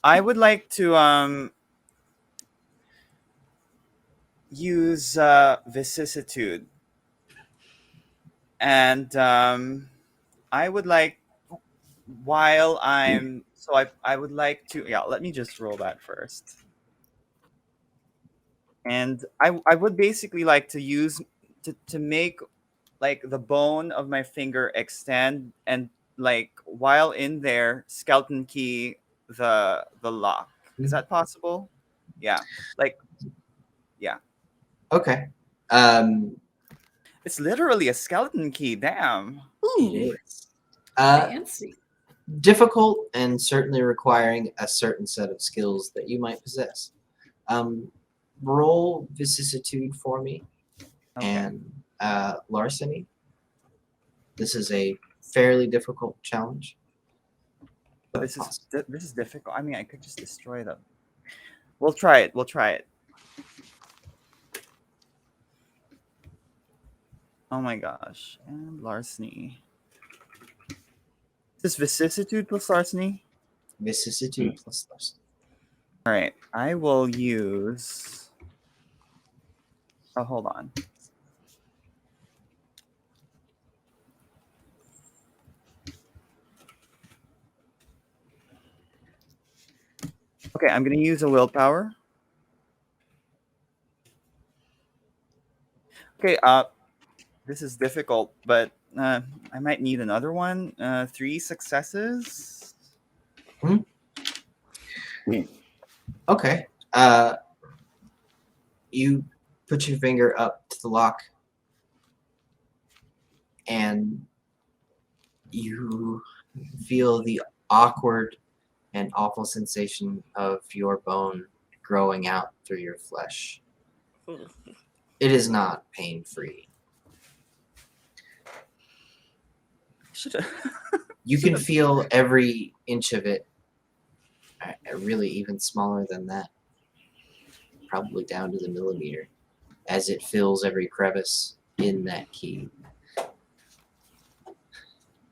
I would like to use vicissitude. And I would like, while I'm, so I would like to, yeah, let me just roll that first. And I would basically like to use, to make like the bone of my finger extend, and like while in there, skeleton key the lock. Is that possible? Yeah. Like, yeah. Okay. It's literally a skeleton key, damn. It is. Fancy. Difficult and certainly requiring a certain set of skills that you might possess. Roll vicissitude for me. Okay. And larceny. This is a fairly difficult challenge. but This possible. is difficult. I mean, I could just destroy them. We'll try it. We'll try it. Oh my gosh. And larceny. Is this vicissitude plus larceny? Vicissitude plus larceny. All right. I will use. Oh, hold on. Okay, I'm going to use a willpower. Okay, this is difficult, but I might need another one. 3 successes. Okay. You put your finger up to the lock, and you feel the awkward and awful sensation of your bone growing out through your flesh. It is not pain-free. You can feel every inch of it, really even smaller than that, probably down to the millimeter, as it fills every crevice in that key.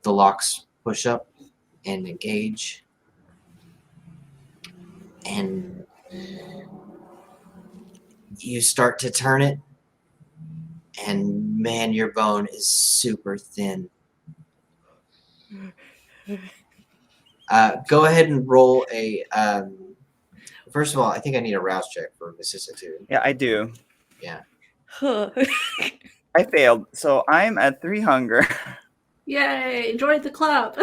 The locks push up and engage, and you start to turn it, and man, your bone is super thin. Go ahead and roll a. First of all, I think I need a rouse check for vicissitude. Yeah, I do. Yeah. I failed, so I'm at 3 hunger. Yay! Join the club.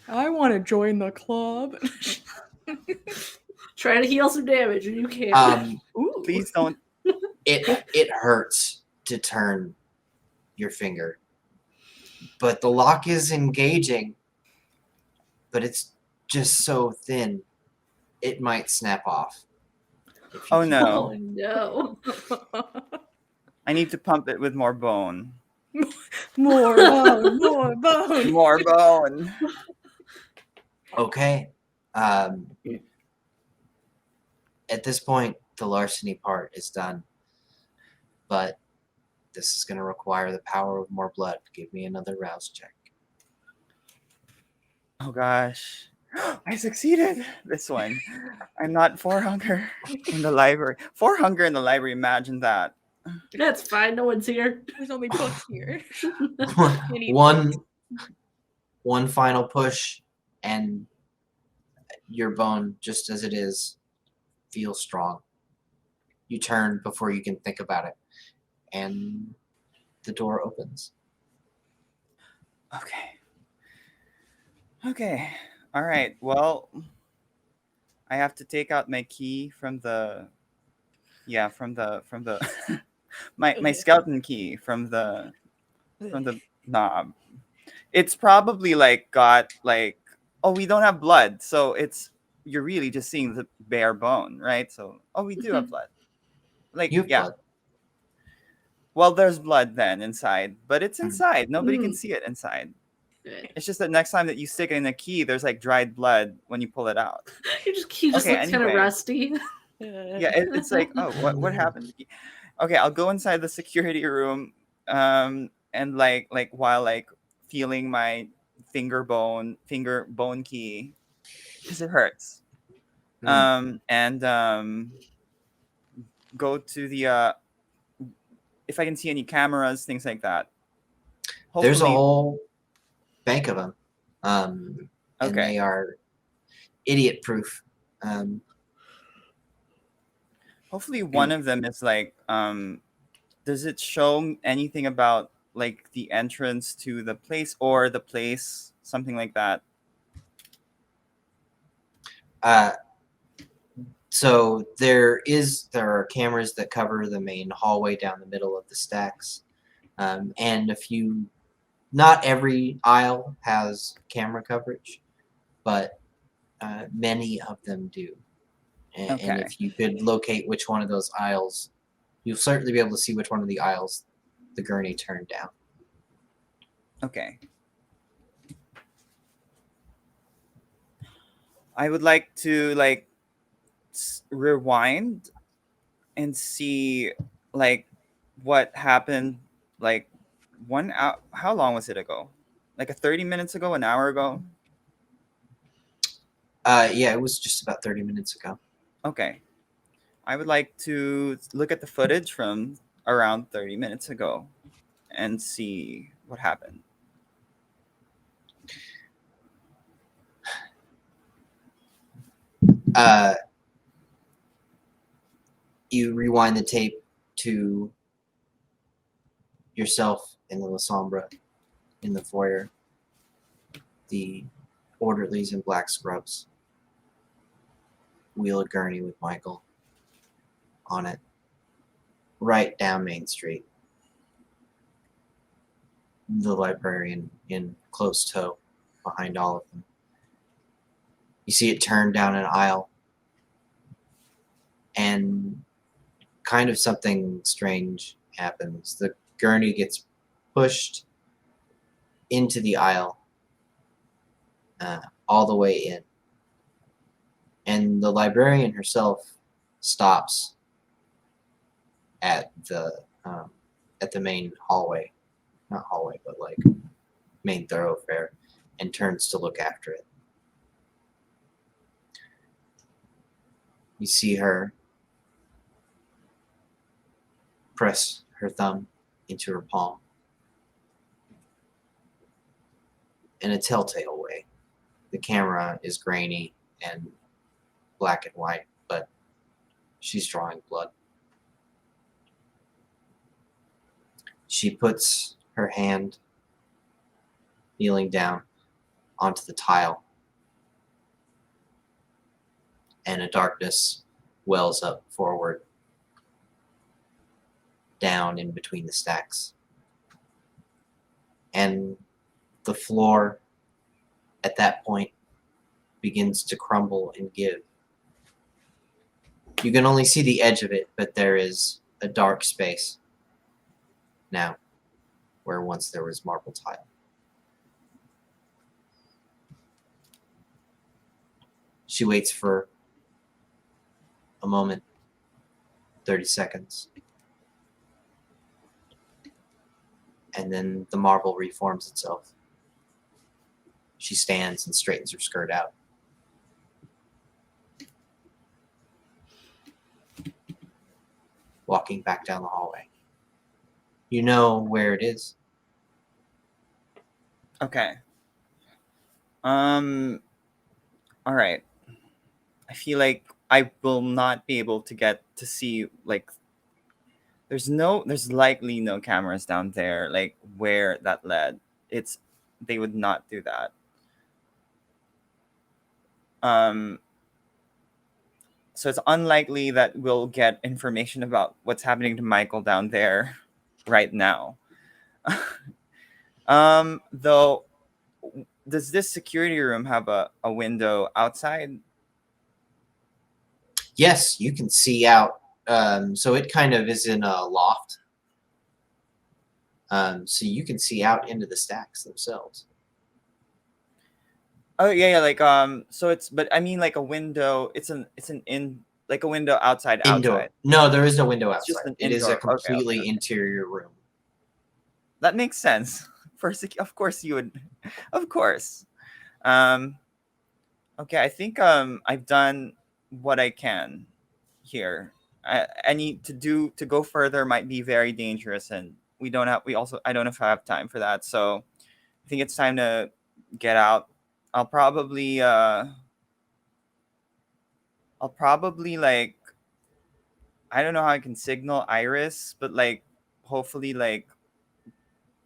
I want to join the club. Try to heal some damage, and you can. Ooh. Please don't. It hurts to turn your finger, but the lock is engaging, but it's just so thin it might snap off. Oh Oh no. no! I need to pump it with more bone. More bone, more bone. More bone. Okay. At this point, the larceny part is done, but This is going to require the power of more blood. Give me another rouse check. Oh gosh. I succeeded this one. I'm not 4 hunger in the library. 4 hunger in the library, imagine that. That's fine. No one's here. There's only books here. one final push, and your bone, just as it is, feels strong. You turn before you can think about it, and the door opens. Okay. All right. Well, I have to take out my key from the my skeleton key from the knob. It's probably like got like, oh, we don't have blood, so you're really just seeing the bare bone, right? So, oh, we do have blood. Like, You have yeah. blood. Well, there's blood then inside, but it's inside. Nobody can Mm. see it inside. Good. It's just that next time that you stick it in a key, there's like dried blood when you pull it out. He just Okay, looks kind of anyway. rusty. Yeah, it's like, oh, what happened? Okay, I'll go inside the security room, and like while like feeling my finger bone key because it hurts. And go to the if I can see any cameras, things like that. There's a Hopefully, whole bank of them, and Okay. they are idiot-proof. hopefully one of them is like, does it show anything about like the entrance to the place or the place, something like that? So there are cameras that cover the main hallway down the middle of the stacks, and a few. Not every aisle has camera coverage, but many of them do. And Okay. if you could locate which one of those aisles, you'll certainly be able to see which one of the aisles the gurney turned down. Okay. I would like to like rewind and see like what happened like 1 hour. How long was it ago? Like a 30 minutes ago, an hour ago? Yeah, it was just about 30 minutes ago. Okay. I would like to look at the footage from around 30 minutes ago and see what happened. You rewind the tape to yourself in the La Sombra in the foyer. The orderlies in black scrubs wheel a gurney with Michael on it right down Main Street. The librarian in close tow behind all of them. You see it turn down an aisle, and kind of something strange happens. The gurney gets pushed into the aisle, all the way in, and the librarian herself stops at the main hallway, not hallway, but like main thoroughfare, and turns to look after it. You see her press her thumb into her palm in a telltale way. The camera is grainy and black and white, but she's drawing blood. She puts her hand, kneeling down, onto the tile, and a darkness wells up forward, down in between the stacks. And the floor at that point begins to crumble and give. You can only see the edge of it, but there is a dark space now where once there was marble tile. She waits for a moment, 30 seconds. And then the marble reforms itself. She stands and straightens her skirt out. Walking back down the hallway. You know where it is. Okay. All right. I feel like I will not be able to get to see, like, there's likely no cameras down there, like where that led. They would not do that. So it's unlikely that we'll get information about what's happening to Michael down there right now. Though, does this security room have a window outside? Yes, you can see out. So it kind of is in a loft. So you can see out into the stacks themselves. Oh yeah, like so but I mean like a window, it's an like a window outside. Indoor. No, there is no window It's just outside. an It is a indoor. Okay, completely interior room. That makes sense. Of course you would. Of course. Okay, I think I've done what I can here. I need to go further might be very dangerous, and I don't know if I have time for that. So I think it's time to get out. I'll probably like, I don't know how I can signal Iris, but like hopefully like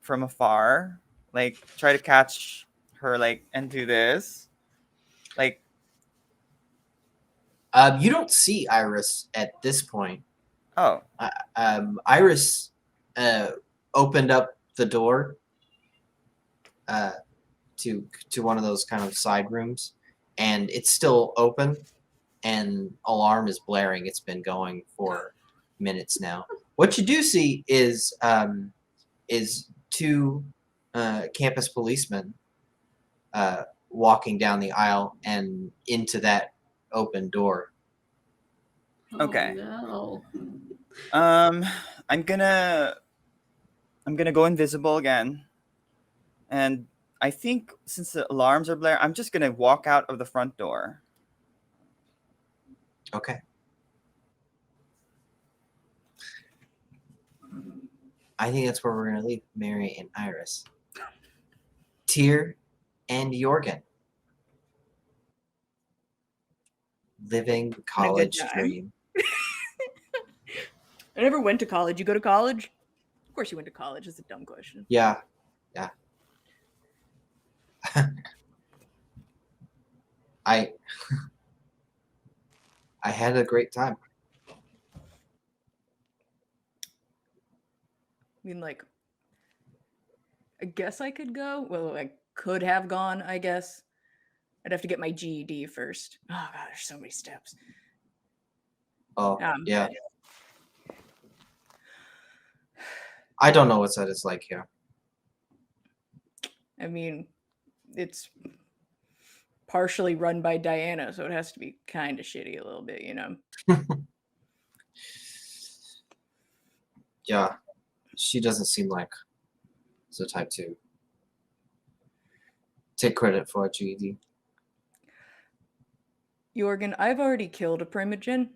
from afar, like try to catch her like and do this. Like You don't see Iris at this point. oh, Iris opened up the door to one of those kind of side rooms, and it's still open, and alarm is blaring. It's been going for minutes now. What you do see is two campus policemen walking down the aisle and into that open door. Okay. Oh, no. I'm gonna go invisible again, and I think since the alarms are blaring, I'm just gonna walk out of the front door. Okay. I think that's where we're gonna leave Mary and Iris. Tyr and Jorgen. Living the college time. dream. I never went to college. You go to college? Of course you went to college. It's a dumb question. Yeah. I had a great time. I mean, like, I guess I could go. Well, I could have gone, I guess. I'd have to get my GED first. Oh, God, there's so many steps. Oh, yeah. Dead. I don't know what that is like here. I mean, it's partially run by Diana, so it has to be kind of shitty a little bit, you know? Yeah. She doesn't seem like the type to take credit for a GED. Jorgen, I've already killed a primogen.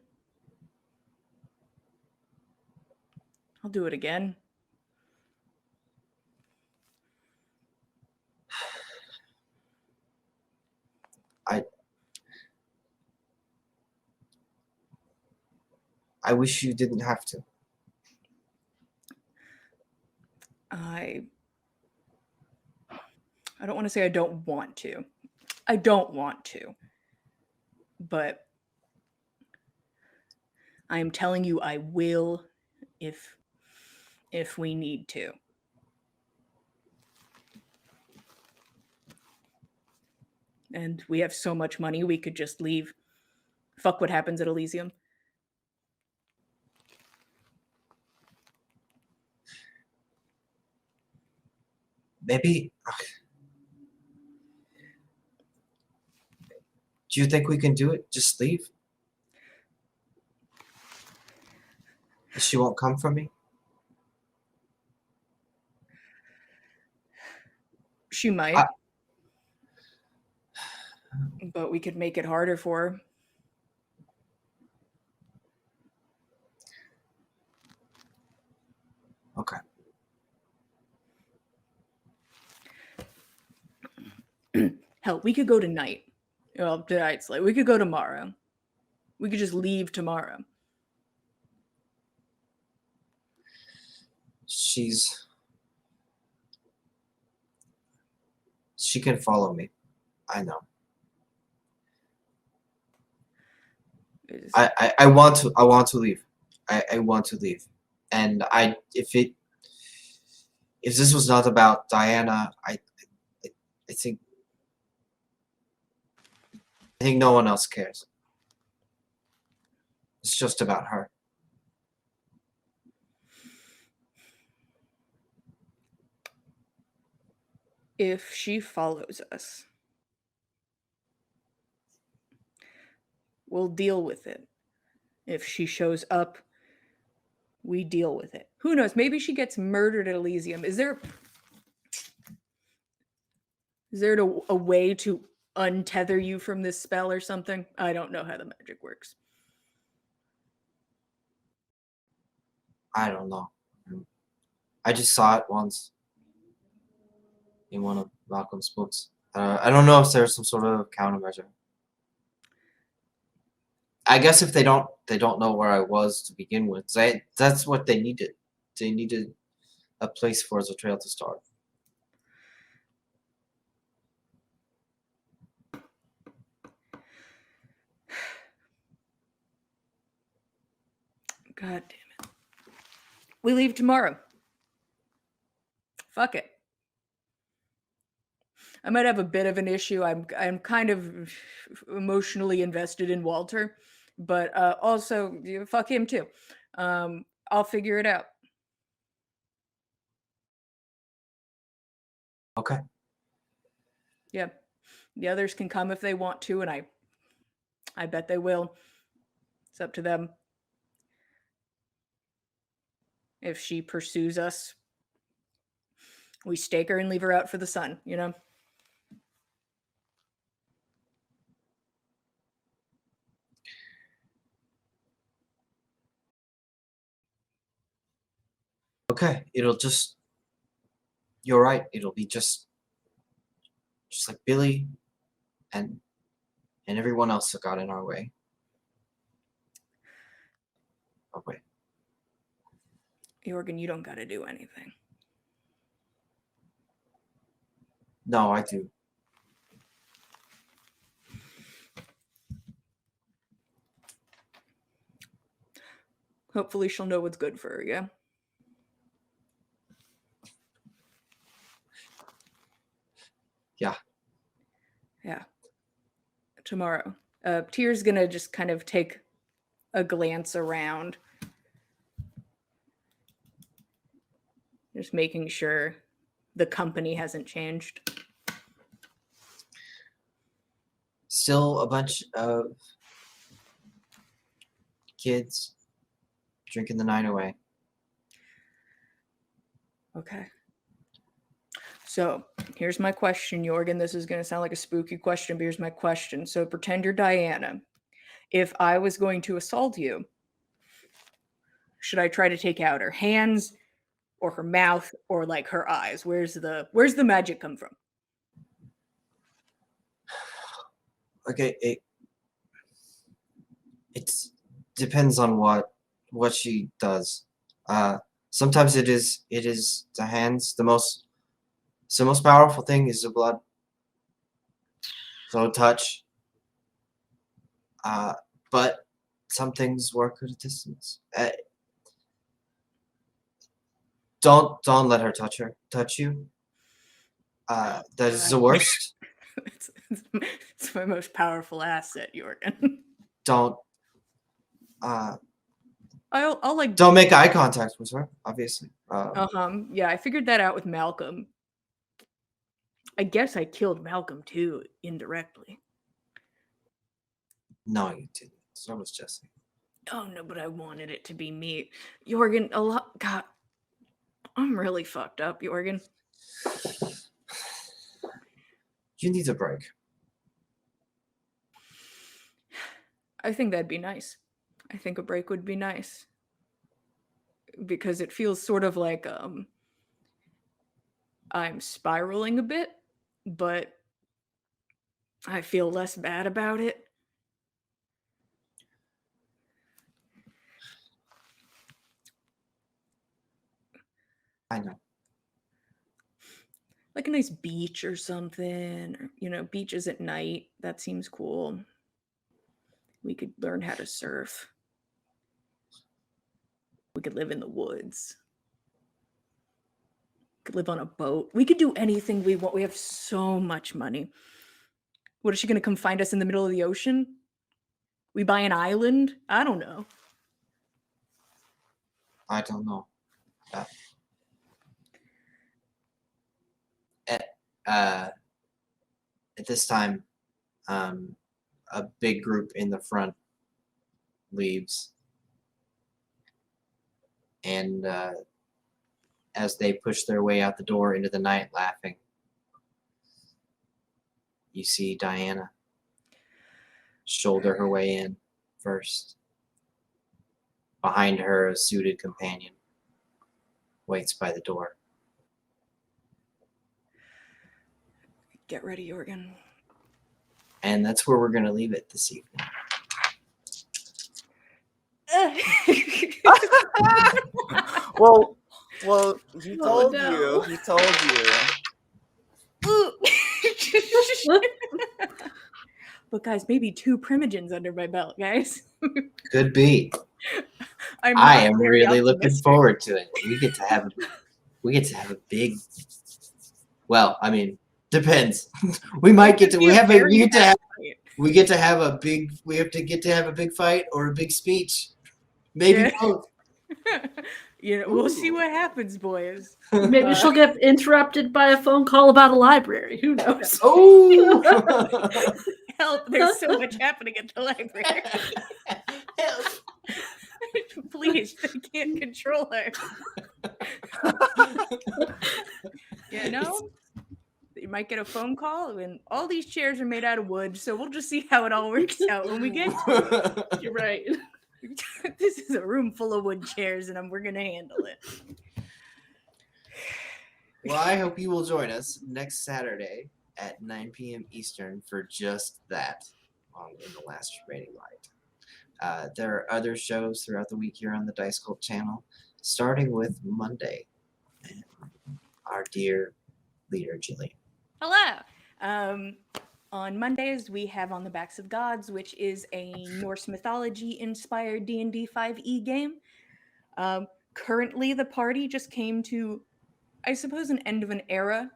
I'll do it again. I wish you didn't have to. I don't want to say I don't want to. I don't want to. But I am telling you I will if we need to. And we have so much money, we could just leave. Fuck what happens at Elysium. Maybe. Do you think we can do it? Just leave? She won't come for me? She might. I- But we could make it harder for her. Okay. Hell, we could go tonight. Well, tonight's late. We could go tomorrow. We could just leave tomorrow. She can follow me. I know. I want to leave. I want to leave. And if this was not about Diana, I think no one else cares. It's just about her. If she follows us, we'll deal with it. If she shows up, we deal with it. Who knows? Maybe she gets murdered at Elysium. Is there a way to untether you from this spell or something? I don't know how the magic works. I don't know. I just saw it once in one of Malcolm's books. I don't know if there's some sort of countermeasure. I guess if they don't know where I was to begin with. That's what they needed. They needed a place for Trail to start. God damn it. We leave tomorrow. Fuck it. I might have a bit of an issue. I'm kind of emotionally invested in Walter, but also fuck him too. I'll figure it out. Okay. Yeah. The others can come if they want to, and I bet they will. It's up to them. If she pursues us, we stake her and leave her out for the sun, you know? Okay. You're right. It'll be just like Billy and everyone else that got in our way. Okay. Jorgen, you don't got to do anything. No, I do. Hopefully she'll know what's good for her, yeah? Yeah. Yeah. Tomorrow. Tyr's gonna just kind of take a glance around. Just making sure the company hasn't changed. Still a bunch of kids drinking the night away. Okay. So here's my question, Jorgen. This is going to sound like a spooky question, but here's my question. So pretend you're Diana. If I was going to assault you, should I try to take out her hands or her mouth or like her eyes? Where's the magic come from? Okay, it depends on what she does. Sometimes it is the hands. The most powerful thing is the blood. So touch. But some things work at a distance. Don't let her touch you. That is the worst. It's my most powerful asset, Jorgen. Don't. I'll like. Don't make eye contact with her, obviously. Yeah, I figured that out with Malcolm. I guess I killed Malcolm too, indirectly. No, you didn't. So was Jesse. Oh no, but I wanted it to be me. Jorgen, a lot. God, I'm really fucked up, Jorgen. You need a break. I think that'd be nice. I think a break would be nice. Because it feels sort of like I'm spiraling a bit, but I feel less bad about it. I know. Like a nice beach or something, or, beaches at night. That seems cool. We could learn how to surf. We could live in the woods. We could live on a boat. We could do anything we want. We have so much money. What, is she going to come find us in the middle of the ocean? We buy an island? I don't know. I don't know. At this time, a big group in the front leaves, and as they push their way out the door into the night laughing, you see Diana shoulder her way in first. Behind her, a suited companion waits by the door. Get ready, Jorgen. And that's where we're going to leave it this evening. Well, he Oh, told no. you. He told you. But guys, maybe 2 primogens under my belt, guys. Could be. I I am very really looking optimistic. forward to it. We get to have a big. Well, I mean, depends. We might get to. We have a. We get to have. We get to have a big. We have to get to have a big fight or a big speech. Maybe Yeah. both. We'll see what happens, boys. Maybe she'll get interrupted by a phone call about a library. Who knows? Oh. Help! There's so much happening at the library. Help. Please, they can't control her. You might get a phone call, and all these chairs are made out of wood, so we'll just see how it all works out when we get to it. You're right. This is a room full of wood chairs, and we're going to handle it. Well, I hope you will join us next Saturday at 9 p.m. Eastern for just that in the last remaining light. There are other shows throughout the week here on the Dice Cult channel, starting with Monday. And our dear leader, Jillian. Hello. On Mondays, we have On the Backs of Gods, which is a Norse mythology-inspired D&D 5e game. Currently, the party just came to, I suppose, an end of an era,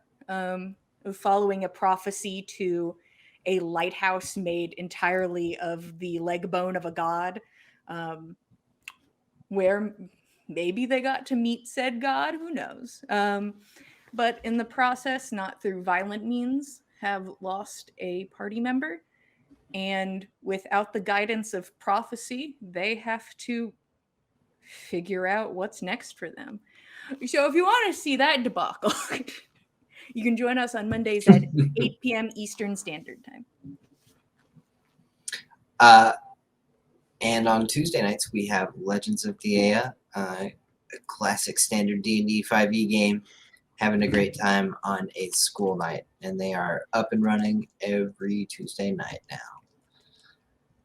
following a prophecy to a lighthouse made entirely of the leg bone of a god, where maybe they got to meet said god, who knows. But in the process, not through violent means, have lost a party member. And without the guidance of prophecy, they have to figure out what's next for them. So if you want to see that debacle, you can join us on Mondays at 8 p.m. Eastern Standard Time. And on Tuesday nights, we have Legends of Theia, a classic standard D&D 5e game, having a great time on a school night. And they are up and running every Tuesday night now.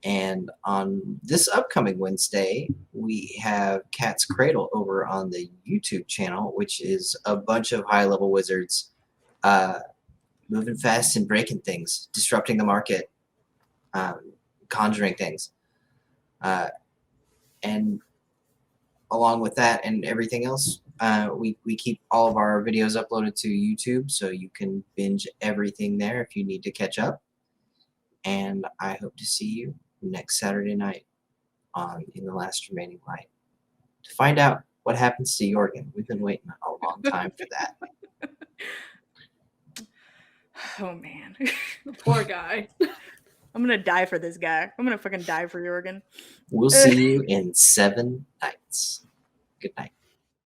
And on this upcoming Wednesday, we have Cat's Cradle over on the YouTube channel, which is a bunch of high-level wizards moving fast and breaking things, disrupting the market, conjuring things. And along with that and everything else, we keep all of our videos uploaded to YouTube, so you can binge everything there if you need to catch up. And I hope to see you next Saturday night in the last remaining light to find out what happens to Jorgen. We've been waiting a long time for that. Oh, man. Poor guy. I'm going to die for this guy. I'm going to fucking die for Jorgen. We'll see you in 7 nights. Good night.